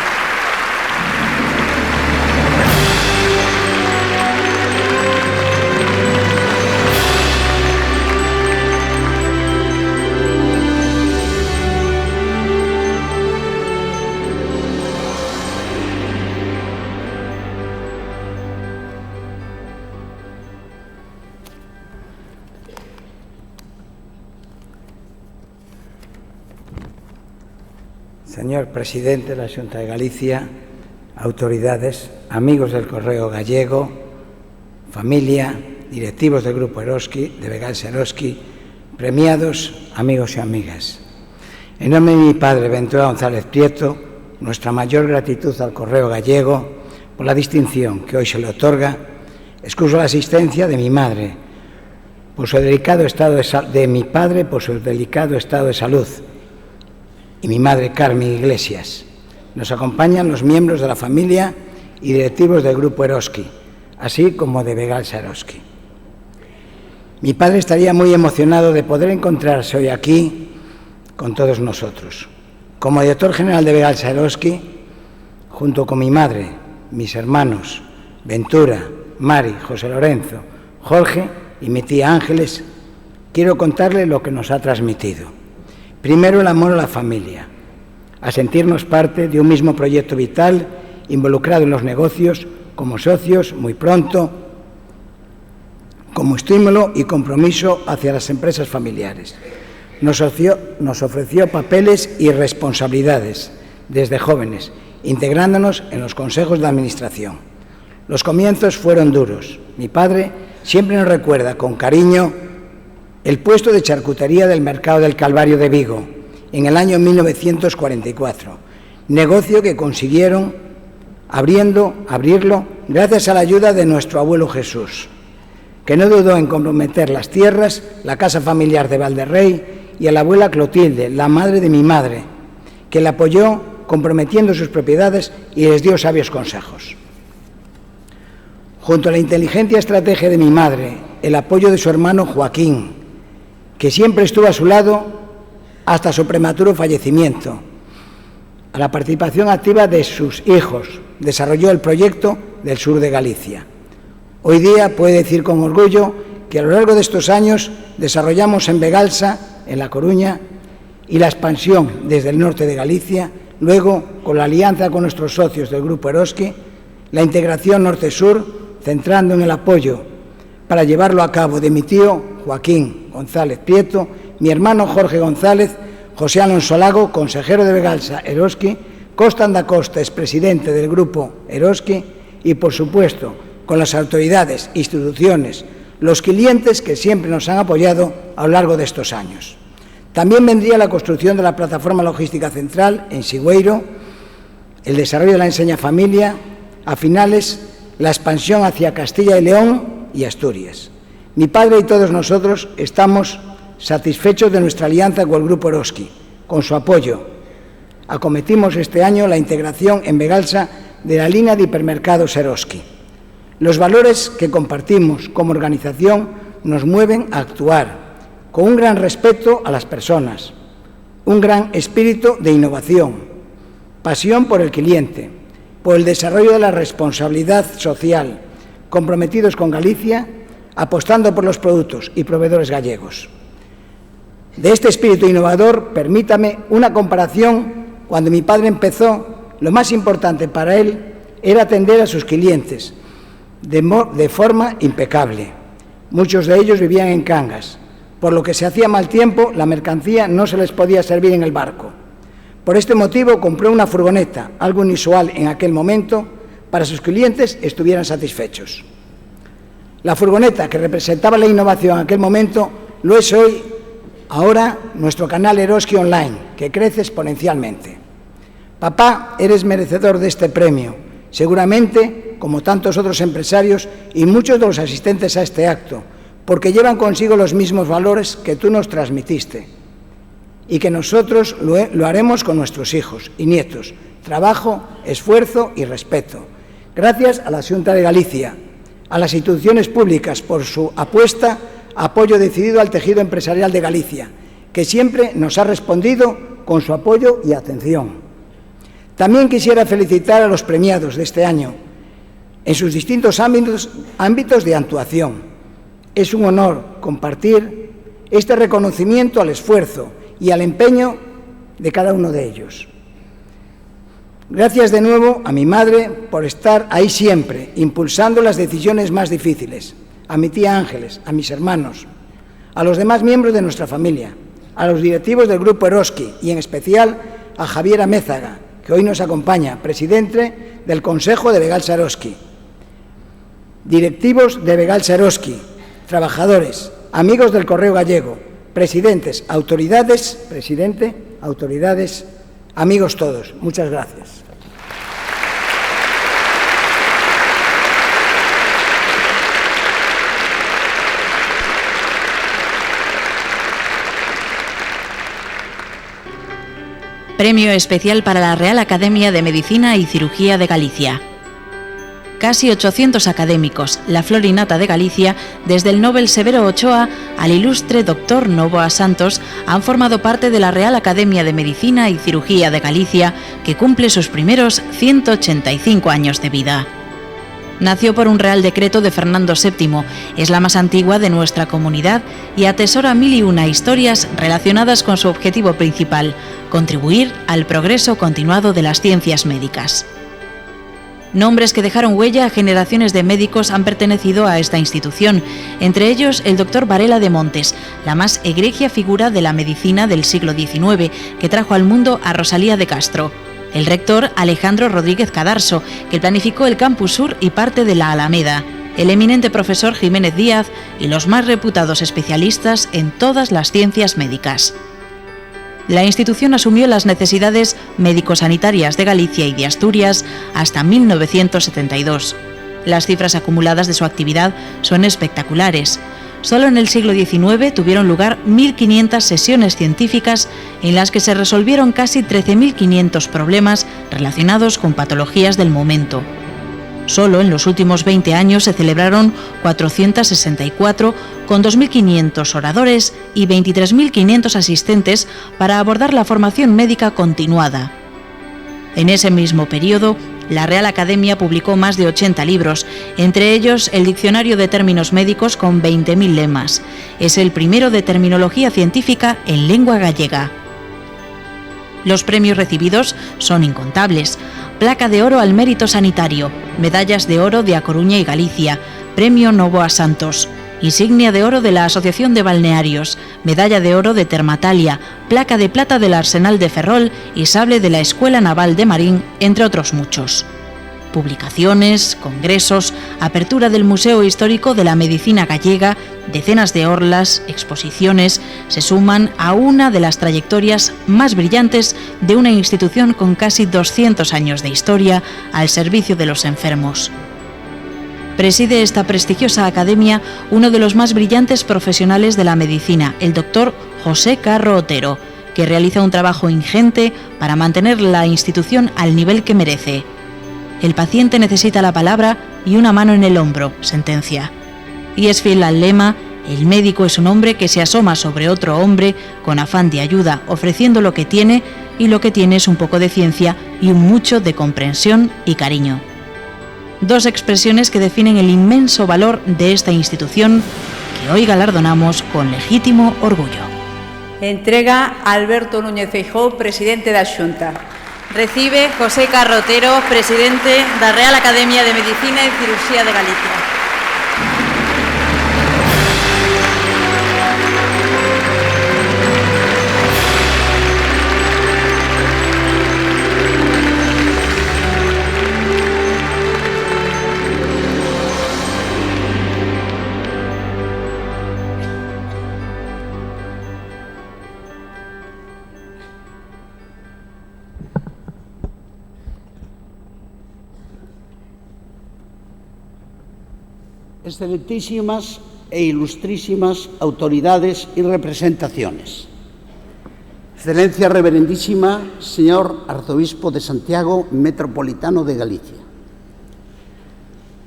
Señor presidente de la Xunta de Galicia, autoridades, amigos del Correo Gallego, familia, directivos del Grupo Eroski, de Begalsa Eroski, premiados, amigos y amigas. En nombre de mi padre, Ventura González Prieto, nuestra mayor gratitud al Correo Gallego por la distinción que hoy se le otorga. Excuso la asistencia de mi madre, por su delicado estado de mi padre, por su delicado estado de salud, y mi madre Carmen Iglesias. Nos acompañan los miembros de la familia y directivos del Grupo Eroski, así como de Begalsa Eroski. Mi padre estaría muy emocionado de poder encontrarse hoy aquí con todos nosotros. Como director general de Begalsa Eroski, junto con mi madre, mis hermanos Ventura, Mari, José Lorenzo, Jorge y mi tía Ángeles, quiero contarle lo que nos ha transmitido. Primero, el amor a la familia, a sentirnos parte de un mismo proyecto vital, involucrado en los negocios, como socios, muy pronto, como estímulo y compromiso hacia las empresas familiares. Nos ofreció papeles y responsabilidades desde jóvenes, integrándonos en los consejos de administración. Los comienzos fueron duros. Mi padre siempre nos recuerda con cariño el puesto de charcutería del Mercado del Calvario de Vigo, en el año 1944, negocio que consiguieron abrirlo gracias a la ayuda de nuestro abuelo Jesús. que no dudó en comprometer las tierras, la casa familiar de Valderrey y a la abuela Clotilde, la madre de mi madre, que la apoyó comprometiendo sus propiedades y les dio sabios consejos. Junto a la inteligente estrategia de mi madre, el apoyo de su hermano Joaquín, que siempre estuvo a su lado hasta su prematuro fallecimiento, a la participación activa de sus hijos, desarrolló el proyecto del sur de Galicia. Hoy día puede decir con orgullo que a lo largo de estos años desarrollamos en Begalsa, en La Coruña, y la expansión desde el norte de Galicia, luego con la alianza con nuestros socios del Grupo Eroski, la integración norte-sur, centrando en el apoyo para llevarlo a cabo de mi tío Joaquín González Prieto, mi hermano Jorge González, José Alonso Lago, consejero de Begalsa Eroski, Costa da Costa, expresidente del Grupo Eroski, y por supuesto con las autoridades, instituciones, los clientes que siempre nos han apoyado a lo largo de estos años. También vendría la construcción de la plataforma logística central en Sigüeiro, el desarrollo de la enseña familia, a finales la expansión hacia Castilla y León y Asturias. Mi padre y todos nosotros estamos satisfechos de nuestra alianza con el Grupo Eroski, con su apoyo. Acometimos este año la integración en Begalsa de la línea de hipermercados Eroski. Los valores que compartimos como organización nos mueven a actuar con un gran respeto a las personas, un gran espíritu de innovación, pasión por el cliente, por el desarrollo de la responsabilidad social, comprometidos con Galicia, apostando por los productos y proveedores gallegos. De este espíritu innovador, permítame una comparación. Cuando mi padre empezó, lo más importante para él era atender a sus clientes de forma impecable. Muchos de ellos vivían en Cangas, por lo que si hacía mal tiempo, la mercancía no se les podía servir en el barco. Por este motivo compró una furgoneta, algo inusual en aquel momento, para que sus clientes estuvieran satisfechos. La furgoneta que representaba la innovación en aquel momento lo es hoy, ahora, nuestro canal Eroski Online, que crece exponencialmente. Papá, eres merecedor de este premio, seguramente como tantos otros empresarios y muchos de los asistentes a este acto, porque llevan consigo los mismos valores que tú nos transmitiste y que nosotros lo haremos con nuestros hijos y nietos. Trabajo, esfuerzo y respeto. Gracias a la Xunta de Galicia, a las instituciones públicas por su apuesta, apoyo decidido al tejido empresarial de Galicia, que siempre nos ha respondido con su apoyo y atención. También quisiera felicitar a los premiados de este año en sus distintos ámbitos de actuación. Es un honor compartir este reconocimiento al esfuerzo y al empeño de cada uno de ellos. Gracias de nuevo a mi madre por estar ahí siempre, impulsando las decisiones más difíciles, a mi tía Ángeles, a mis hermanos, a los demás miembros de nuestra familia, a los directivos del Grupo Eroski y en especial a Javier Amézaga, que hoy nos acompaña, presidente del Consejo de Begalsa Eroski, directivos de Begalsa Eroski, trabajadores, amigos del Correo Gallego, presidentes, autoridades, amigos todos. Muchas gracias. Premio especial para la Real Academia de Medicina y Cirugía de Galicia. Casi 800 académicos, la flor innata de Galicia, desde el Nobel Severo Ochoa al ilustre doctor Novoa Santos, han formado parte de la Real Academia de Medicina y Cirugía de Galicia, que cumple sus primeros 185 años de vida. Nació por un Real Decreto de Fernando VII, es la más antigua de nuestra comunidad y atesora 1001 historias relacionadas con su objetivo principal, contribuir al progreso continuado de las ciencias médicas. Nombres que dejaron huella a generaciones de médicos han pertenecido a esta institución, entre ellos el doctor Varela de Montes, la más egregia figura de la medicina del siglo XIX, que trajo al mundo a Rosalía de Castro, el rector Alejandro Rodríguez Cadarso, que planificó el Campus Sur y parte de la Alameda, el eminente profesor Jiménez Díaz y los más reputados especialistas en todas las ciencias médicas. La institución asumió las necesidades médico-sanitarias de Galicia y de Asturias hasta 1972. Las cifras acumuladas de su actividad son espectaculares. Solo en el siglo XIX tuvieron lugar 1.500 sesiones científicas en las que se resolvieron casi 13.500 problemas relacionados con patologías del momento. Solo en los últimos 20 años se celebraron 464 con 2.500 oradores y 23.500 asistentes para abordar la formación médica continuada. En ese mismo periodo, la Real Academia publicó más de 80 libros, entre ellos el Diccionario de Términos Médicos con 20.000 lemas. Es el primero de terminología científica en lengua gallega. Los premios recibidos son incontables. Placa de oro al mérito sanitario, medallas de oro de A Coruña y Galicia, premio Novoa Santos, insignia de oro de la Asociación de Balnearios, medalla de oro de Termatalia, placa de plata del Arsenal de Ferrol y sable de la Escuela Naval de Marín, entre otros muchos. Publicaciones, congresos, apertura del Museo Histórico de la Medicina Gallega, decenas de orlas, exposiciones, se suman a una de las trayectorias más brillantes de una institución con casi 200 años de historia al servicio de los enfermos. Preside esta prestigiosa academia uno de los más brillantes profesionales de la medicina, el doctor José Carro Otero, que realiza un trabajo ingente para mantener la institución al nivel que merece. El paciente necesita la palabra y una mano en el hombro, sentencia. Y es fiel al lema: el médico es un hombre que se asoma sobre otro hombre con afán de ayuda, ofreciendo lo que tiene, y lo que tiene es un poco de ciencia y un mucho de comprensión y cariño. Dos expresiones que definen el inmenso valor de esta institución que hoy galardonamos con legítimo orgullo. Entrega Alberto Núñez Feijóo, presidente da Xunta. Recibe José Carro Otero, presidente da Real Academia de Medicina e Cirurxía de Galicia. Excelentísimas e ilustrísimas autoridades y representaciones. Excelencia Reverendísima, señor Arzobispo de Santiago, Metropolitano de Galicia.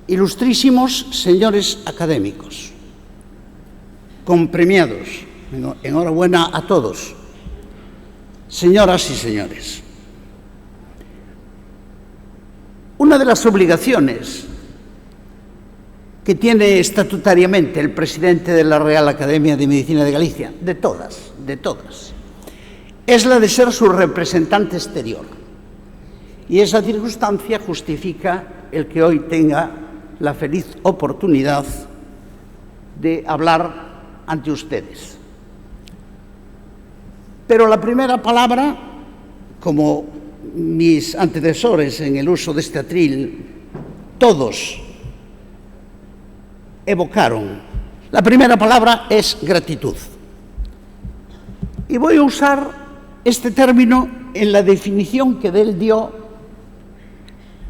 Ilustrísimos señores académicos, compremiados, enhorabuena a todos, señoras y señores. Una de las obligaciones que tiene estatutariamente el presidente de la Real Academia de Medicina de Galicia, de todas, es la de ser su representante exterior. Y esa circunstancia justifica el que hoy tenga la feliz oportunidad de hablar ante ustedes. Pero la primera palabra, como mis antecesores en el uso de este atril, todos evocaron, la primera palabra es gratitud. Y voy a usar este término en la definición que de él dio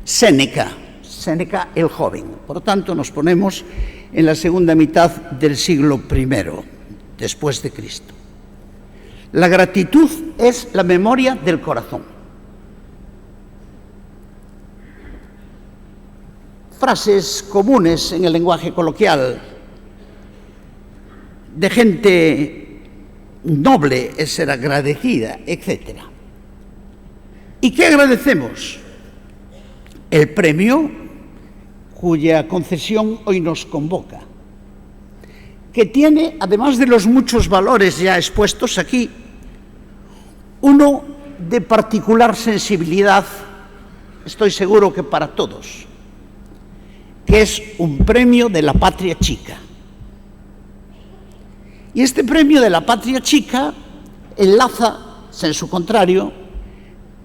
Séneca el joven. Por tanto, nos ponemos en la segunda mitad del siglo I después de Cristo. La gratitud es la memoria del corazón. Frases comunes en el lenguaje coloquial de gente noble es ser agradecida, etc. ¿Y qué agradecemos? El premio cuya concesión hoy nos convoca, que tiene, además de los muchos valores ya expuestos aquí, uno de particular sensibilidad, estoy seguro que para todos, que es un premio de la Patria Chica. Y este premio de la Patria Chica enlaza, en su contrario,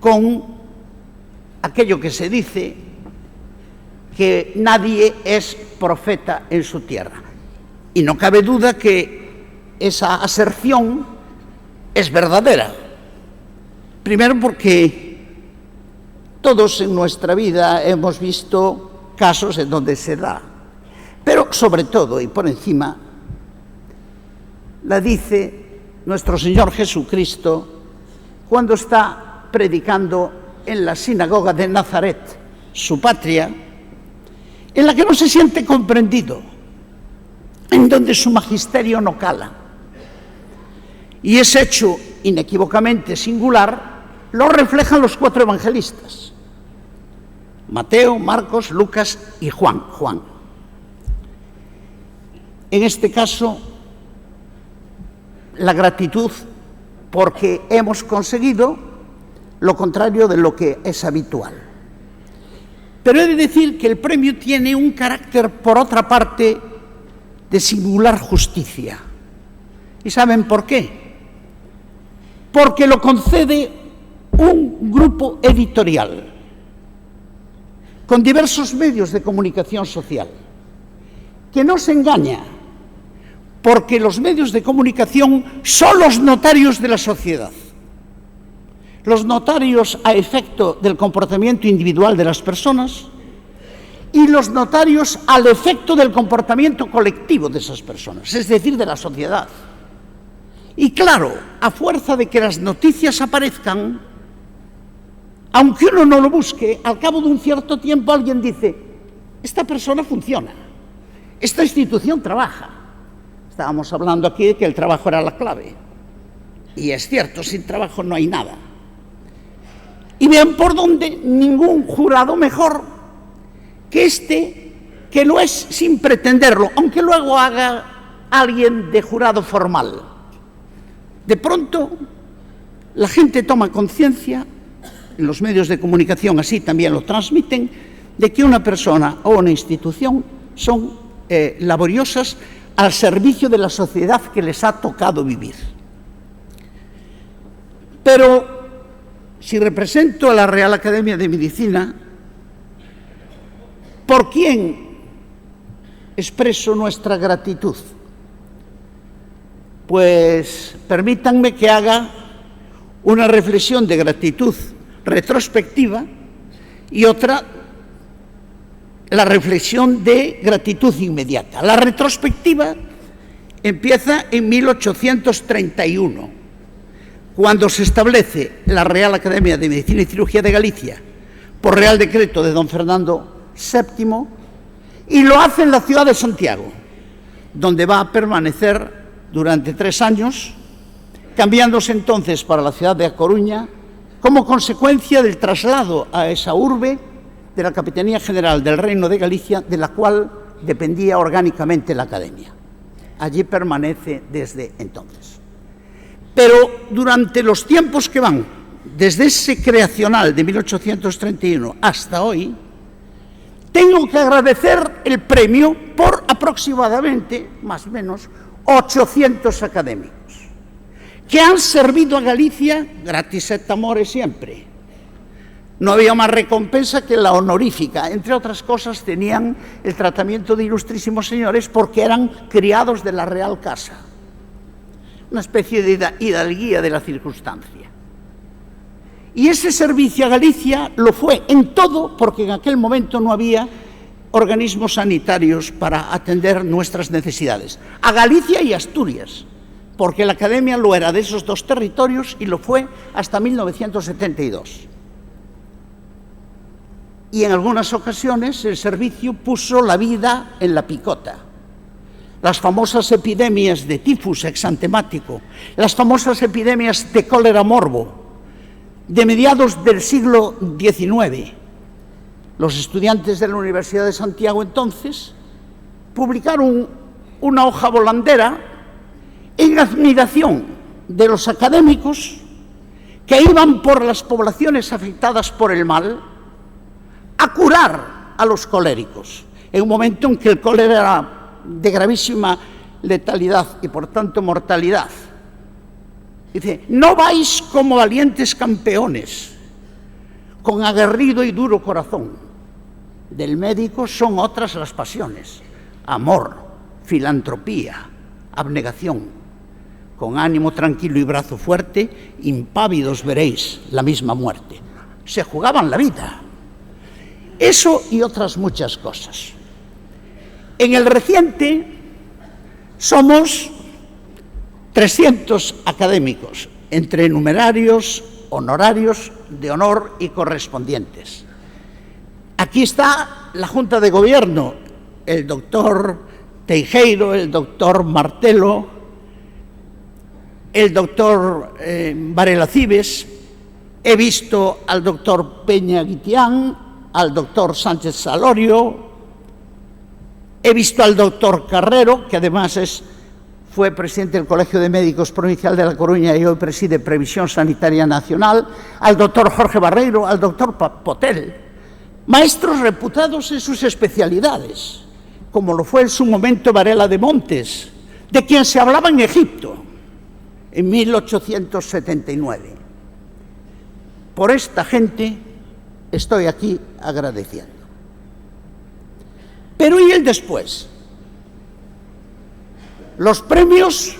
con aquello que se dice que nadie es profeta en su tierra. Y no cabe duda que esa aserción es verdadera. Primero porque todos en nuestra vida hemos visto casos en donde se da. Pero sobre todo y por encima, la dice nuestro Señor Jesucristo cuando está predicando en la sinagoga de Nazaret, su patria, en la que no se siente comprendido, en donde su magisterio no cala. Y ese hecho inequívocamente singular lo reflejan los 4 evangelistas: Mateo, Marcos, Lucas y Juan. En este caso, la gratitud porque hemos conseguido lo contrario de lo que es habitual. Pero he de decir que el premio tiene un carácter, por otra parte, de singular justicia. ¿Y saben por qué? Porque lo concede un grupo editorial con diversos medios de comunicación social, que no se engaña, porque los medios de comunicación son los notarios de la sociedad, los notarios a efecto del comportamiento individual de las personas y los notarios al efecto del comportamiento colectivo de esas personas, es decir, de la sociedad. Y claro, a fuerza de que las noticias aparezcan, aunque uno no lo busque, al cabo de un cierto tiempo alguien dice: esta persona funciona, esta institución trabaja. Estábamos hablando aquí de que el trabajo era la clave. Y es cierto, sin trabajo no hay nada. Y vean por dónde ningún jurado mejor que este, que lo es sin pretenderlo, aunque luego haga alguien de jurado formal. De pronto, la gente toma conciencia, en los medios de comunicación así también lo transmiten, de que una persona o una institución son laboriosas al servicio de la sociedad que les ha tocado vivir. Pero si represento a la Real Academia de Medicina, ¿por quién expreso nuestra gratitud? Pues permítanme que haga una reflexión de gratitud retrospectiva y otra, la reflexión de gratitud inmediata. La retrospectiva empieza en 1831, cuando se establece la Real Academia de Medicina y Cirugía de Galicia por Real Decreto de don Fernando VII, y lo hace en la ciudad de Santiago, donde va a permanecer durante 3 años, cambiándose entonces para la ciudad de A Coruña, como consecuencia del traslado a esa urbe de la Capitanía General del Reino de Galicia, de la cual dependía orgánicamente la Academia. Allí permanece desde entonces. Pero durante los tiempos que van, desde ese creacional de 1831 hasta hoy, tengo que agradecer el premio por aproximadamente, más o menos, 800 académicos, que han servido a Galicia gratis et amore siempre. No había más recompensa que la honorífica. Entre otras cosas, tenían el tratamiento de ilustrísimos señores porque eran criados de la Real Casa. Una especie de hidalguía de la circunstancia. Y ese servicio a Galicia lo fue en todo, porque en aquel momento no había organismos sanitarios para atender nuestras necesidades. A Galicia y Asturias, porque la Academia lo era de esos 2 territorios y lo fue hasta 1972. Y en algunas ocasiones el servicio puso la vida en la picota. Las famosas epidemias de tifus exantemático, las famosas epidemias de cólera morbo, de mediados del siglo XIX. Los estudiantes de la Universidad de Santiago entonces publicaron una hoja volandera en admiración de los académicos que iban por las poblaciones afectadas por el mal a curar a los coléricos, en un momento en que el cólera era de gravísima letalidad y por tanto mortalidad. Dice: no vais como valientes campeones, con aguerrido y duro corazón. Del médico son otras las pasiones: amor, filantropía, abnegación. Con ánimo tranquilo y brazo fuerte, impávidos veréis la misma muerte. Se jugaban la vida. Eso y otras muchas cosas. En el reciente somos 300 académicos, entre numerarios, honorarios, de honor y correspondientes. Aquí está la Junta de Gobierno, el doctor Teijeiro, el doctor Martelo, el doctor Varela Cibes, he visto al doctor Peña Guitián, al doctor Sánchez Salorio, he visto al doctor Carrero, que además fue presidente del Colegio de Médicos Provincial de La Coruña y hoy preside Previsión Sanitaria Nacional, al doctor Jorge Barreiro, al doctor Potel, maestros reputados en sus especialidades, como lo fue en su momento Varela de Montes, de quien se hablaba en Egipto en 1879. Por esta gente estoy aquí agradeciendo. Pero ¿y el después? Los premios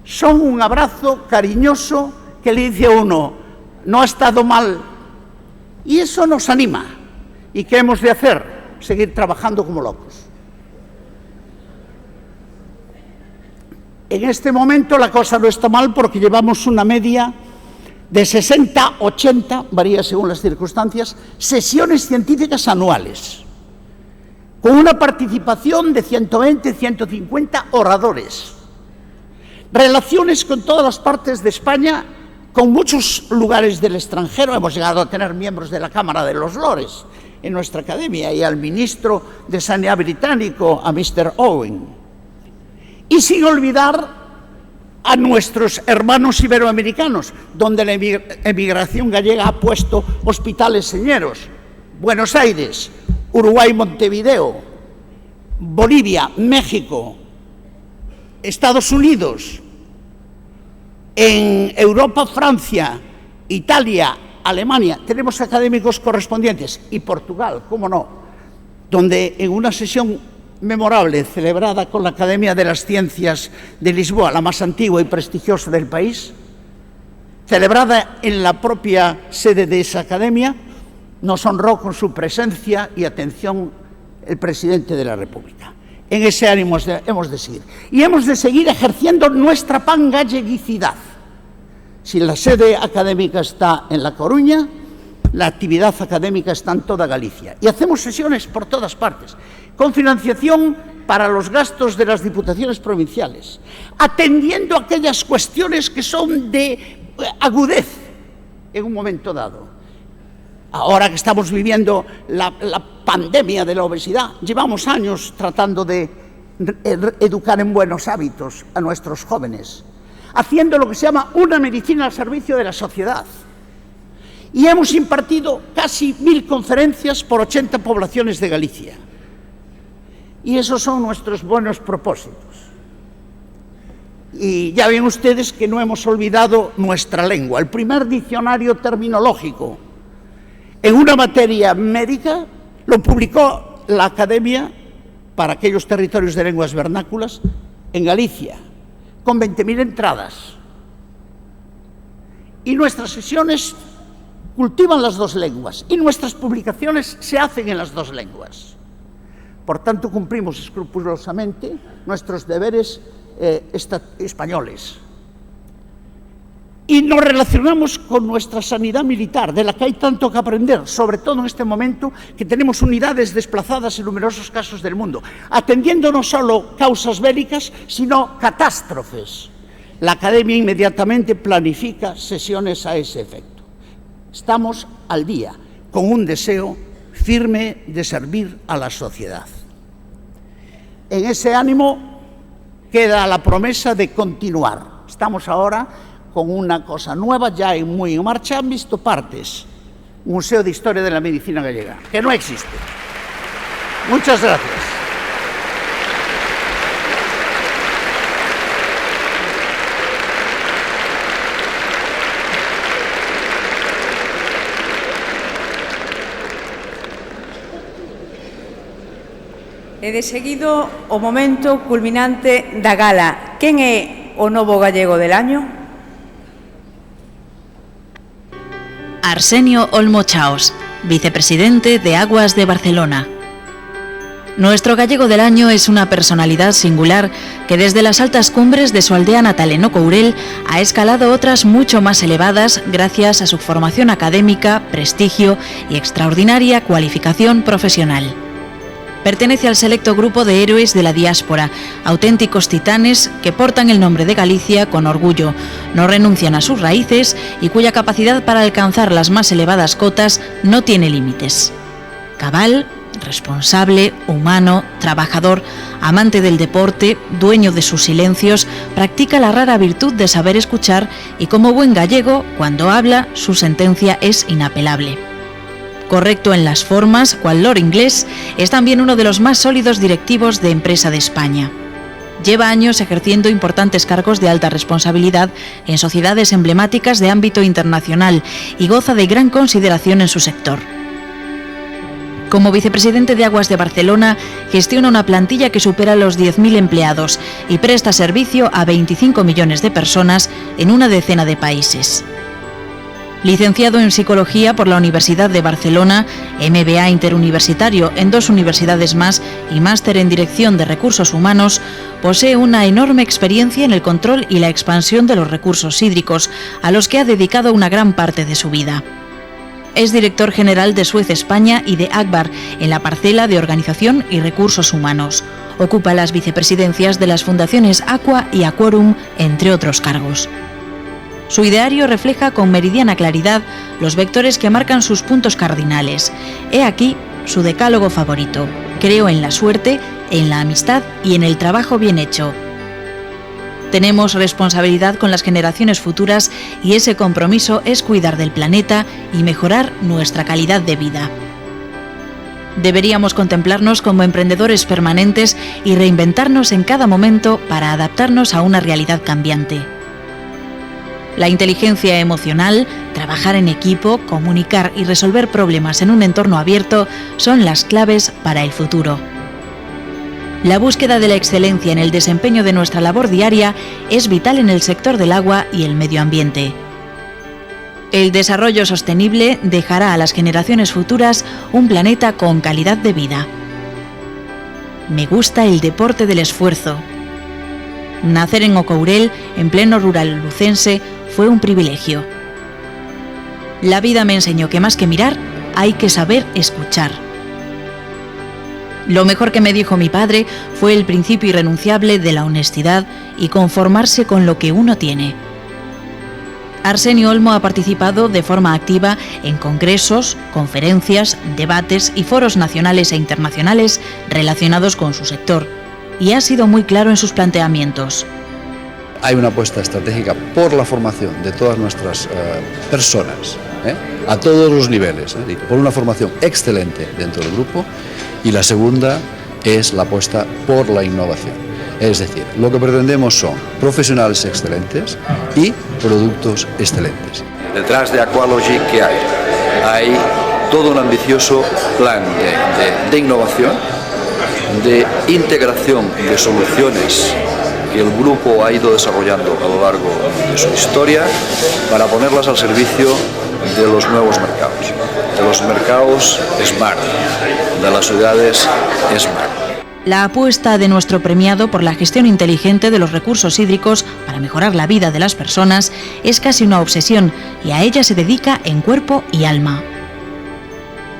son un abrazo cariñoso que le dice a uno, no ha estado mal, y eso nos anima. ¿Y qué hemos de hacer? Seguir trabajando como locos. En este momento la cosa no está mal porque llevamos una media de 60, 80, varía según las circunstancias, sesiones científicas anuales, con una participación de 120, 150 oradores, relaciones con todas las partes de España, con muchos lugares del extranjero. Hemos llegado a tener miembros de la Cámara de los Lores en nuestra academia y al ministro de Sanidad británico, a Mr. Owen. Y sin olvidar a nuestros hermanos iberoamericanos, donde la emigración gallega ha puesto hospitales señeros. Buenos Aires, Uruguay, Montevideo, Bolivia, México, Estados Unidos, en Europa, Francia, Italia, Alemania, tenemos académicos correspondientes, y Portugal, cómo no, donde en una sesión memorable celebrada con la Academia de las Ciencias de Lisboa, la más antigua y prestigiosa del país, celebrada en la propia sede de esa academia, nos honró con su presencia y atención el presidente de la República. En ese ánimo hemos de seguir. Y hemos de seguir ejerciendo nuestra pangalleguicidad. Si la sede académica está en La Coruña, la actividad académica está en toda Galicia. Y hacemos sesiones por todas partes, con financiación para los gastos de las diputaciones provinciales, atendiendo aquellas cuestiones que son de agudez en un momento dado. Ahora que estamos viviendo la pandemia de la obesidad, llevamos años tratando de educar en buenos hábitos a nuestros jóvenes, haciendo lo que se llama una medicina al servicio de la sociedad. Y hemos impartido casi 1000 conferencias por 80 poblaciones de Galicia. Y esos son nuestros buenos propósitos. Y ya ven ustedes que no hemos olvidado nuestra lengua. El primer diccionario terminológico en una materia médica lo publicó la Academia para aquellos territorios de lenguas vernáculas en Galicia, con 20.000 entradas. Y nuestras sesiones cultivan las dos lenguas y nuestras publicaciones se hacen en las dos lenguas. Por tanto, cumplimos escrupulosamente nuestros deberes españoles. Y nos relacionamos con nuestra sanidad militar, de la que hay tanto que aprender, sobre todo en este momento que tenemos unidades desplazadas en numerosos casos del mundo, atendiendo no solo causas bélicas, sino catástrofes. La Academia inmediatamente planifica sesiones a ese efecto. Estamos al día, con un deseo firme de servir a la sociedad. En ese ánimo queda la promesa de continuar. Estamos ahora con una cosa nueva, ya muy en marcha. Han visto partes, Museo de Historia de la Medicina Gallega, que no existe. Muchas gracias. E de seguido o momento culminante da gala. Quen é o novo gallego del año? Arsenio Olmo Chaos, vicepresidente de Aguas de Barcelona. Nuestro gallego del año es una personalidad singular que desde las altas cumbres de su aldea natal en Ocourel ha escalado otras mucho más elevadas gracias a su formación académica, prestigio y extraordinaria cualificación profesional. Pertenece al selecto grupo de héroes de la diáspora, auténticos titanes que portan el nombre de Galicia con orgullo, no renuncian a sus raíces y cuya capacidad para alcanzar las más elevadas cotas no tiene límites. Cabal, responsable, humano, trabajador, amante del deporte, dueño de sus silencios, practica la rara virtud de saber escuchar y como buen gallego, cuando habla, su sentencia es inapelable. Correcto en las formas, cual lord inglés, es también uno de los más sólidos directivos de empresa de España. Lleva años ejerciendo importantes cargos de alta responsabilidad en sociedades emblemáticas de ámbito internacional y goza de gran consideración en su sector. Como vicepresidente de Aguas de Barcelona, gestiona una plantilla que supera los 10.000 empleados y presta servicio a 25 millones de personas en una decena de países. Licenciado en Psicología por la Universidad de Barcelona, MBA interuniversitario en 2 universidades más y máster en Dirección de Recursos Humanos, posee una enorme experiencia en el control y la expansión de los recursos hídricos, a los que ha dedicado una gran parte de su vida. Es director general de Suez España y de Agbar, en la parcela de Organización y Recursos Humanos. Ocupa las vicepresidencias de las fundaciones Aqua y Aquorum, entre otros cargos. Su ideario refleja con meridiana claridad los vectores que marcan sus puntos cardinales. He aquí su decálogo favorito: creo en la suerte, en la amistad y en el trabajo bien hecho. Tenemos responsabilidad con las generaciones futuras y ese compromiso es cuidar del planeta y mejorar nuestra calidad de vida. Deberíamos contemplarnos como emprendedores permanentes y reinventarnos en cada momento para adaptarnos a una realidad cambiante. La inteligencia emocional, trabajar en equipo, comunicar y resolver problemas en un entorno abierto son las claves para el futuro. La búsqueda de la excelencia en el desempeño de nuestra labor diaria es vital en el sector del agua y el medio ambiente. El desarrollo sostenible dejará a las generaciones futuras un planeta con calidad de vida. Me gusta el deporte del esfuerzo. Nacer en Ocourel, en pleno rural lucense, fue un privilegio. La vida me enseñó que más que mirar, hay que saber escuchar. Lo mejor que me dijo mi padre fue el principio irrenunciable de la honestidad y conformarse con lo que uno tiene. Arsenio Olmo ha participado de forma activa en congresos, conferencias, debates y foros nacionales e internacionales relacionados con su sector, y ha sido muy claro en sus planteamientos. Hay una apuesta estratégica por la formación de todas nuestras personas, a todos los niveles, por una formación excelente dentro del grupo, y la segunda es la apuesta por la innovación. Es decir, lo que pretendemos son profesionales excelentes y productos excelentes. Detrás de Aqualogy, ¿qué hay? Hay todo un ambicioso plan de innovación, de integración de soluciones que el grupo ha ido desarrollando a lo largo de su historia para ponerlas al servicio de los nuevos mercados, de los mercados Smart, de las ciudades Smart. La apuesta de nuestro premiado por la gestión inteligente de los recursos hídricos para mejorar la vida de las personas es casi una obsesión y a ella se dedica en cuerpo y alma.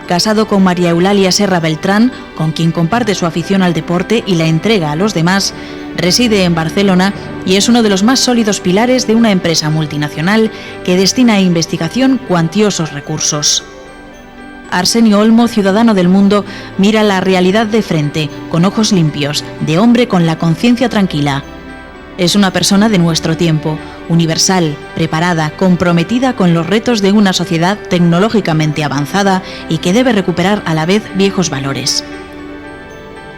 Casado con María Eulalia Serra Beltrán, con quien comparte su afición al deporte y la entrega a los demás, reside en Barcelona y es uno de los más sólidos pilares de una empresa multinacional que destina a investigación cuantiosos recursos. Arsenio Olmo, ciudadano del mundo, mira la realidad de frente, con ojos limpios, de hombre con la conciencia tranquila. Es una persona de nuestro tiempo, universal, preparada, comprometida con los retos de una sociedad tecnológicamente avanzada y que debe recuperar a la vez viejos valores.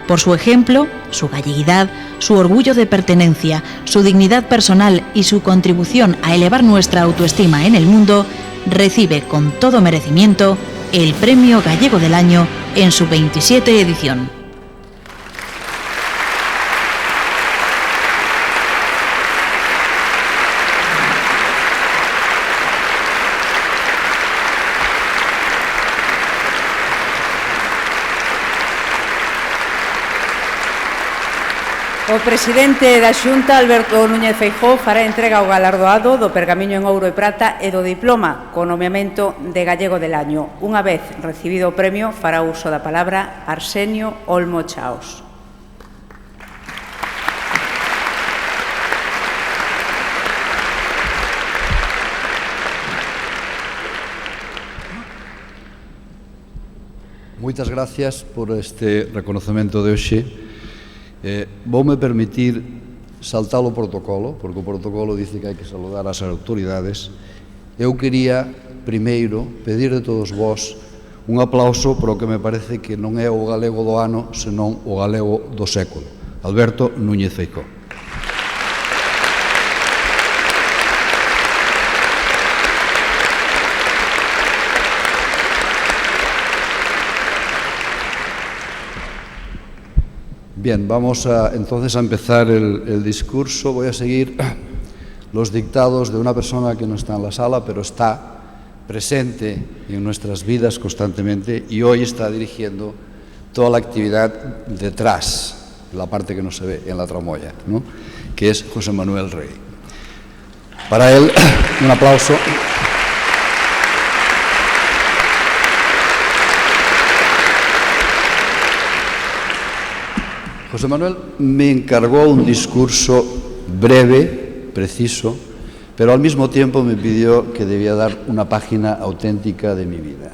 Por su ejemplo, su galleguidad, su orgullo de pertenencia, su dignidad personal y su contribución a elevar nuestra autoestima en el mundo, recibe con todo merecimiento el Premio Gallego del Año en su 27 edición. O presidente da Xunta, Alberto Núñez Feijóo, fará entrega ao galardoado do Pergamiño en Ouro e Prata e do diploma co nomeamento de Gallego del Año. Unha vez recibido o premio, fará uso da palabra Arsenio Olmo Chaos. Moitas gracias por este reconocemento de hoxe. Voume permitir saltar o protocolo, porque o protocolo dice que hai que saludar as autoridades. Eu quería, primeiro, pedir de todos vós un aplauso para o que me parece que non é o galego do ano, senón o galego do século, Alberto Núñez Feijóo. Bien, vamos entonces a empezar el discurso. Voy a seguir los dictados de una persona que no está en la sala, pero está presente en nuestras vidas constantemente y hoy está dirigiendo toda la actividad detrás, la parte que no se ve en la tramoya, ¿no? Que es José Manuel Rey. Para él, un aplauso. José Manuel me encargó un discurso breve, preciso, pero al mismo tiempo me pidió que debía dar una página auténtica de mi vida.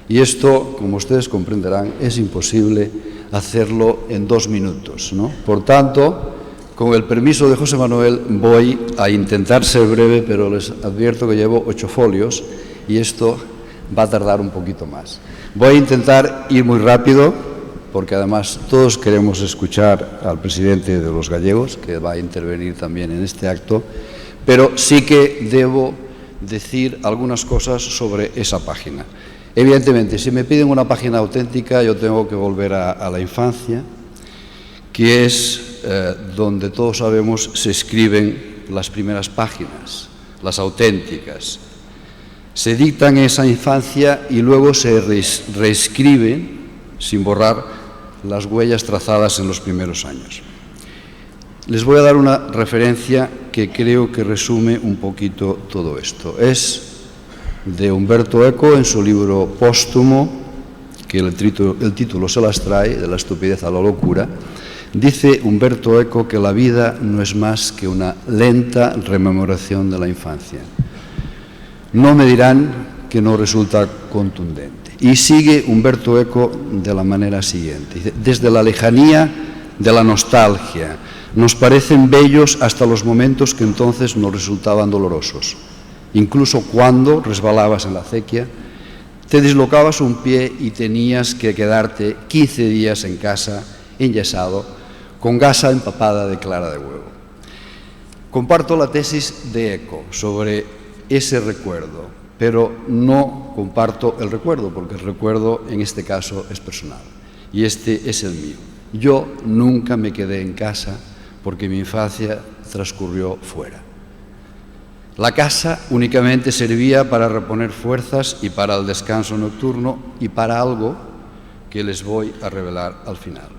Y esto, como ustedes comprenderán, es imposible hacerlo en 2 minutos, ¿no? Por tanto, con el permiso de José Manuel, voy a intentar ser breve, pero les advierto que llevo 8 folios y esto va a tardar un poquito más. Voy a intentar ir muy rápido, porque además todos queremos escuchar al presidente de los gallegos, que va a intervenir también en este acto, pero sí que debo decir algunas cosas sobre esa página. Evidentemente, si me piden una página auténtica, yo tengo que volver a la infancia, que es donde todos sabemos se escriben las primeras páginas, las auténticas. Se dictan en esa infancia y luego se reescriben sin borrar las huellas trazadas en los primeros años. Les voy a dar una referencia que creo que resume un poquito todo esto. Es de Umberto Eco en su libro póstumo, que el título se las trae, De la estupidez a la locura. Dice Umberto Eco que la vida no es más que una lenta rememoración de la infancia. No me dirán que no resulta contundente. Y sigue Umberto Eco de la manera siguiente. Dice, desde la lejanía de la nostalgia nos parecen bellos hasta los momentos que entonces nos resultaban dolorosos. Incluso cuando resbalabas en la acequia, te dislocabas un pie y tenías que quedarte 15 días en casa, enyesado, con gasa empapada de clara de huevo. Comparto la tesis de Eco sobre ese recuerdo, pero no comparto el recuerdo, porque el recuerdo en este caso es personal, y este es el mío. Yo nunca me quedé en casa porque mi infancia transcurrió fuera. La casa únicamente servía para reponer fuerzas y para el descanso nocturno y para algo que les voy a revelar al final.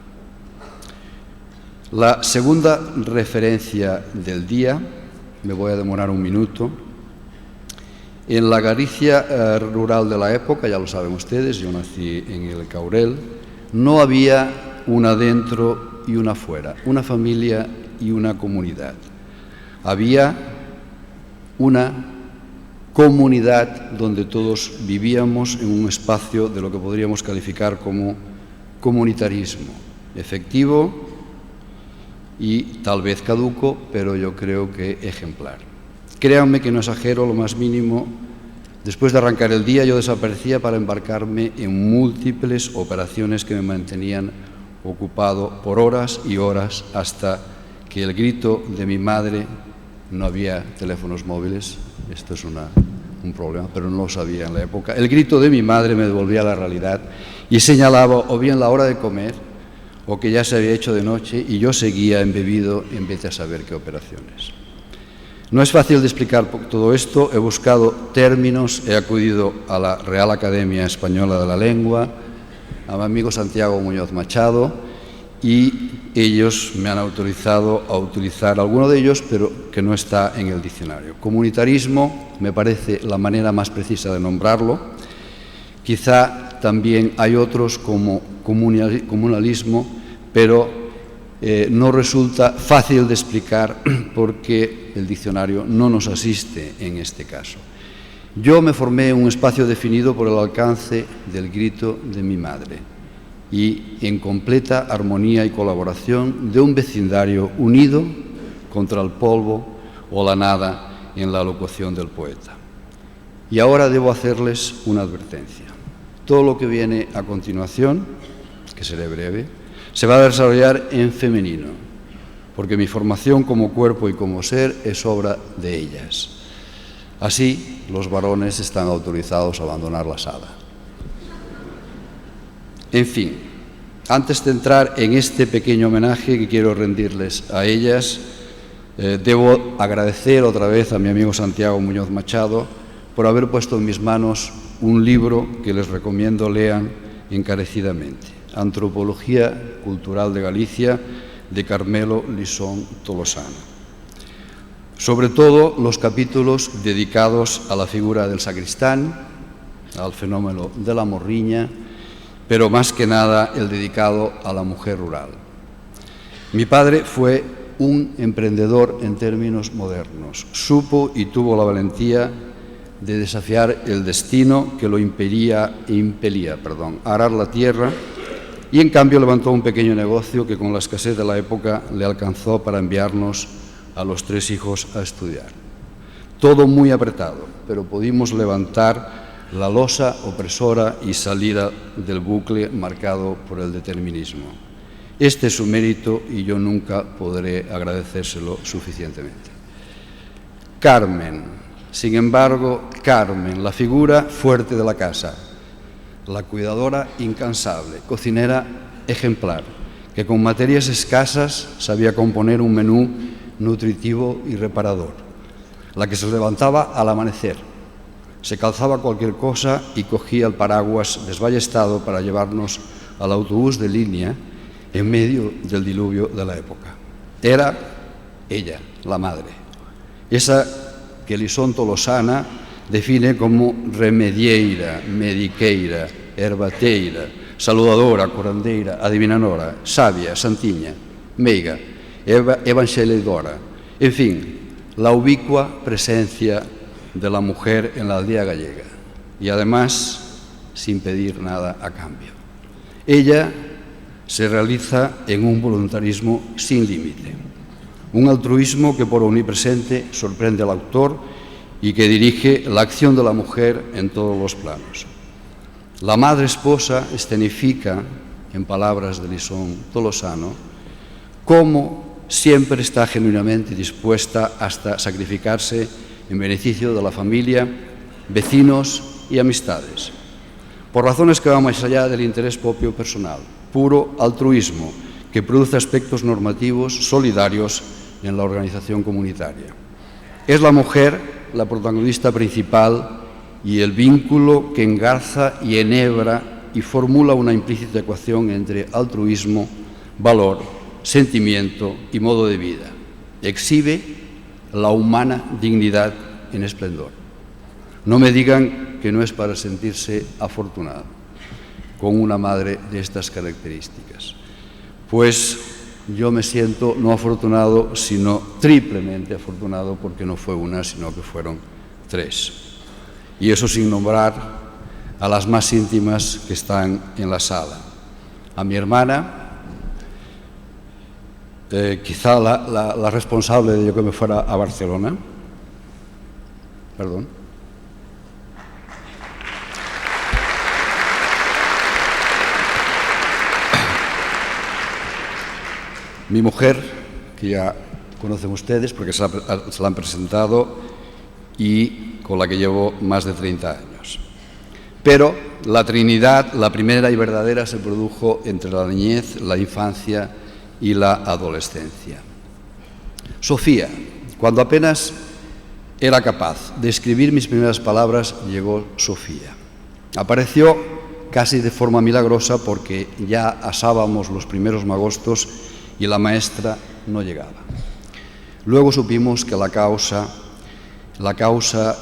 La segunda referencia del día, me voy a demorar un minuto. En la Galicia rural de la época, ya lo saben ustedes, yo nací en el Caurel, no había una dentro y una fuera, una familia y una comunidad. Había una comunidad donde todos vivíamos en un espacio de lo que podríamos calificar como comunitarismo, efectivo y tal vez caduco, pero yo creo que ejemplar. Créanme que no exagero lo más mínimo. Después de arrancar el día, yo desaparecía para embarcarme en múltiples operaciones que me mantenían ocupado por horas y horas hasta que el grito de mi madre, no había teléfonos móviles, esto es un problema, pero no lo sabía en la época, el grito de mi madre me devolvía a la realidad y señalaba o bien la hora de comer o que ya se había hecho de noche y yo seguía embebido en vez de saber qué operaciones. No es fácil de explicar todo esto, he buscado términos, he acudido a la Real Academia Española de la Lengua, a mi amigo Santiago Muñoz Machado, y ellos me han autorizado a utilizar alguno de ellos, pero que no está en el diccionario. Comunitarismo me parece la manera más precisa de nombrarlo. Quizá también hay otros como comunalismo, pero no resulta fácil de explicar porque el diccionario no nos asiste en este caso. Yo me formé en un espacio definido por el alcance del grito de mi madre y en completa armonía y colaboración de un vecindario unido contra el polvo o la nada en la locución del poeta. Y ahora debo hacerles una advertencia. Todo lo que viene a continuación, que seré breve, se va a desarrollar en femenino, porque mi formación como cuerpo y como ser es obra de ellas. Así, los varones están autorizados a abandonar la sala. En fin, antes de entrar en este pequeño homenaje que quiero rendirles a ellas, debo agradecer otra vez a mi amigo Santiago Muñoz Machado por haber puesto en mis manos un libro que les recomiendo lean encarecidamente, Antropología Cultural de Galicia, de Carmelo Lisón Tolosano. Sobre todo los capítulos dedicados a la figura del sacristán, al fenómeno de la morriña, pero más que nada el dedicado a la mujer rural. Mi padre fue un emprendedor en términos modernos. Supo y tuvo la valentía de desafiar el destino que lo impelía a arar la tierra, y en cambio levantó un pequeño negocio que con la escasez de la época le alcanzó para enviarnos a los 3 hijos a estudiar. Todo muy apretado, pero pudimos levantar la losa opresora y salida del bucle marcado por el determinismo. Este es su mérito y yo nunca podré agradecérselo suficientemente. Carmen, sin embargo, Carmen, la figura fuerte de la casa, la cuidadora incansable, cocinera ejemplar, que con materias escasas sabía componer un menú nutritivo y reparador, la que se levantaba al amanecer, se calzaba cualquier cosa y cogía el paraguas desballestado para llevarnos al autobús de línea en medio del diluvio de la época. Era ella, la madre, esa que Lisón Tolosana define como remedieira, mediqueira, herbateira, saludadora, curandeira, adivinadora, sabia, santiña, meiga, evangelizadora, en fin, la ubicua presencia de la mujer en la aldea gallega, y además sin pedir nada a cambio. Ella se realiza en un voluntarismo sin límite, un altruismo que por omnipresente sorprende al autor y que dirige la acción de la mujer en todos los planos. La madre esposa escenifica, en palabras de Lisón Tolosano, cómo siempre está genuinamente dispuesta hasta sacrificarse en beneficio de la familia, vecinos y amistades, por razones que van más allá del interés propio personal, puro altruismo que produce aspectos normativos solidarios en la organización comunitaria. Es la mujer la protagonista principal y el vínculo que engarza y enhebra y formula una implícita ecuación entre altruismo, valor, sentimiento y modo de vida. Exhibe la humana dignidad en esplendor. No me digan que no es para sentirse afortunado con una madre de estas características, pues yo me siento no afortunado, sino triplemente afortunado, porque no fue una, sino que fueron 3. Y eso sin nombrar a las más íntimas que están en la sala. A mi hermana, quizá la responsable de yo que me fuera a Barcelona, perdón, mi mujer, que ya conocen ustedes porque se la han presentado y con la que llevo más de 30 años. Pero la Trinidad, la primera y verdadera, se produjo entre la niñez, la infancia y la adolescencia. Sofía, cuando apenas era capaz de escribir mis primeras palabras, llegó Sofía. Apareció casi de forma milagrosa, porque ya asábamos los primeros magostos y la maestra no llegaba. Luego supimos que la causa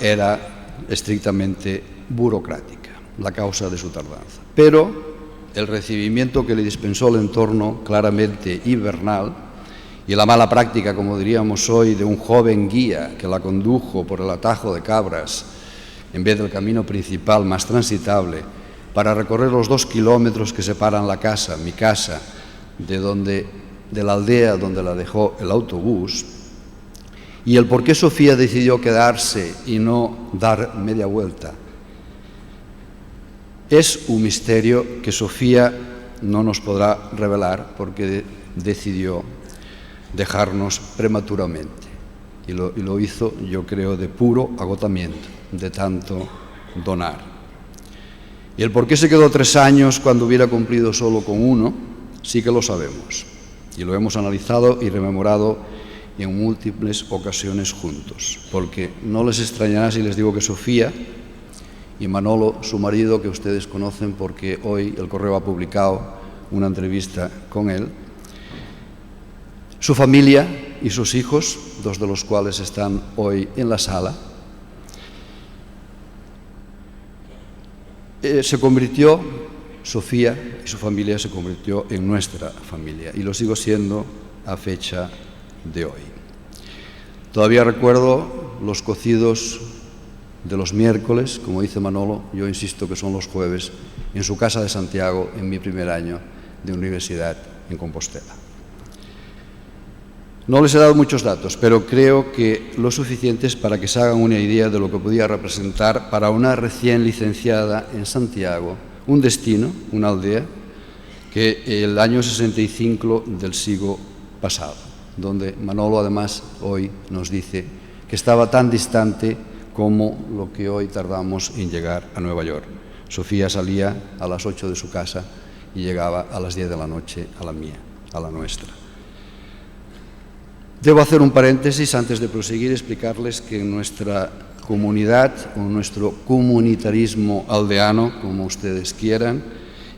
era estrictamente burocrática, la causa de su tardanza. Pero el recibimiento que le dispensó el entorno claramente invernal y la mala práctica, como diríamos hoy, de un joven guía que la condujo por el atajo de cabras en vez del camino principal más transitable para recorrer los 2 kilómetros que separan la casa, mi casa, de la aldea donde la dejó el autobús, y el por qué Sofía decidió quedarse y no dar media vuelta. Es un misterio que Sofía no nos podrá revelar porque decidió dejarnos prematuramente y lo hizo, yo creo, de puro agotamiento, de tanto donar. Y el por qué se quedó 3 años cuando hubiera cumplido solo con 1, sí que lo sabemos y lo hemos analizado y rememorado en múltiples ocasiones juntos, porque no les extrañará si les digo que Sofía y Manolo, su marido, que ustedes conocen porque hoy El Correo ha publicado una entrevista con él, su familia y sus hijos, 2 de los cuales están hoy en la sala, Sofía y su familia se convirtió en nuestra familia y lo sigo siendo a fecha de hoy. Todavía recuerdo los cocidos de los miércoles, como dice Manolo, yo insisto que son los jueves, en su casa de Santiago en mi primer año de universidad en Compostela. No les he dado muchos datos, pero creo que lo suficientes para que se hagan una idea de lo que podía representar para una recién licenciada en Santiago un destino, una aldea, que el año 65 del siglo pasado, donde Manolo además hoy nos dice que estaba tan distante como lo que hoy tardamos en llegar a Nueva York. Sofía salía a las 8 de su casa y llegaba a las 10 de la noche a la mía, a la nuestra. Debo hacer un paréntesis antes de proseguir, explicarles que en nuestra comunidad o nuestro comunitarismo aldeano, como ustedes quieran,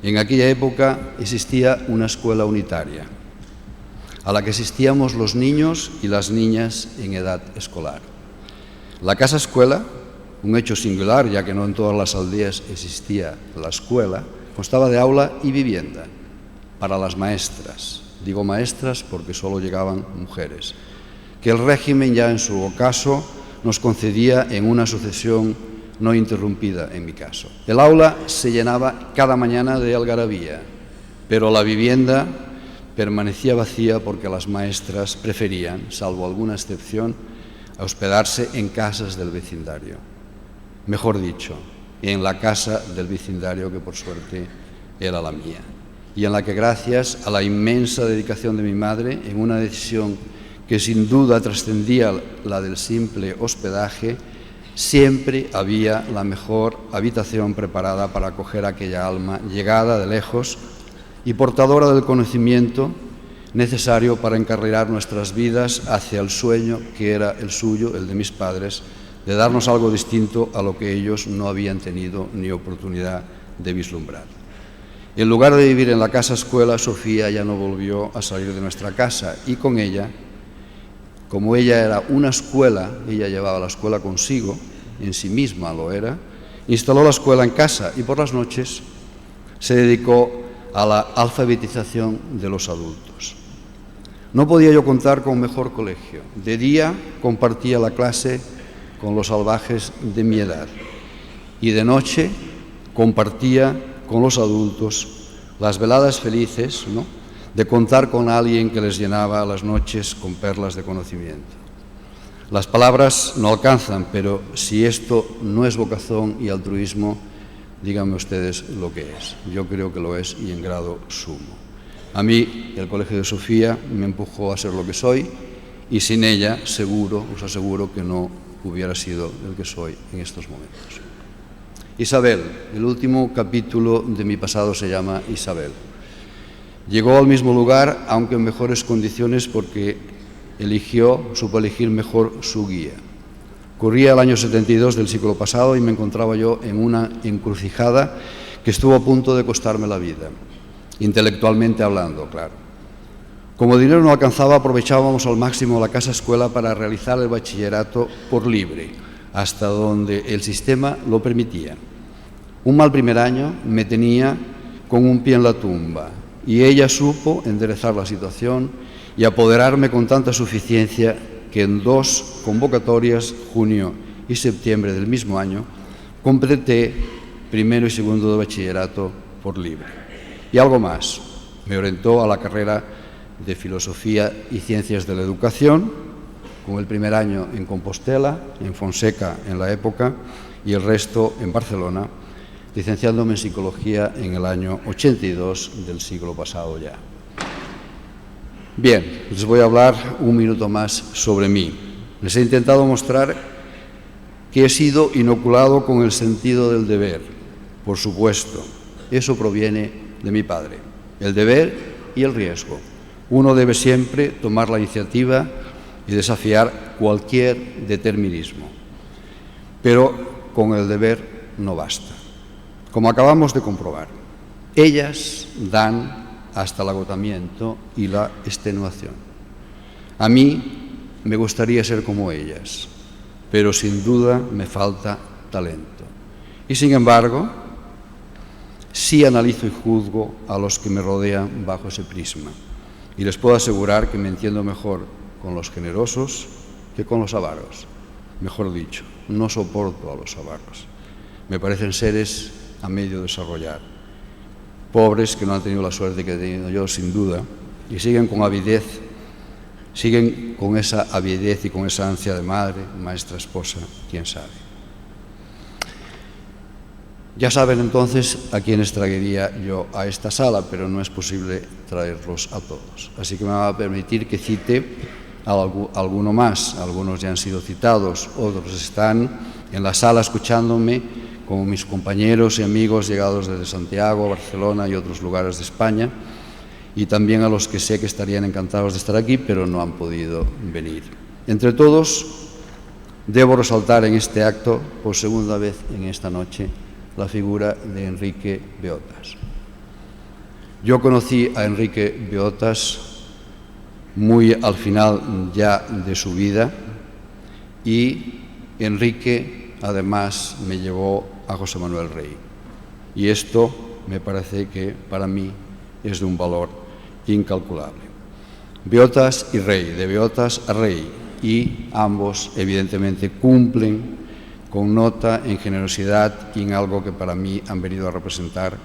en aquella época existía una escuela unitaria a la que asistíamos los niños y las niñas en edad escolar. La casa escuela, un hecho singular ya que no en todas las aldeas existía la escuela, constaba de aula y vivienda para las maestras. Digo maestras porque solo llegaban mujeres, que el régimen ya en su ocaso nos concedía en una sucesión no interrumpida en mi caso. El aula se llenaba cada mañana de algarabía, pero la vivienda permanecía vacía porque las maestras preferían, salvo alguna excepción, hospedarse en casas del vecindario. Mejor dicho, en la casa del vecindario que por suerte era la mía, y en la que gracias a la inmensa dedicación de mi madre, en una decisión que sin duda trascendía la del simple hospedaje, siempre había la mejor habitación preparada para acoger a aquella alma llegada de lejos y portadora del conocimiento necesario para encarrilar nuestras vidas hacia el sueño que era el suyo, el de mis padres, de darnos algo distinto a lo que ellos no habían tenido ni oportunidad de vislumbrar. En lugar de vivir en la casa escuela, Sofía ya no volvió a salir de nuestra casa y con ella, como ella era una escuela, ella llevaba la escuela consigo, en sí misma lo era, instaló la escuela en casa y por las noches se dedicó a la alfabetización de los adultos. No podía yo contar con mejor colegio. De día compartía la clase con los salvajes de mi edad y de noche compartía con los adultos las veladas felices, ¿no?, de contar con alguien que les llenaba las noches con perlas de conocimiento. Las palabras no alcanzan, pero si esto no es vocación y altruismo, díganme ustedes lo que es. Yo creo que lo es y en grado sumo. A mí el Colegio de Sofía me empujó a ser lo que soy y sin ella seguro, os aseguro que no hubiera sido el que soy en estos momentos. Isabel, el último capítulo de mi pasado se llama Isabel. Llegó al mismo lugar, aunque en mejores condiciones, porque supo elegir mejor su guía. Corría el año 72 del siglo pasado y me encontraba yo en una encrucijada que estuvo a punto de costarme la vida, intelectualmente hablando, claro. Como dinero no alcanzaba, aprovechábamos al máximo la casa escuela para realizar el bachillerato por libre, hasta donde el sistema lo permitía. Un mal primer año me tenía con un pie en la tumba y ella supo enderezar la situación y apoderarme con tanta suficiencia que en 2 convocatorias, junio y septiembre del mismo año, completé primero y segundo de bachillerato por libre. Y algo más, me orientó a la carrera de Filosofía y Ciencias de la Educación, con el primer año en Compostela, en Fonseca en la época, y el resto en Barcelona, licenciándome en Psicología en el año 82 del siglo pasado ya. Bien, les voy a hablar un minuto más sobre mí. Les he intentado mostrar que he sido inoculado con el sentido del deber, por supuesto. Eso proviene de mi padre, el deber y el riesgo. Uno debe siempre tomar la iniciativa y desafiar cualquier determinismo. Pero con el deber no basta. Como acabamos de comprobar, ellas dan hasta el agotamiento y la extenuación. A mí me gustaría ser como ellas, pero sin duda me falta talento. Y sin embargo, sí analizo y juzgo a los que me rodean bajo ese prisma. Y les puedo asegurar que me entiendo mejor con los generosos que con los avaros. Mejor dicho, no soporto a los avaros. Me parecen seres a medio desarrollar. Pobres que no han tenido la suerte que he tenido yo, sin duda, y siguen con avidez, siguen con esa avidez y con esa ansia de madre, maestra, esposa, quién sabe. Ya saben entonces a quiénes traería yo a esta sala, pero no es posible traerlos a todos. Así que me va a permitir que cite a alguno más. Algunos ya han sido citados, otros están en la sala escuchándome, como mis compañeros y amigos llegados desde Santiago, Barcelona y otros lugares de España, y también a los que sé que estarían encantados de estar aquí, pero no han podido venir. Entre todos, debo resaltar en este acto, por segunda vez en esta noche, la figura de Enrique Beotas. Yo conocí a Enrique Beotas muy al final ya de su vida y Enrique además me llevó a José Manuel Rey. Y esto me parece que para mí es de un valor incalculable. Beotas y Rey, de Beotas a Rey, y ambos evidentemente cumplen con nota en generosidad y en algo que para mí han venido a representar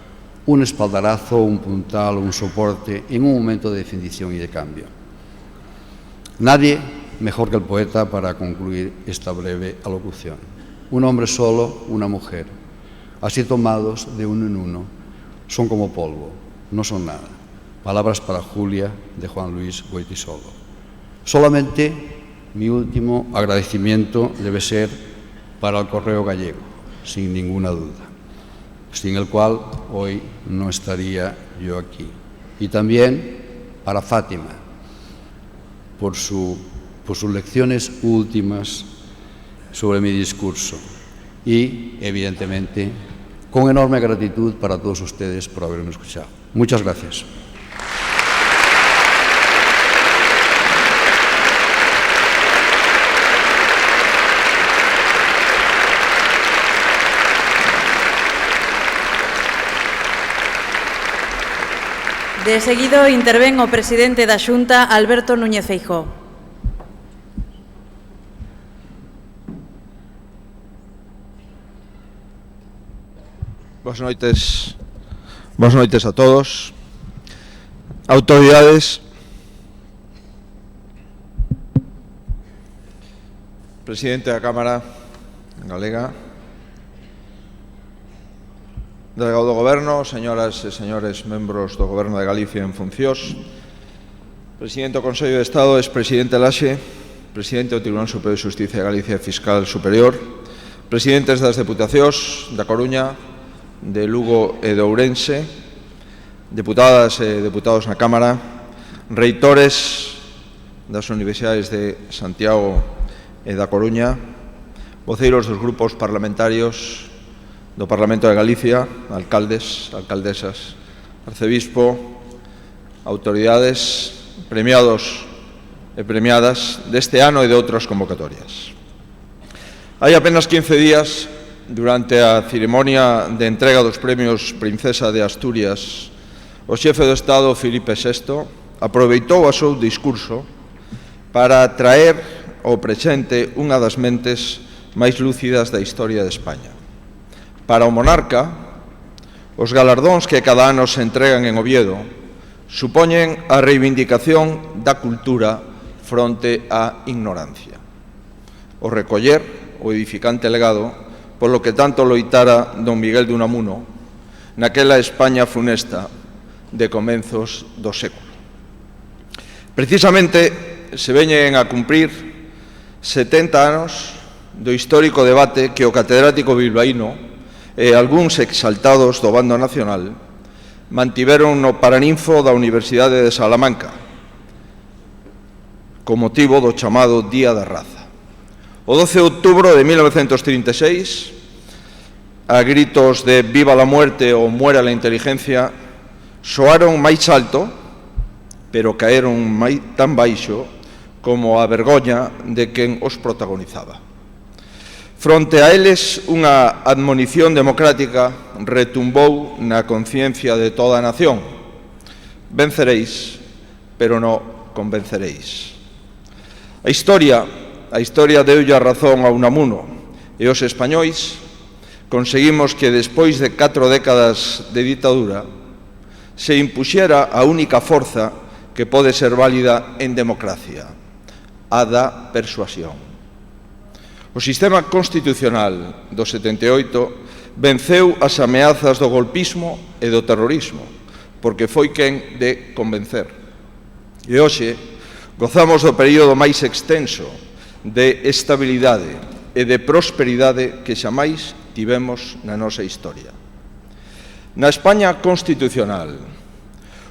un espaldarazo, un puntal, un soporte en un momento de definición y de cambio. Nadie mejor que el poeta para concluir esta breve alocución. Un hombre solo, una mujer, así tomados de uno en uno, son como polvo, no son nada. Palabras para Julia de Juan Luis Goytisolo. Solamente mi último agradecimiento debe ser para el Correo Gallego, sin ninguna duda, sin el cual hoy no estaría yo aquí. Y también para Fátima, por sus lecciones últimas sobre mi discurso. Y, evidentemente, con enorme gratitud para todos ustedes por haberme escuchado. Muchas gracias. De seguido intervén o presidente da Xunta, Alberto Núñez Feijóo. Boas noites a todos. Autoridades, presidente da Cámara Galega, delegado do Goberno, señoras e señores membros do Goberno de Galicia en funcións, presidente do Consello de Estado, expresidente Laxe, presidente do Tribunal Superior de Xusticia de Galicia e Fiscal Superior, presidentes das Deputacións da Coruña, de Lugo e de Ourense, deputadas e deputados na Cámara, reitores das Universidades de Santiago e da Coruña, voceiros dos grupos parlamentarios do Parlamento de Galicia, alcaldes, alcaldesas, arcebispo, autoridades, premiados e premiadas deste ano e de outras convocatorias. Hai apenas 15 días, durante a ceremonia de entrega dos premios Princesa de Asturias, o xefe do Estado, Filipe VI, aproveitou o seu discurso para traer ao presente unha das mentes máis lúcidas da historia de España. Para o monarca, os galardóns que cada ano se entregan en Oviedo supoñen a reivindicación da cultura fronte á ignorancia. O recoller o edificante legado polo que tanto loitara don Miguel de Unamuno naquela España funesta de comenzos do século. Precisamente se veñen a cumprir 70 anos do histórico debate que o catedrático bilbaíno e algúns exaltados do bando nacional mantiveron no Paraninfo da Universidade de Salamanca con motivo do chamado Día da Raza. O 12 de outubro de 1936, a gritos de «Viva la muerte» ou «Muera la inteligencia», soaron máis alto, pero caeron tan baixo como a vergoña de quen os protagonizaba. Fronte a eles, unha admonición democrática retumbou na conciencia de toda a nación. Venceréis, pero non convenceréis. A historia deulle a razón a Unamuno e os españois conseguimos que despois de 4 décadas de ditadura se impuxera a única forza que pode ser válida en democracia, a da persuasión. O sistema constitucional do 78 venceu as ameazas do golpismo e do terrorismo, porque foi quen de convencer. E hoxe gozamos do período máis extenso de estabilidade e de prosperidade que xamais tivemos na nosa historia. Na España constitucional,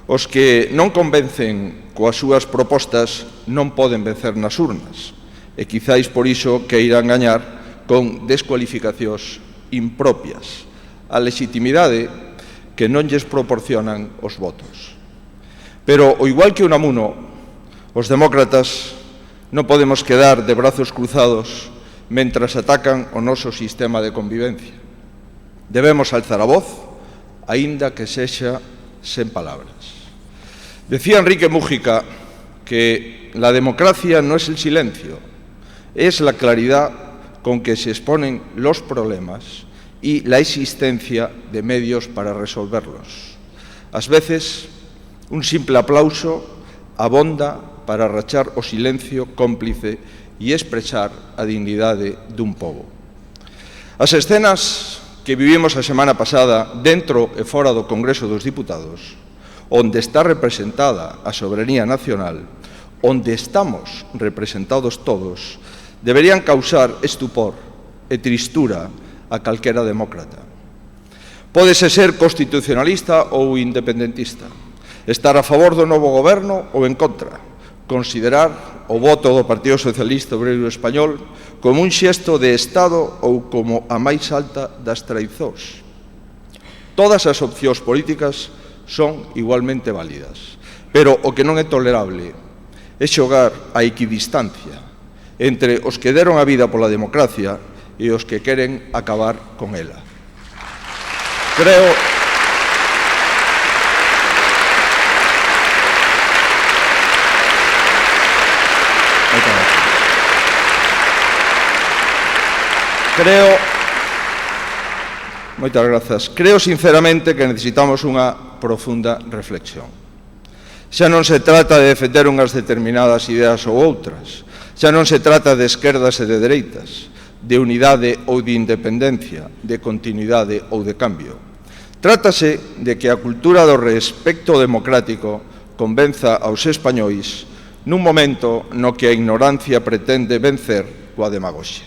os que non convencen coas súas propostas non poden vencer nas urnas, e quizáis por iso que irán gañar con descualificacións impropias, a legitimidade que non lles proporcionan os votos. Pero, ao igual que Unamuno, os demócratas non podemos quedar de brazos cruzados mentras atacan o noso sistema de convivencia. Debemos alzar a voz, aínda que sexa sen palabras. Decía Enrique Mújica que la democracia no es el silencio, es la claridad con que se exponen los problemas y la existencia de medios para resolverlos. Ás veces, un simple aplauso abonda para rachar o silencio cómplice e expresar a dignidade dun pobo. As escenas que vivimos a semana pasada dentro e fora do Congreso dos Diputados, onde está representada a soberanía nacional, onde estamos representados todos, deberían causar estupor e tristura a calquera demócrata. Pódese ser constitucionalista ou independentista, estar a favor do novo goberno ou en contra, considerar o voto do Partido Socialista Obreiro Español como un xesto de Estado ou como a máis alta das traizós. Todas as opcións políticas son igualmente válidas, pero o que non é tolerable é xogar a equidistancia entre os que deron a vida pola democracia e os que queren acabar con ela. Creo sinceramente que necesitamos unha profunda reflexión. Xa non se trata de defender unhas determinadas ideas ou outras, xa non se trata de esquerdas e de dereitas, de unidade ou de independencia, de continuidade ou de cambio. Trátase de que a cultura do respecto democrático convenza aos españois nun momento no que a ignorancia pretende vencer coa demagoxia.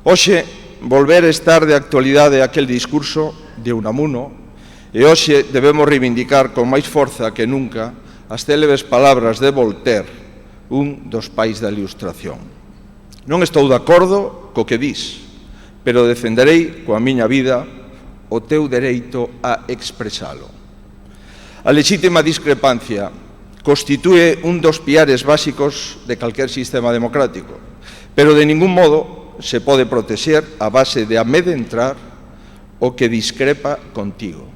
Hoxe, volver a estar de actualidade aquel discurso de Unamuno e hoxe debemos reivindicar con máis forza que nunca as célebres palabras de Voltaire, un dos pais da Ilustración. Non estou de acordo co que dis, pero defenderei coa miña vida o teu dereito a expresalo. A lexítima discrepancia constitúe un dos piares básicos de calquer sistema democrático, pero de ningún modo se pode protexer a base de amedrentar o que discrepa contigo.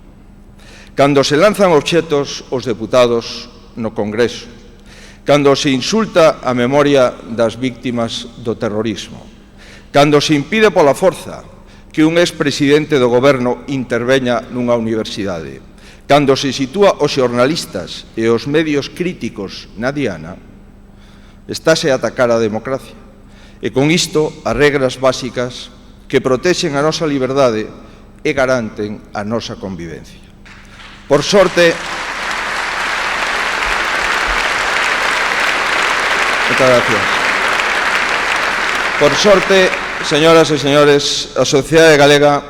Cando se lanzan obxetos os deputados no Congreso, cando se insulta a memoria das víctimas do terrorismo, cando se impide pola forza que un expresidente do goberno interveña nunha universidade, cando se sitúa os xornalistas e os medios críticos na diana, estáse a atacar a democracia. E con isto as regras básicas que protexen a nosa liberdade e garanten a nosa convivencia. Por sorte, muchas gracias. Por sorte, señoras e señores, a sociedade galega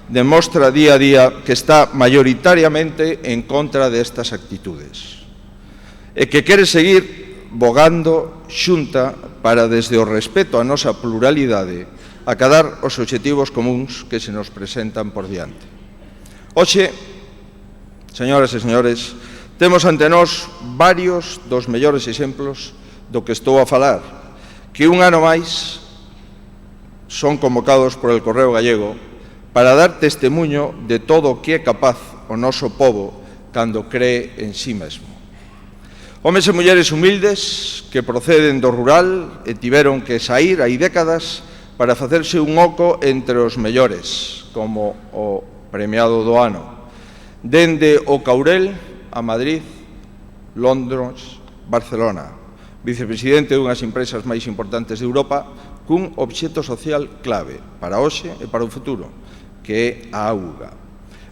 demostra día a día que está maioritariamente en contra destas actitudes e que quere seguir bogando xunta para, desde o respeto á nosa pluralidade, acadar os obxectivos comuns que se nos presentan por diante. Hoxe, señoras e señores, temos ante nós varios dos mellores exemplos do que estou a falar, que un ano máis son convocados por el Correo Gallego para dar testemuño de todo o que é capaz o noso pobo cando cree en sí mesmo. Homes e mulleres humildes que proceden do rural e tiveron que saír hai décadas para facerse un oco entre os mellores, como o premiado do ano, dende o Caurel a Madrid, Londres, Barcelona, vicepresidente dunhas empresas máis importantes de Europa, cun obxecto social clave para hoxe e para o futuro, que é a auga.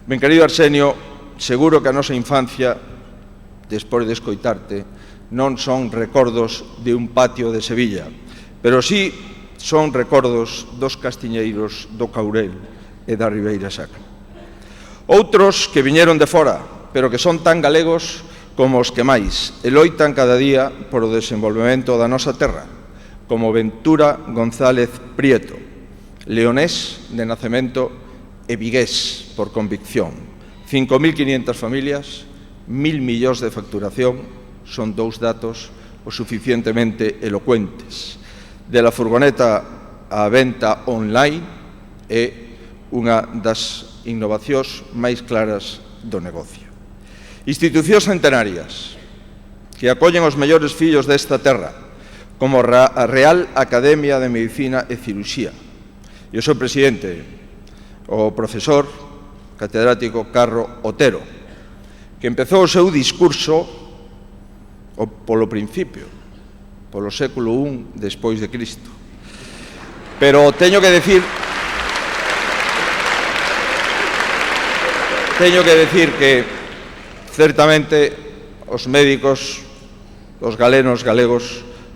Ben, querido Arsenio, seguro que a nosa infancia, despois de escoitarte, non son recordos de un patio de Sevilla, pero sí son recordos dos castiñeiros do Caurel e da Ribeira Sacra. Outros que viñeron de fora, pero que son tan galegos como os que máis e loitan cada día por o desenvolvemento da nosa terra, como Ventura González Prieto, leonés de nacemento e vigués por convicción. 5.500 familias, 1.000 millóns de facturación, son dous datos o suficientemente elocuentes. De la furgoneta á venta online é unha das innovacións máis claras do negocio. Institucións centenarias que acollen os mellores fillos desta terra, como a Real Academia de Medicina e Cirurxía. E o seu presidente, o profesor catedrático Carro Otero, que empezou o seu discurso polo principio, polo século I despois de Cristo. Pero teño que decir que certamente os médicos, os galegos,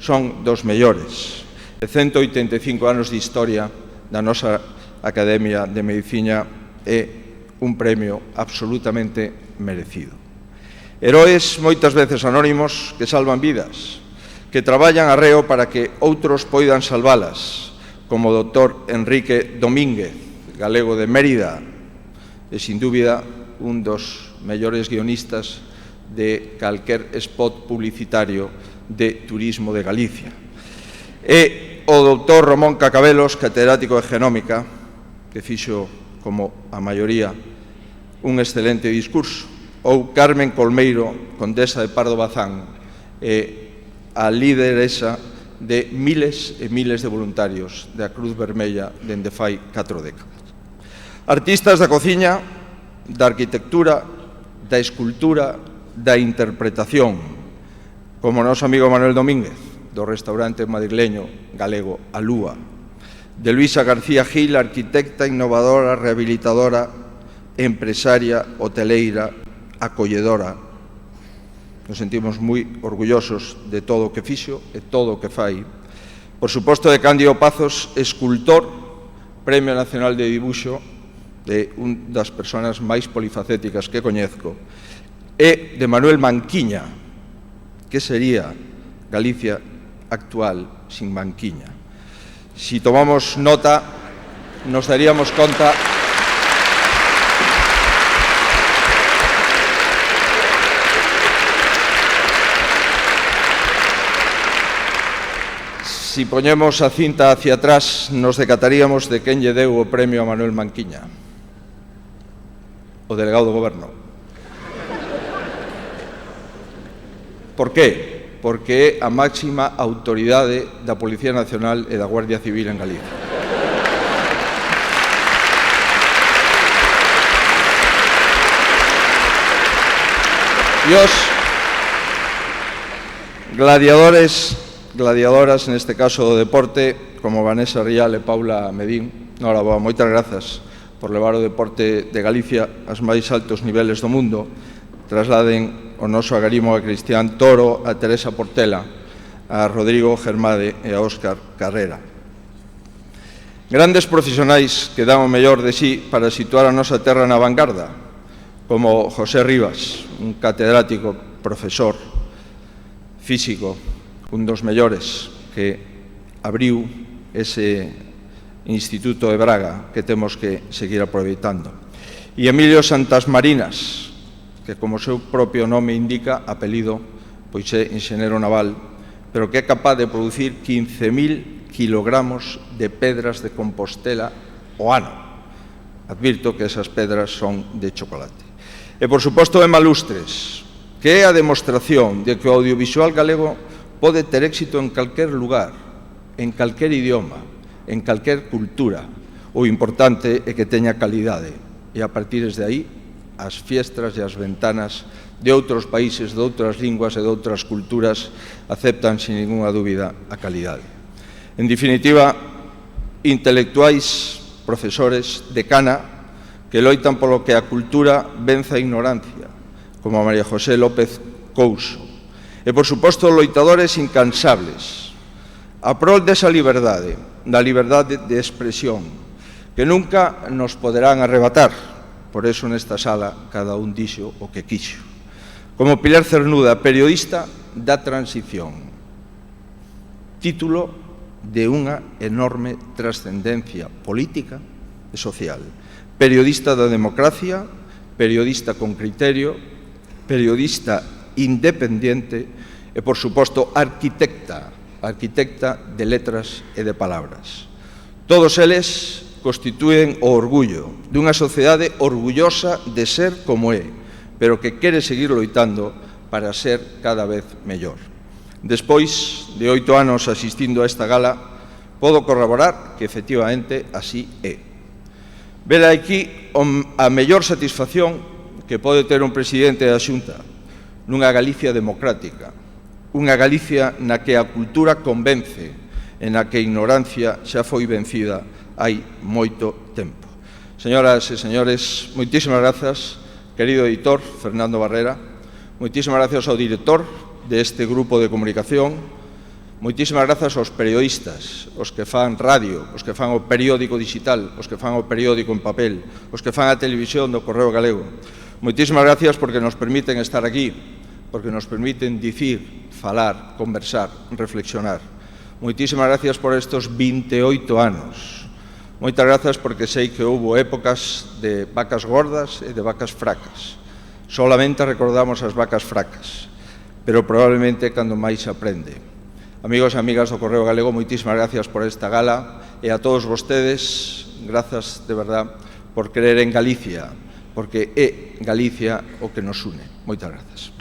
son dos mellores. De 185 anos de historia da nosa Academia de Medicina é un premio absolutamente merecido. Heroes moitas veces anónimos que salvan vidas, que traballan arreo para que outros poidan salvalas, como o Dr. Enrique Domínguez, galego de Mérida, e sin dúbida un dos mellores guionistas de calquer spot publicitario de turismo de Galicia. E o Dr. Ramón Cacabelos, catedrático de Genómica, que fixo, como a maioría, un excelente discurso, ou Carmen Colmeiro, condesa de Pardo Bazán, e a lideresa de miles e miles de voluntarios da Cruz Vermella dende fai 4 décadas. Artistas da cociña, da arquitectura, da escultura, da interpretación, como o noso amigo Manuel Domínguez, do restaurante madrileño galego A Lúa, de Luisa García Gil, arquitecta, innovadora, rehabilitadora, empresaria, hoteleira, acolledora. Nos sentimos moi orgullosos de todo o que fixo e todo o que fai. Por suposto, de Cándido Pazos, escultor, Premio Nacional de Dibuixo, de unha das persoas máis polifacéticas que coñezco, e de Manuel Manquiña, que sería Galicia actual sin Manquiña. Si tomamos nota, nos daríamos conta si poñemos a cinta hacia atrás, nos decataríamos de quen lle deu o premio a Manuel Manquiña, o delegado do Goberno. Por qué? Porque é a máxima autoridade da Policía Nacional e da Guardia Civil en Galicia. E os gladiadoras, neste caso do deporte, como Vanessa Rial e Paula Medín, noraboa, moitas grazas por levar o deporte de Galicia aos máis altos niveles do mundo. Trasladen o noso agarimo a Cristian Toro, a Teresa Portela, a Rodrigo Germade e a Óscar Carrera. Grandes profesionais que dan o mellor de sí para situar a nosa terra na vanguarda, como José Rivas, un catedrático, profesor, físico, un dos mellores que abriu ese Instituto de Braga que temos que seguir aproveitando. E Emilio Santasmarinas, que como seu propio nome indica, apelido, pois é enxeñeiro naval, pero que é capaz de producir 15.000 kilogramos de pedras de Compostela ao ano. Advirto que esas pedras son de chocolate. E, por suposto, Emma Lustres, que é a demostración de que o audiovisual galego pode ter éxito en calquer lugar, en calquer idioma, en calquer cultura. O importante é que teña calidade. E a partir de aí, as fiestras e as ventanas de outros países, de outras linguas e de outras culturas aceptan, sin ninguna dúbida, a calidade. En definitiva, intelectuais, profesores de cana, que loitan polo que a cultura venza a ignorancia, como a María José López Couso. E, por suposto, loitadores incansables, a prol desa liberdade, da liberdade de expresión, que nunca nos poderán arrebatar. Por eso, nesta sala, cada un dixo o que quixo. Como Pilar Cernuda, periodista da transición, título de unha enorme trascendencia política e social. Periodista da democracia, periodista con criterio, periodista independiente e, por suposto, arquitecta de letras e de palabras. Todos eles constitúen o orgullo dunha sociedade orgullosa de ser como é, pero que quere seguir loitando para ser cada vez mellor. Despois de 8 anos asistindo a esta gala, podo corroborar que efectivamente así é. Vela aquí a mellor satisfacción que pode ter un presidente da Xunta nunha Galicia democrática, unha Galicia na que a cultura convence e na que a ignorancia xa foi vencida hai moito tempo. Señoras e señores, moitísimas grazas, querido editor Fernando Barrera, moitísimas grazas ao director deste grupo de comunicación, moitísimas grazas aos periodistas, os que fan radio, os que fan o periódico digital, os que fan o periódico en papel, os que fan a televisión do Correo Galego. Moitísimas gracias porque nos permiten estar aquí, porque nos permiten dicir, falar, conversar, reflexionar. Moitísimas gracias por estes 28 anos. Moitas grazas porque sei que houve épocas de vacas gordas e de vacas fracas. Solamente recordamos as vacas fracas, pero probablemente cando máis se aprende. Amigos e amigas do Correo Galego, moitísimas gracias por esta gala e a todos vostedes, grazas de verdad por creer en Galicia, porque é Galicia o que nos une. Moitas grazas.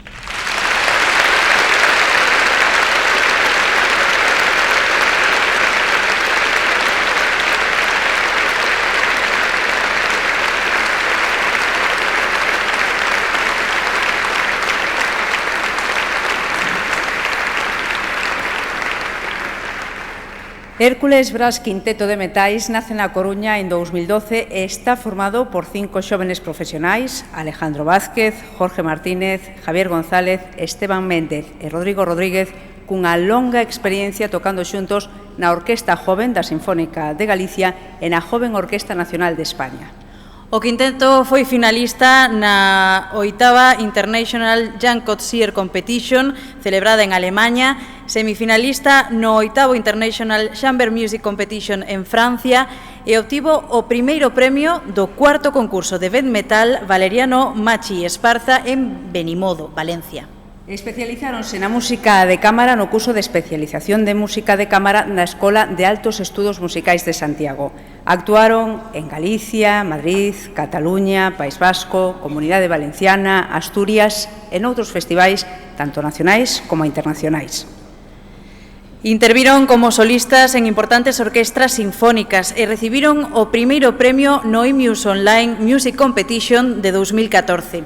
Hércules Bras Quinteto de Metais nace na Coruña en 2012 e está formado por 5 xóvenes profesionais: Alejandro Vázquez, Jorge Martínez, Javier González, Esteban Méndez e Rodrigo Rodríguez, cunha longa experiencia tocando xuntos na Orquesta Joven da Sinfónica de Galicia e na Joven Orquesta Nacional de España. O quinteto foi finalista na 8ª International Young Cotsier Competition, celebrada en Alemanha, semifinalista no 8º International Chamber Music Competition en Francia e obtivo o primeiro premio do 4º concurso de Death Metal Valeriano Machi Esparza en Benimodo, Valencia. Especializáronse na música de cámara no curso de especialización de música de cámara na Escola de Altos Estudos Musicais de Santiago. Actuaron en Galicia, Madrid, Cataluña, País Vasco, Comunidade Valenciana, Asturias e noutros festivais tanto nacionais como internacionais. Interviron como solistas en importantes orquestras sinfónicas e recibiron o primeiro premio no IMUS Online Music Competition de 2014.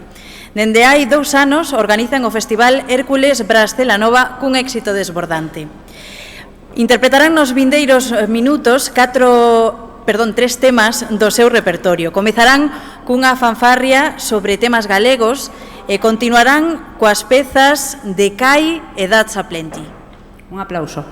Dende hai 2 anos organizan o Festival Hércules Brass Celanova cun éxito desbordante. Interpretarán nos vindeiros minutos 3 temas do seu repertorio. Comezarán cunha fanfarria sobre temas galegos e continuarán coas pezas de Cai e That's a Plenty. Un aplauso.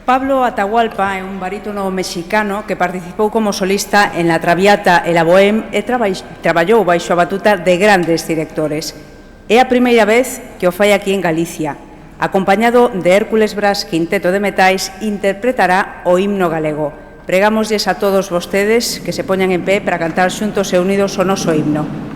Pablo Atahualpa é un barítono mexicano que participou como solista en La Traviata e La Bohème e traballou baixo a batuta de grandes directores. É a primeira vez que o fai aquí en Galicia. Acompañado de Hércules Brás Quinteto de Metais, interpretará o himno galego. Pregámoslles a todos vostedes que se poñan en pé para cantar xuntos e unidos o noso himno.